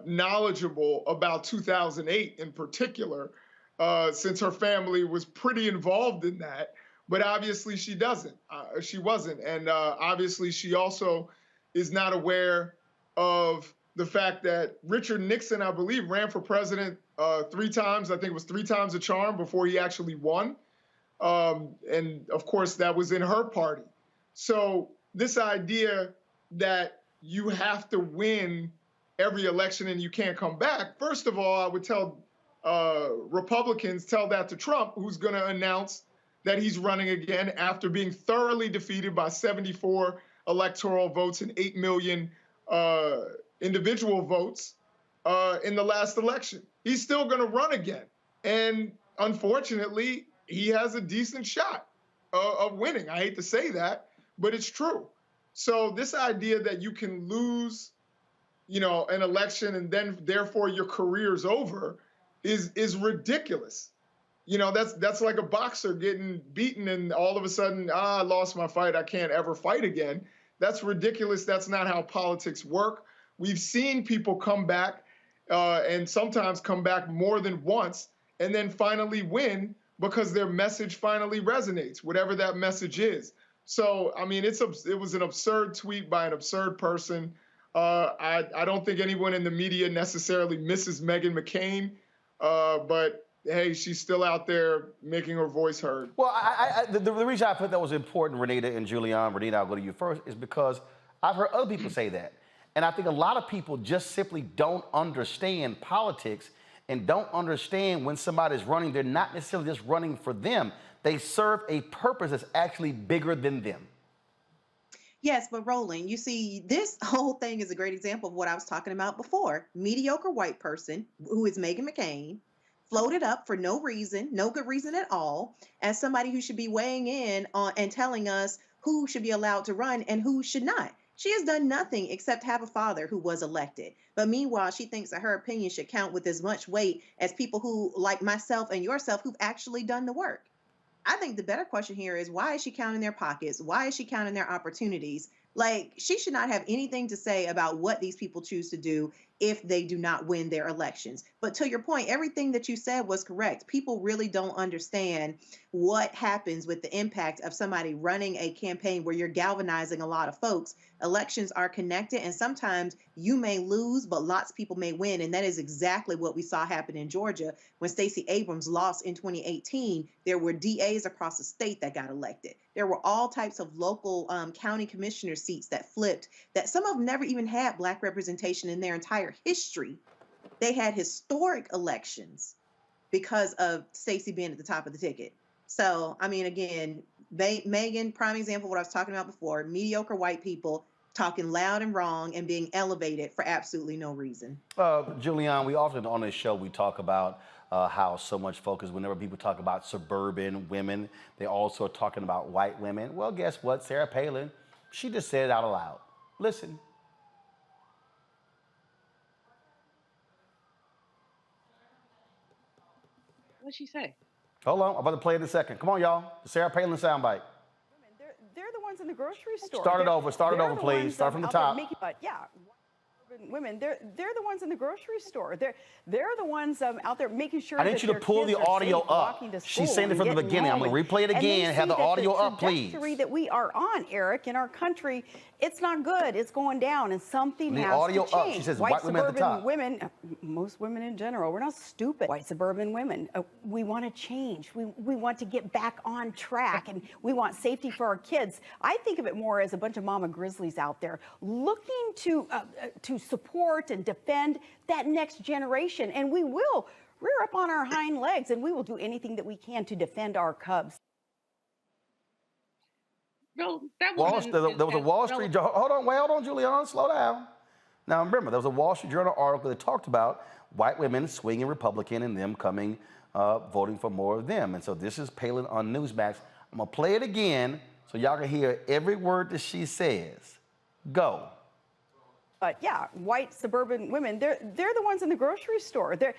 knowledgeable about 2008 in particular, since her family was pretty involved in that, but obviously she doesn't. She wasn't, and obviously she also is not aware of the fact that Richard Nixon, I believe, ran for president 3 times. I think it was 3 times a charm before he actually won. And of course, that was in her party. So this idea that you have to win every election and you can't come back, first of all, I would tell Republicans, tell that to Trump, who's going to announce that he's running again after being thoroughly defeated by 74 electoral votes and 8 million individual votes in the last election. He's still going to run again. And unfortunately, he has a decent shot of winning. I hate to say that, but it's true. So this idea that you can lose, an election and then therefore your career's over is ridiculous. That's like a boxer getting beaten and all of a sudden, I lost my fight, I can't ever fight again. That's ridiculous. That's not how politics work. We've seen people come back and sometimes come back more than once and then finally win because their message finally resonates, whatever that message is. So, I mean, it was an absurd tweet by an absurd person. I don't think anyone in the media necessarily misses Meghan McCain, but hey, she's still out there making her voice heard. Well, the reason I thought that was important, Renita and Julian, Renita, I'll go to you first, is because I've heard other people say that. And I think a lot of people just simply don't understand politics and don't understand when somebody's running, they're not necessarily just running for them. They serve a purpose that's actually bigger than them. Yes, but Roland, you see, this whole thing is a great example of what I was talking about before. Mediocre white person, who is Meghan McCain, floated up for no reason, no good reason at all, as somebody who should be weighing in on and telling us who should be allowed to run and who should not. She has done nothing except have a father who was elected. But meanwhile, she thinks that her opinion should count with as much weight as people who, like myself and yourself, who've actually done the work. I think the better question here is, why is she counting their pockets? Why is she counting their opportunities? Like, she should not have anything to say about what these people choose to do if they do not win their elections. But to your point, everything that you said was correct. People really don't understand what happens with the impact of somebody running a campaign where you're galvanizing a lot of folks. Elections are connected, and sometimes you may lose, but lots of people may win. And that is exactly what we saw happen in Georgia when Stacey Abrams lost in 2018. There were DAs across the state that got elected. There were all types of local county commissioner seats that flipped, that some of them never even had Black representation in their entire history. They had historic elections because of Stacey being at the top of the ticket. So, I mean, again, Meghan, prime example of what I was talking about before, mediocre white people talking loud and wrong and being elevated for absolutely no reason. Julian, we often on this show, we talk about how so much focus, whenever people talk about suburban women, they also are talking about white women. Well, guess what? Sarah Palin, she just said it out loud. Listen. What'd she say? Hold on, I'm about to play it in a second. Come on, y'all. The Sarah Palin soundbite. They're the ones in the grocery store. Start it over, please. Start from the top. But yeah. Women, they're the ones in the grocery store. They're the ones out there making sure. I need you to pull the audio up. She's saying it from the beginning. I'm going to replay it again. Have the audio up, please. The trajectory that we are on, Eric, in our country, it's not good. It's going down, and something has to change. The audio up. She says white women at the top. Women, most women in general, we're not stupid. White suburban women, we want to change. We want to get back on track, and we want safety for our kids. I think of it more as a bunch of mama grizzlies out there looking to support and defend that next generation, and we will rear up on our hind legs, and we will do anything that we can to defend our cubs. No, that there was a Wall Street Journal. Hold on, Juliana, slow down. Now remember, there was a Wall Street Journal article that talked about white women swinging Republican and them coming, voting for more of them. And so this is Palin on Newsmax. I'm gonna play it again so y'all can hear every word that she says. Go. Yeah, white suburban women, they're the ones in the grocery store. They're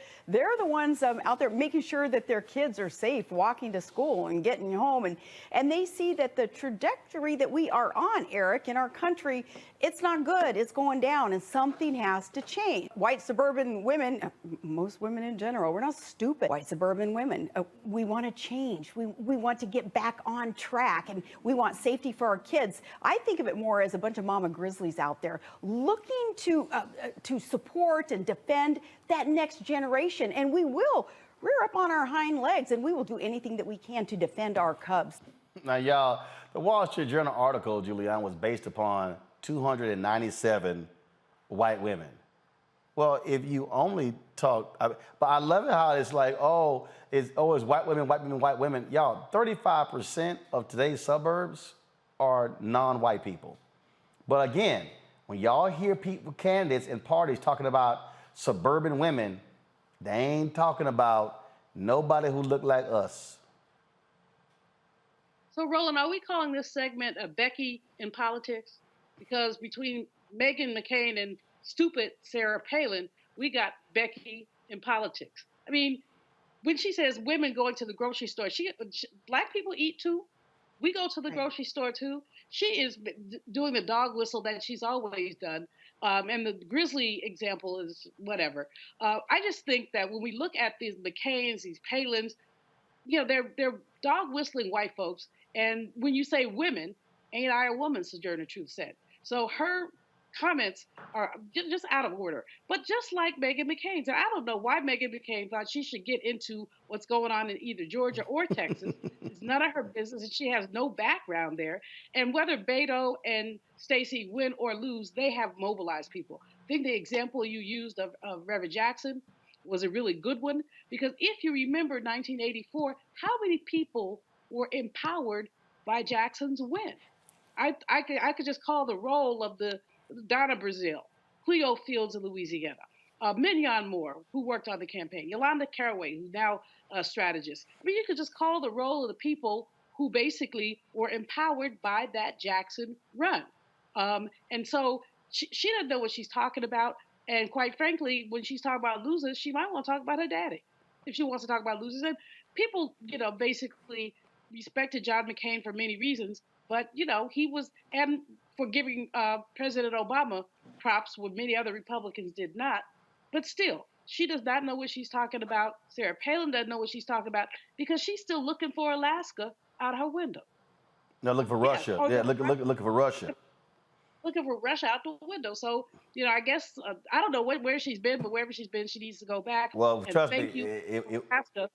the ones out there making sure that their kids are safe, walking to school and getting home. And they see that the trajectory that we are on, Eric, in our country, it's not good. It's going down, and something has to change. White suburban women, most women in general, we're not stupid. White suburban women, we want to change. We want to get back on track, and we want safety for our kids. I think of it more as a bunch of mama grizzlies out there looking to support and defend that next generation, and we will rear up on our hind legs, and we will do anything that we can to defend our cubs. Now, y'all, the Wall Street Journal article, Julianne, was based upon 297 white women. Well, if you only talk, but I love it how it's like, it's white women, white women, white women. Y'all, 35% of today's suburbs are non-white people. But again, when y'all hear people, candidates and parties talking about suburban women, they ain't talking about nobody who look like us. So, Roland, are we calling this segment a Becky in politics? Because between Meghan McCain and stupid Sarah Palin, we got Becky in politics. I mean, when she says women going to the grocery store, black people eat too. We go to the grocery store too. She is doing the dog whistle that she's always done. And the grizzly example is whatever. I just think that when we look at these McCains, these Palins, they're dog whistling white folks. And when you say women, ain't I a woman, Sojourner Truth said. So her comments are just out of order. But just like Meghan McCain's, and I don't know why Meghan McCain thought she should get into what's going on in either Georgia or Texas. It's none of her business, and she has no background there. And whether Beto and Stacey win or lose, they have mobilized people. I think the example you used of Reverend Jackson was a really good one, because if you remember 1984, how many people were empowered by Jackson's win? I could just call the roll of the Donna Brazile, Cleo Fields in Louisiana, Mignon Moore, who worked on the campaign, Yolanda Caraway, who's now a strategist. I mean, you could just call the roll of the people who basically were empowered by that Jackson run. And so she doesn't know what she's talking about. And quite frankly, when she's talking about losers, she might want to talk about her daddy. If she wants to talk about losers, and people, basically respected John McCain for many reasons, but, he was, and for giving President Obama props when many other Republicans did not. But still, she does not know what she's talking about. Sarah Palin doesn't know what she's talking about because she's still looking for Alaska out her window. No, look for Russia. Yeah, looking for Russia. Looking for Russia out the window. So, I guess, I don't know where she's been, but wherever she's been, she needs to go back. Well, trust thank me. you, Alaska,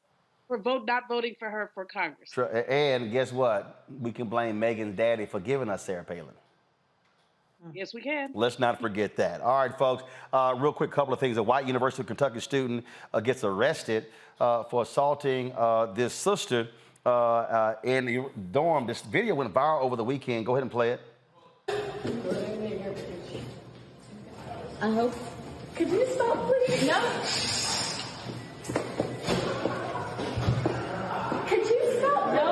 for not voting for her for Congress. And guess what? We can blame Megan's daddy for giving us Sarah Palin. Yes, we can. Let's not forget that. All right, folks, real quick couple of things. A white University of Kentucky student gets arrested for assaulting this sister in the dorm. This video went viral over the weekend. Go ahead and play it. I hope. Could you stop, please? No. Could you stop? No.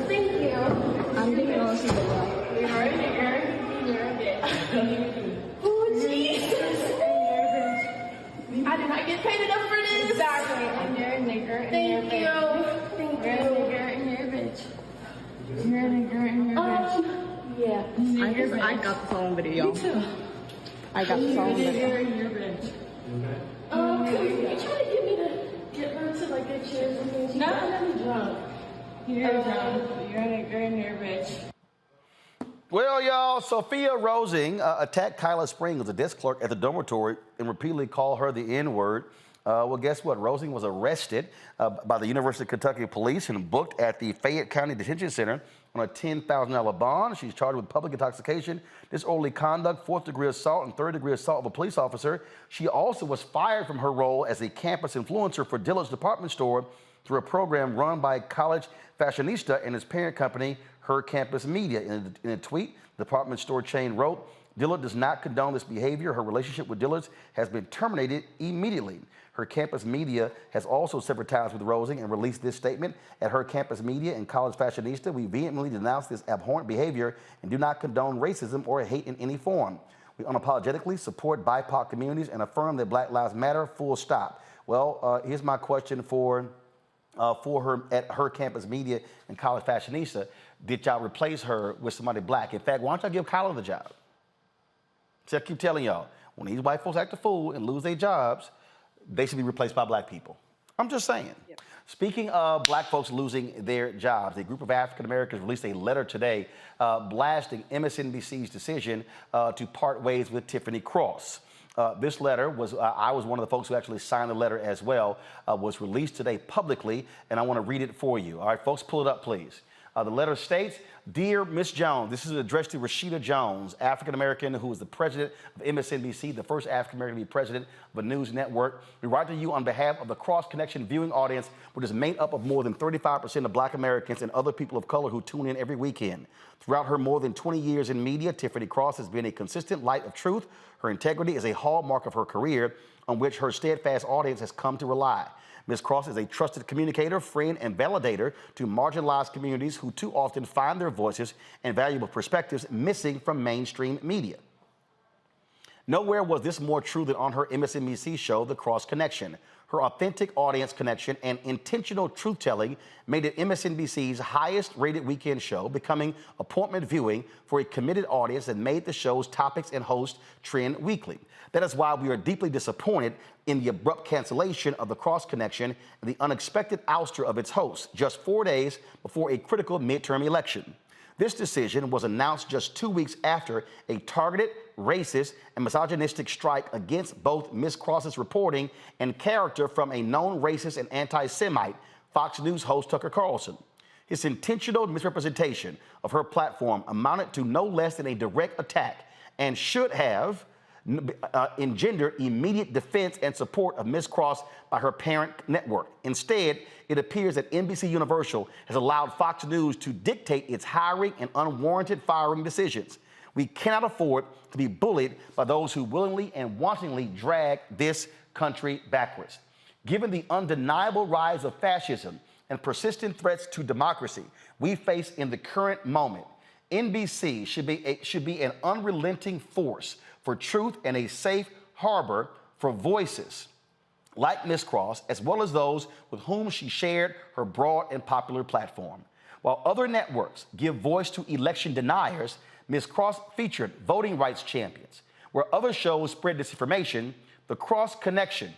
Thank you. I'm giving all this away. You're a nigger. You're a bitch. Oh, Jesus. I did not get paid enough for this. Exactly. And you're a nigger. Thank you. Thank you. You're a nigger and you're a bitch. You're a nigger and you're a bitch. Yeah. I got the phone video. Me too. I got the song. You're in your bench. Cause you trying to get me to get her to like get chairs and things. Not another job. You're in your bench. Well, y'all, Sophia Rosing attacked Kyla Springs, a desk clerk at the dormitory, and repeatedly called her the N-word. Well, guess what? Rosing was arrested by the University of Kentucky police and booked at the Fayette County Detention Center on a $10,000 bond. She's charged with public intoxication, disorderly conduct, 4th-degree assault, and 3rd-degree assault of a police officer. She also was fired from her role as a campus influencer for Dillard's department store through a program run by College Fashionista and its parent company, Her Campus Media. In a tweet, the department store chain wrote, "Dillard does not condone this behavior. Her relationship with Dillard's has been terminated immediately." Her Campus Media has also severed ties with Rosing and released this statement. At Her Campus Media and College Fashionista, we vehemently denounce this abhorrent behavior and do not condone racism or hate in any form. We unapologetically support BIPOC communities and affirm that Black Lives Matter, full stop. Well, here's my question for her at Her Campus Media and College Fashionista. Did y'all replace her with somebody black? In fact, why don't y'all give Kyla the job? So I keep telling y'all, when these white folks act a fool and lose their jobs, they should be replaced by black people. I'm just saying. Yep. Speaking of black folks losing their jobs, a group of African Americans released a letter today blasting MSNBC's decision to part ways with Tiffany Cross. This letter was, I was one of the folks who actually signed the letter as well, was released today publicly, and I want to read it for you. All right, folks, pull it up, please. The letter states, "Dear Miss Jones," this is addressed to Rashida Jones, African-American who is the president of MSNBC, the first African-American to be president of a news network. "We write to you on behalf of the Cross Connection viewing audience, which is made up of more than 35% of black Americans and other people of color who tune in every weekend. Throughout her more than 20 years in media, Tiffany Cross has been a consistent light of truth. Her integrity is a hallmark of her career on which her steadfast audience has come to rely. Ms. Cross is a trusted communicator, friend, and validator to marginalized communities who too often find their voices and valuable perspectives missing from mainstream media. Nowhere was this more true than on her MSNBC show, The Cross Connection. Her authentic audience connection and intentional truth-telling made it MSNBC's highest-rated weekend show, becoming appointment viewing for a committed audience that made the show's topics and host trend weekly. That is why we are deeply disappointed in the abrupt cancellation of The Cross Connection and the unexpected ouster of its host just 4 days before a critical midterm election. This decision was announced just 2 weeks after a targeted, racist, and misogynistic strike against both Ms. Cross's reporting and character from a known racist and anti-Semite, Fox News host Tucker Carlson. His intentional misrepresentation of her platform amounted to no less than a direct attack and should have engendered immediate defense and support of Ms. Cross by her parent network. Instead, it appears that NBC Universal has allowed Fox News to dictate its hiring and unwarranted firing decisions. We cannot afford to be bullied by those who willingly and wantonly drag this country backwards. Given the undeniable rise of fascism and persistent threats to democracy we face in the current moment, NBC should be an unrelenting force for truth and a safe harbor for voices like Ms. Cross, as well as those with whom she shared her broad and popular platform. While other networks give voice to election deniers, Ms. Cross featured voting rights champions. Where other shows spread disinformation, The Cross Connection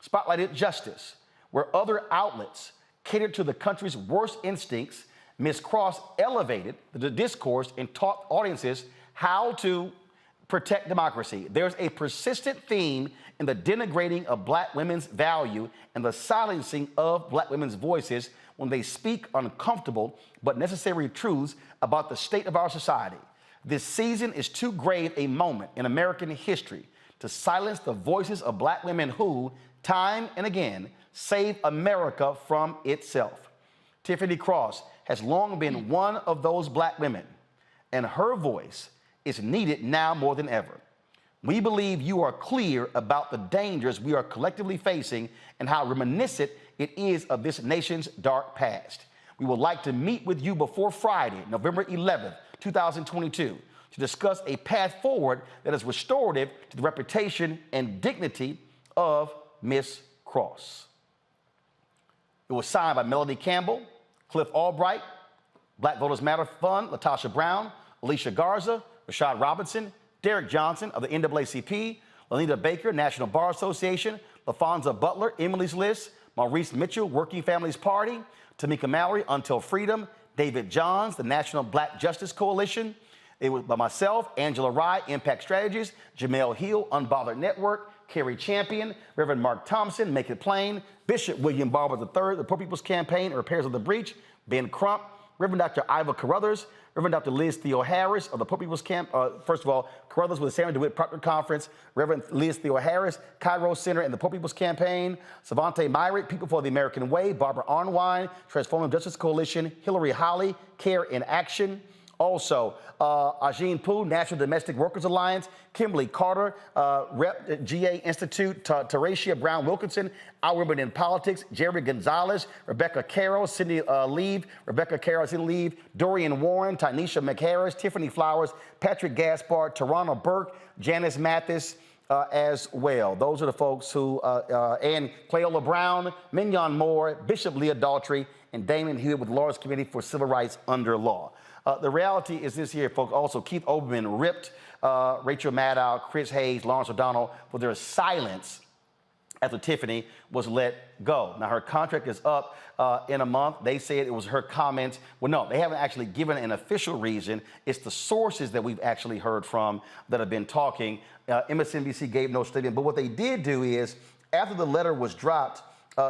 spotlighted justice. Where other outlets catered to the country's worst instincts, Ms. Cross elevated the discourse and taught audiences how to protect democracy. There's a persistent theme in the denigrating of black women's value and the silencing of black women's voices when they speak uncomfortable but necessary truths about the state of our society. This season is too grave a moment in American history to silence the voices of black women who, time and again, save America from itself. Tiffany Cross has long been one of those black women, and her voice is needed now more than ever. We believe you are clear about the dangers we are collectively facing and how reminiscent it is of this nation's dark past. We would like to meet with you before Friday, November 11th, 2022, to discuss a path forward that is restorative to the reputation and dignity of Ms. Cross. It was signed by Melody Campbell, Cliff Albright, Black Voters Matter Fund, Latasha Brown, Alicia Garza, Rashad Robinson, Derek Johnson of the NAACP, Lanita Baker, National Bar Association, LaFonza Butler, Emily's List, Maurice Mitchell, Working Families Party, Tamika Mallory, Until Freedom, David Johns, the National Black Justice Coalition. It was by myself, Angela Rye, Impact Strategies, Jamel Hill, Unbothered Network, Kerry Champion, Reverend Mark Thompson, Make It Plain, Bishop William Barber III, the Poor People's Campaign, Repairs of the Breach, Ben Crump, Reverend Dr. Iva Carruthers, Reverend Dr. Liz Theo Harris of the Poor People's Camp. First of all, Carruthers with the Sarah DeWitt Proctor Conference, Reverend Liz Theo Harris, Cairo Center and the Poor People's Campaign, Savante Myrick, People for the American Way, Barbara Arnwine, Transformative Justice Coalition, Hillary Holly, Care in Action. Also, Ajeen Poo, National Domestic Workers Alliance, Kimberly Carter, Rep. GA Institute, Taracia Brown Wilkinson, Our Women in Politics, Jerry Gonzalez, Rebecca Carroll, Cindy Leave, Rebecca Carroll, Cindy Leave, Dorian Warren, Tynesha McHarris, Tiffany Flowers, Patrick Gaspard, Tarana Burke, Janice Mathis, as well. Those are the folks who, and Cleola Brown, Mignon Moore, Bishop Leah Daltrey, and Damon Hewitt with the Lawyers Committee for Civil Rights Under Law. The reality is this here, folks. Also, Keith Olbermann ripped Rachel Maddow, Chris Hayes, Lawrence O'Donnell for their silence after Tiffany was let go. Now, her contract is up in a month. They said it was her comments. Well, no, they haven't actually given an official reason. It's the sources that we've actually heard from that have been talking. MSNBC gave no statement. But what they did do is, after the letter was dropped,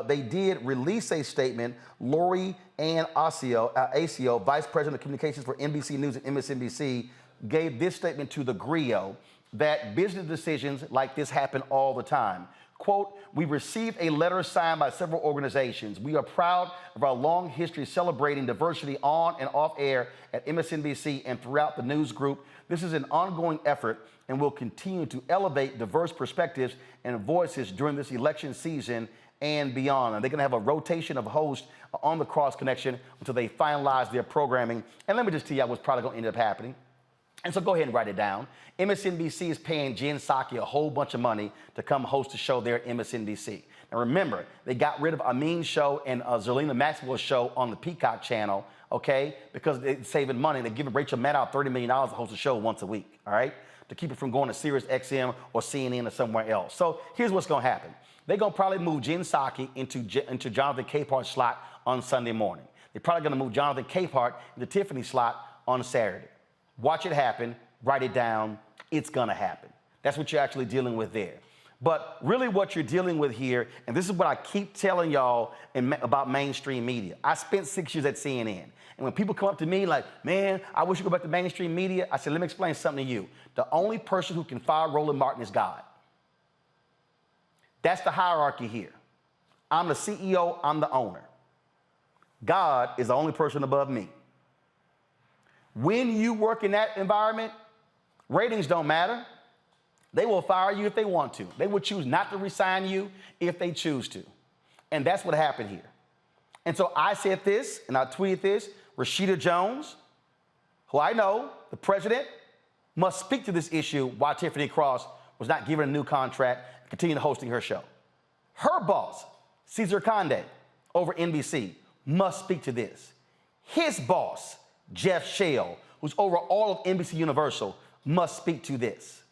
they did release a statement. Lori Ann Asio, Vice President of Communications for NBC News and MSNBC, gave this statement to the Griot that business decisions like this happen all the time. Quote, we received a letter signed by several organizations. We are proud of our long history celebrating diversity on and off air at MSNBC and throughout the news group. This is an ongoing effort and will continue to elevate diverse perspectives and voices during this election season and beyond. And they're gonna have a rotation of hosts on the Cross Connection until they finalize their programming. And let me just tell you what's probably gonna end up happening. And so go ahead and write it down. MSNBC is paying Jen Psaki a whole bunch of money to come host a show there at MSNBC. Now remember, they got rid of Amin's show and Zerlina Maxwell's show on the Peacock channel, okay? Because they're saving money. They're giving Rachel Maddow $30 million to host a show once a week, all right? To keep it from going to Sirius XM or CNN or somewhere else. So here's what's gonna happen. They're gonna probably move Jen Psaki into Jonathan Capehart's slot on Sunday morning. They're probably gonna move Jonathan Capehart into Tiffany's slot on Saturday. Watch it happen, write it down, it's gonna happen. That's what you're actually dealing with there. But really what you're dealing with here, and this is what I keep telling y'all about mainstream media. I spent 6 years at CNN. And when people come up to me like, man, I wish you could go back to mainstream media, I said, let me explain something to you. The only person who can fire Roland Martin is God. That's the hierarchy here. I'm the CEO, I'm the owner. God is the only person above me. When you work in that environment, ratings don't matter. They will fire you if they want to. They will choose not to resign you if they choose to. And that's what happened here. And so I said this, and I tweeted this, Rashida Jones, who I know, the president, must speak to this issue why Tiffany Cross was not given a new contract and continue hosting her show. Her boss, Cesar Conde, over NBC, must speak to this. His boss, Jeff Shell, who's over all of NBC Universal, must speak to this.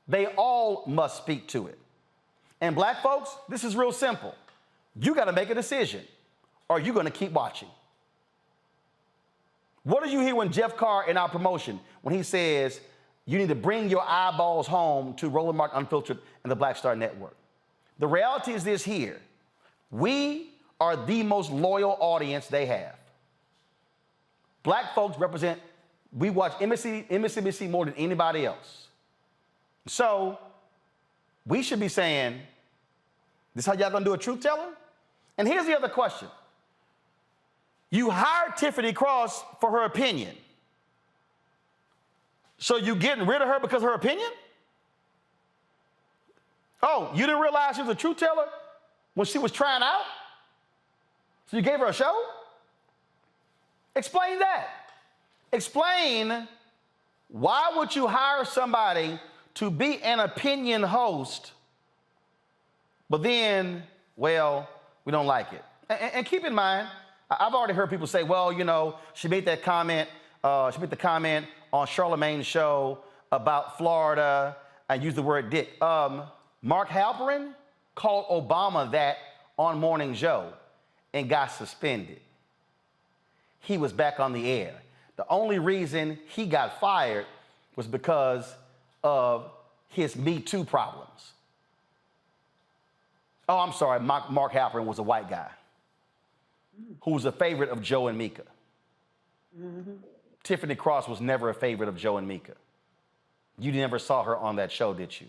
They all must speak to it. And black folks, this is real simple. You got to make a decision. Or you're going to keep watching. What did you hear when Jeff Carr in our promotion, when he says, you need to bring your eyeballs home to Roland Martin Unfiltered and the Black Star Network? The reality is this here. We are the most loyal audience they have. Black folks represent, we watch MSNBC more than anybody else. So we should be saying, this how y'all gonna do a truth teller? And here's the other question. You hired Tiffany Cross for her opinion. So you getting rid of her because of her opinion? Oh, you didn't realize she was a truth teller when she was trying out? So you gave her a show? Explain that. Explain why would you hire somebody to be an opinion host, but then, well, we don't like it. And keep in mind, I've already heard people say, well, you know, she made that comment, she made the comment on Charlamagne's show about Florida and used the word dick. Mark Halperin called Obama that on Morning Joe and got suspended. He was back on the air. The only reason he got fired was because of his Me Too problems. Oh, I'm sorry, Mark Halperin was a white guy who was a favorite of Joe and Mika. Tiffany Cross was never a favorite of Joe and Mika. You never saw her on that show, did you?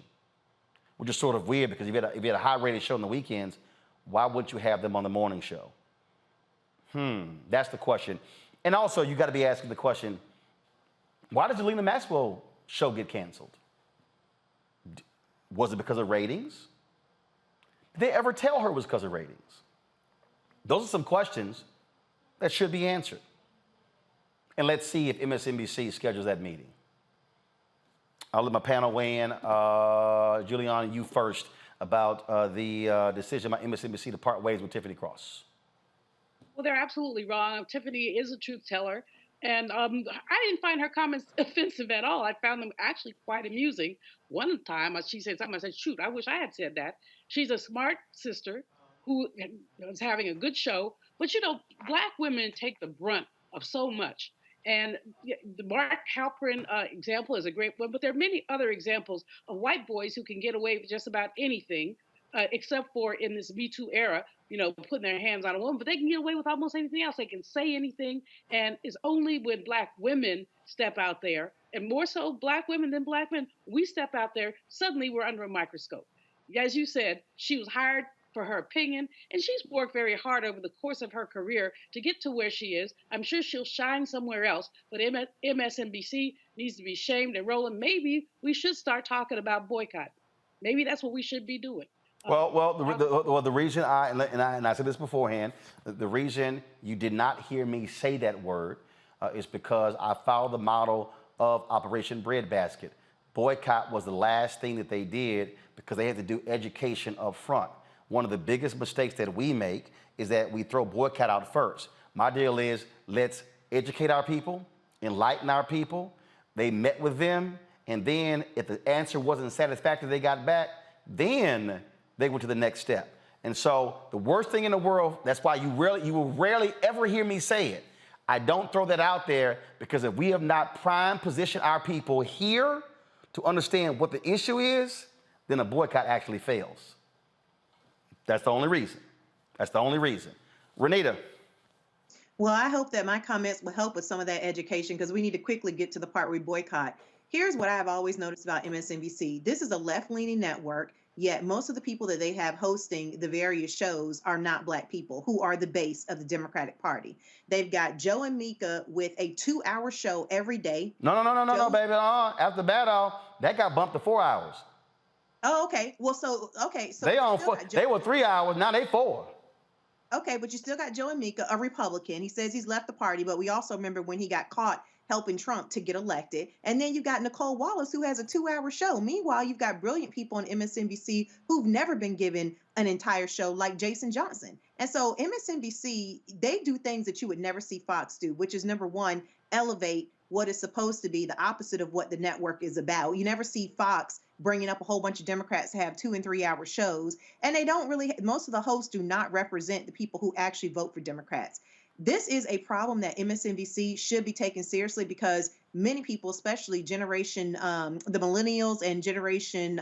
Which is sort of weird because if you had a high-rated show on the weekends, why wouldn't you have them on the morning show? That's the question. And also, you got to be asking the question, why did the Lena Maxwell show get canceled? Was it because of ratings? Did they ever tell her it was because of ratings? Those are some questions that should be answered. And let's see if MSNBC schedules that meeting. I'll let my panel weigh in. Juliana, you first about the decision by MSNBC to part ways with Tiffany Cross. Well, they're absolutely wrong. Tiffany is a truth teller. And I didn't find her comments offensive at all. I found them actually quite amusing. One time she said something, I said, shoot, I wish I had said that. She's a smart sister who is having a good show. But, you know, Black women take the brunt of so much. And the Mark Halperin example is a great one. But there are many other examples of white boys who can get away with just about anything, except for in this Me Too era, you know, putting their hands on a woman, but they can get away with almost anything else. They can say anything, and it's only when Black women step out there, and more so Black women than Black men, we step out there, suddenly we're under a microscope. As you said, she was hired for her opinion, and she's worked very hard over the course of her career to get to where she is. I'm sure she'll shine somewhere else, but MSNBC needs to be shamed. And Roland, maybe we should start talking about boycott. Maybe that's what we should be doing. The reason I said this beforehand, the reason you did not hear me say that word is because I followed the model of Operation Breadbasket. Boycott was the last thing that they did because they had to do education up front. One of the biggest mistakes that we make is that we throw boycott out first. My deal is let's educate our people, enlighten our people. They met with them, and then if the answer wasn't satisfactory, they got back, then they went to the next step. And so the worst thing in the world, that's why you will rarely ever hear me say it. I don't throw that out there because if we have not prime positioned our people here to understand what the issue is, then a boycott actually fails. That's the only reason. That's the only reason. Renita. Well, I hope that my comments will help with some of that education because we need to quickly get to the part where we boycott. Here's what I've always noticed about MSNBC. This is a left-leaning network, yet most of the people that they have hosting the various shows are not Black people who are the base of the Democratic Party. They've got Joe and Mika with a 2-hour show every day. No, baby. After Battle, that got bumped to 4 hours. Oh, okay. Well, so they were 3 hours, now they 4. Okay, but you still got Joe and Mika, a Republican. He says he's left the party, but we also remember when he got caught helping Trump to get elected. And then you got Nicole Wallace, who has a 2-hour show. Meanwhile, you've got brilliant people on MSNBC who've never been given an entire show, like Jason Johnson. And so MSNBC, they do things that you would never see Fox do, which is, number one, elevate what is supposed to be the opposite of what the network is about. You never see Fox bringing up a whole bunch of Democrats to have 2- and 3-hour shows. And they don't really, most of the hosts do not represent the people who actually vote for Democrats. This is a problem that MSNBC should be taken seriously because many people, especially generation, the millennials and generation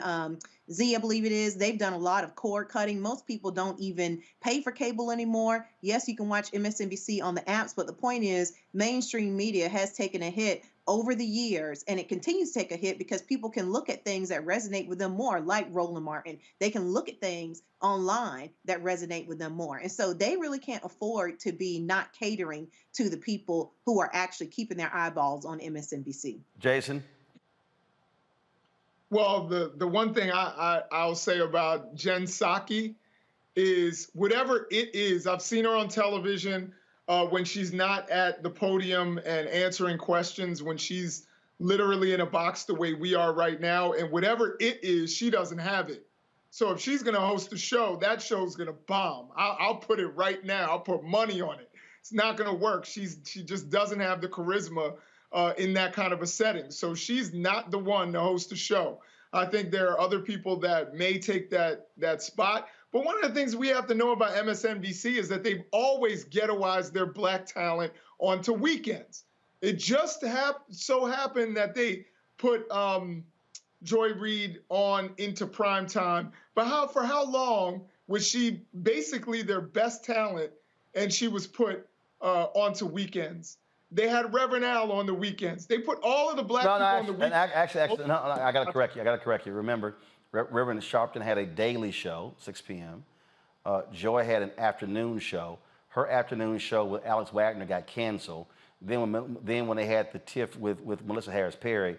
Z, I believe it is, they've done a lot of cord cutting. Most people don't even pay for cable anymore. Yes, you can watch MSNBC on the apps, but the point is mainstream media has taken a hit over the years, and it continues to take a hit because people can look at things that resonate with them more, like Roland Martin. They can look at things online that resonate with them more. And so they really can't afford to be not catering to the people who are actually keeping their eyeballs on MSNBC. Jason? Well, the one thing I'll say about Jen Psaki is whatever it is, I've seen her on television when she's not at the podium and answering questions, when she's literally in a box the way we are right now, and whatever it is, she doesn't have it. So if she's going to host a show, that show's going to bomb. I'll put it right now. I'll put money on it. It's not going to work. She just doesn't have the charisma in that kind of a setting. So she's not the one to host a show. I think there are other people that may take that spot. But one of the things we have to know about MSNBC is that they've always ghettoized their Black talent onto weekends. It just so happened that they put Joy Reid on into prime time. But for how long was she basically their best talent and she was put onto weekends? They had Reverend Al on the weekends. They put all of the Black people on the weekends. Actually, no, I got to correct you. Remember, Reverend Sharpton had a daily show, 6 p.m. Joy had an afternoon show. Her afternoon show with Alex Wagner got canceled. Then when they had the tiff with Melissa Harris Perry,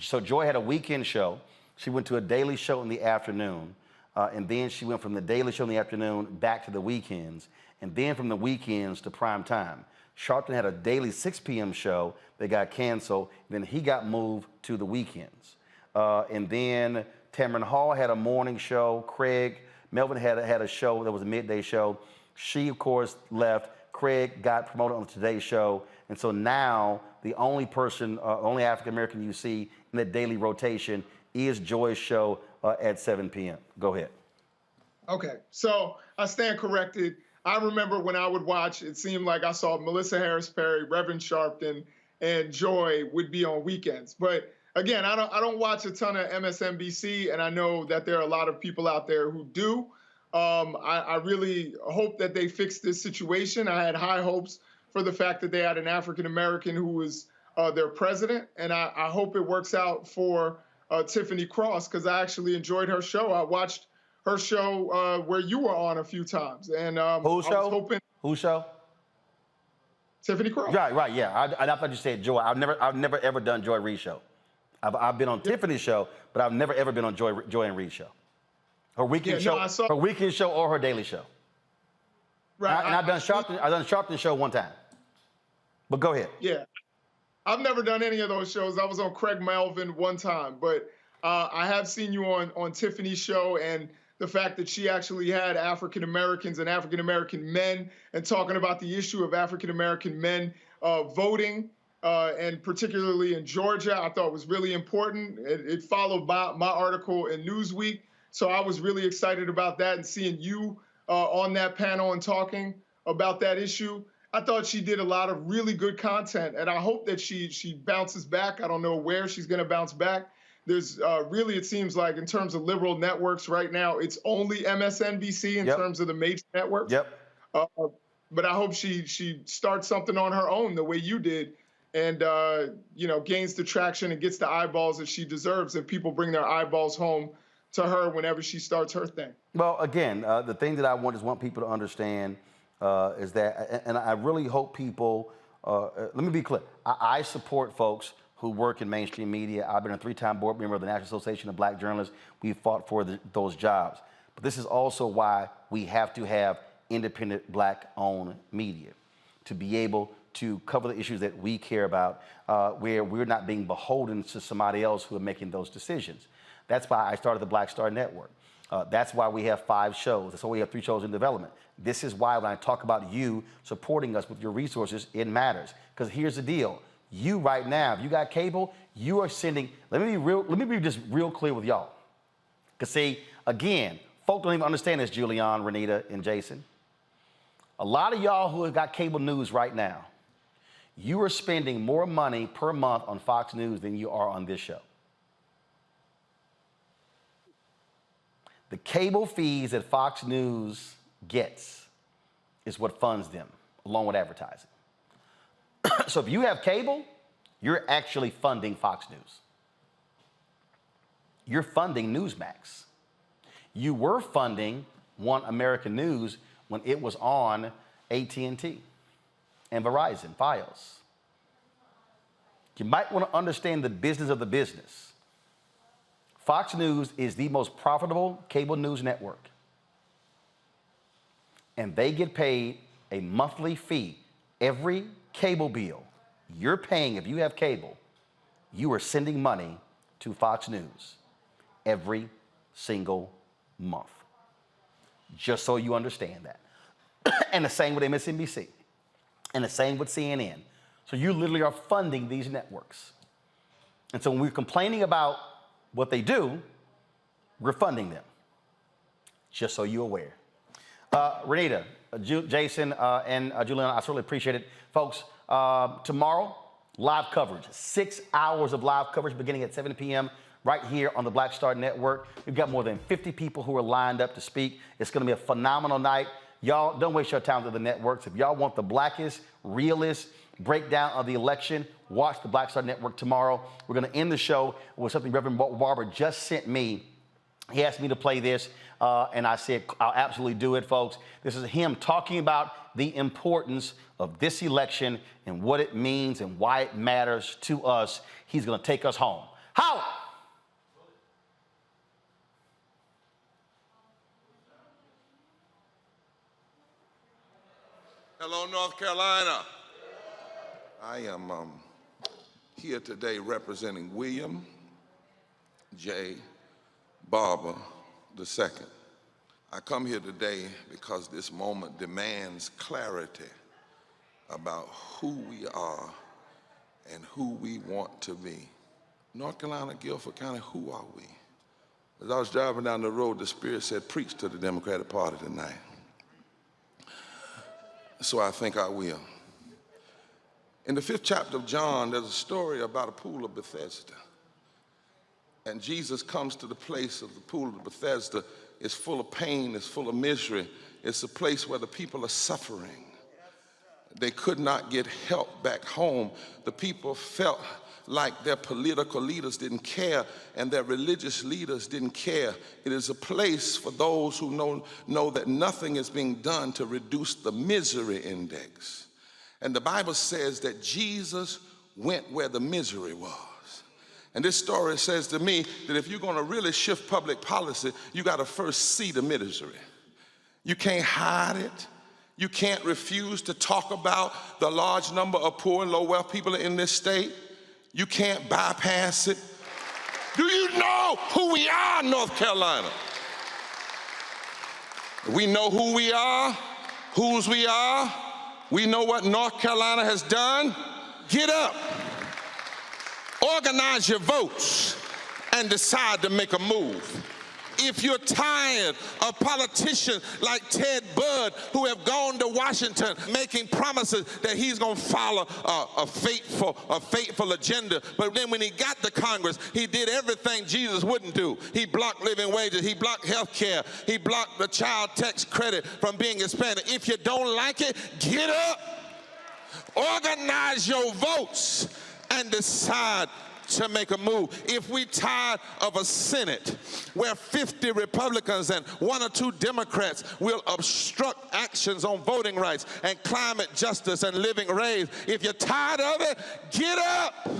so Joy had a weekend show. She went to a daily show in the afternoon, and then she went from the daily show in the afternoon back to the weekends, and then from the weekends to prime time. Sharpton had a daily 6 p.m. show that got canceled. Then he got moved to the weekends. And then Tamron Hall had a morning show. Craig Melvin had a show that was a midday show. She, of course, left. Craig got promoted on the Today Show. And so now the only person, only African-American you see in the daily rotation is Joy's show at 7 p.m. Go ahead. Okay, so I stand corrected. I remember when I would watch, it seemed like I saw Melissa Harris Perry, Reverend Sharpton, and Joy would be on weekends. But again, I don't watch a ton of MSNBC, and I know that there are a lot of people out there who do. I really hope that they fix this situation. I had high hopes for the fact that they had an African-American who was their president, and I hope it works out for Tiffany Cross, because I actually enjoyed her show. I watched her show where you were on a few times. And Whose show? Whose show? Tiffany Cross. Right, yeah. I thought you said Joy. I've never ever done Joy Reid's show. I've been on Tiffany's show, but I've never ever been on Joy and Reid's show. Her weekend show, her weekend show, or her daily show. Right. And I've done Sharpton's show one time. But go ahead. Yeah. I've never done any of those shows. I was on Craig Melvin one time, but I have seen you on Tiffany's show, and the fact that she actually had African Americans and African American men, and talking about the issue of African American men voting, and particularly in Georgia, I thought was really important. It followed my article in Newsweek, so I was really excited about that, and seeing you on that panel and talking about that issue. I thought she did a lot of really good content, and I hope that she bounces back. I don't know where she's going to bounce back. There's really, it seems like, in terms of liberal networks right now, it's only MSNBC in terms of the major networks. But I hope she starts something on her own the way you did, and gains the traction and gets the eyeballs that she deserves, and people bring their eyeballs home to her whenever she starts her thing. Well, again, the thing that I want people to understand is that, and I really hope people, let me be clear, I support folks who work in mainstream media. I've been a 3-time board member of the National Association of Black Journalists. We fought for those jobs. But this is also why we have to have independent Black-owned media to be able to cover the issues that we care about, where we're not being beholden to somebody else who are making those decisions. That's why I started the Black Star Network. That's why we have 5 shows. That's why we have 3 shows in development. This is why when I talk about you supporting us with your resources, it matters. Because here's the deal. You right now, if you got cable, you are sending, let me be just real clear with y'all. Because see, again, folk don't even understand this, Julian, Renita, and Jason. A lot of y'all who have got cable news right now, you are spending more money per month on Fox News than you are on this show. The cable fees that Fox News gets is what funds them, along with advertising. So if you have cable, you're actually funding Fox News. You're funding Newsmax. You were funding One American News when it was on AT&T and Verizon, Fios. You might want to understand the business of the business. Fox News is the most profitable cable news network. And they get paid a monthly fee. Every cable bill you're paying, if you have cable, you are sending money to Fox News every single month. Just so you understand that. And the same with MSNBC. And the same with CNN. So you literally are funding these networks. And so when we're complaining about what they do, we're funding them. Just so you're aware. Renita, Jason, and Juliana, I certainly appreciate it. Folks, tomorrow, live coverage. 6 hours of live coverage beginning at 7 p.m. right here on the Black Star Network. We've got more than 50 people who are lined up to speak. It's going to be a phenomenal night. Y'all, don't waste your time with the networks. If y'all want the blackest, realest breakdown of the election, watch the Black Star Network tomorrow. We're going to end the show with something Reverend Barber just sent me. He asked me to play this, and I said, I'll absolutely do it, folks. This is him talking about the importance of this election and what it means and why it matters to us. He's going to take us home. Holla! Hello, North Carolina. I am here today representing William J. Barber II. I come here today because this moment demands clarity about who we are and who we want to be. North Carolina, Guilford County, who are we? As I was driving down the road, the Spirit said, preach to the Democratic Party tonight. So I think I will. In the 5th chapter of John, there's a story about a pool of Bethesda. And Jesus comes to the place of the pool of Bethesda. It's full of pain, it's full of misery. It's a place where the people are suffering. They could not get help back home. The people felt like their political leaders didn't care and their religious leaders didn't care. It is a place for those who know that nothing is being done to reduce the misery index. And the Bible says that Jesus went where the misery was. And this story says to me that if you're going to really shift public policy, you got to first see the misery. You can't hide it. You can't refuse to talk about the large number of poor and low-wealth people in this state. You can't bypass it. Do you know who we are, North Carolina? We know who we are, whose we are. We know what North Carolina has done. Get up, organize your votes, and decide to make a move. If you're tired of politicians like Ted Budd who have gone to Washington making promises that he's going to follow a fateful agenda, but then when he got to Congress, he did everything Jesus wouldn't do. He blocked living wages, he blocked health care, he blocked the child tax credit from being expanded. If you don't like it, get up, organize your votes, and decide to make a move. If we tired of a Senate where 50 Republicans and 1 or 2 Democrats will obstruct actions on voting rights and climate justice and living wage, if you're tired of it, get up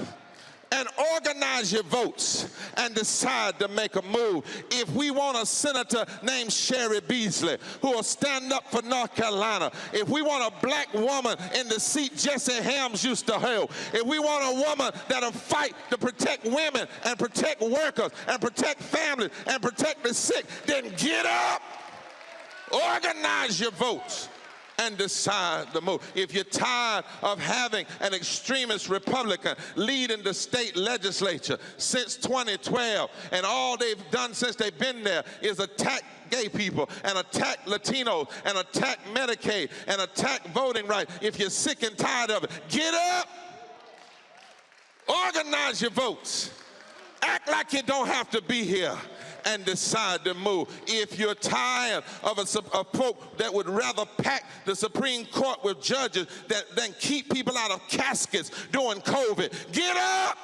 and organize your votes and decide to make a move. If we want a senator named Cheri Beasley who will stand up for North Carolina, if we want a black woman in the seat Jesse Helms used to hold, if we want a woman that'll fight to protect women and protect workers and protect families and protect the sick, then get up, organize your votes, and decide to move. If you're tired of having an extremist Republican leading the state legislature since 2012, and all they've done since they've been there is attack gay people and attack Latinos and attack Medicaid and attack voting rights, if you're sick and tired of it, get up, organize your votes, act like you don't have to be here, and decide to move. If you're tired of a folk that would rather pack the Supreme Court with judges than keep people out of caskets during COVID, get up,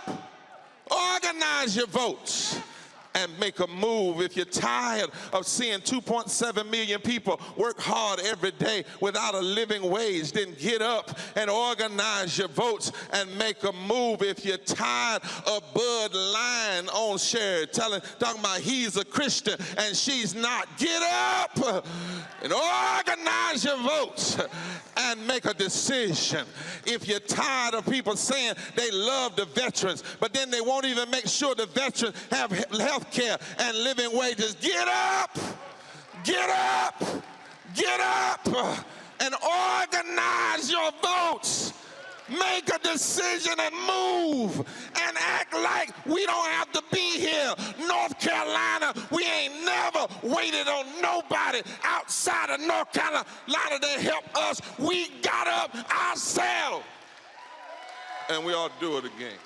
organize your votes, and make a move. If you're tired of seeing 2.7 million people work hard every day without a living wage, then get up and organize your votes and make a move. If you're tired of Bud lying on Cheri, talking about he's a Christian and she's not, get up and organize your votes and make a decision. If you're tired of people saying they love the veterans, but then they won't even make sure the veterans have health care and living wages, get up, get up, get up, and organize your votes make a decision and move and act like we don't have to be here. North Carolina, we ain't never waited on nobody outside of North Carolina to help us. We got up ourselves, and we ought to do it again.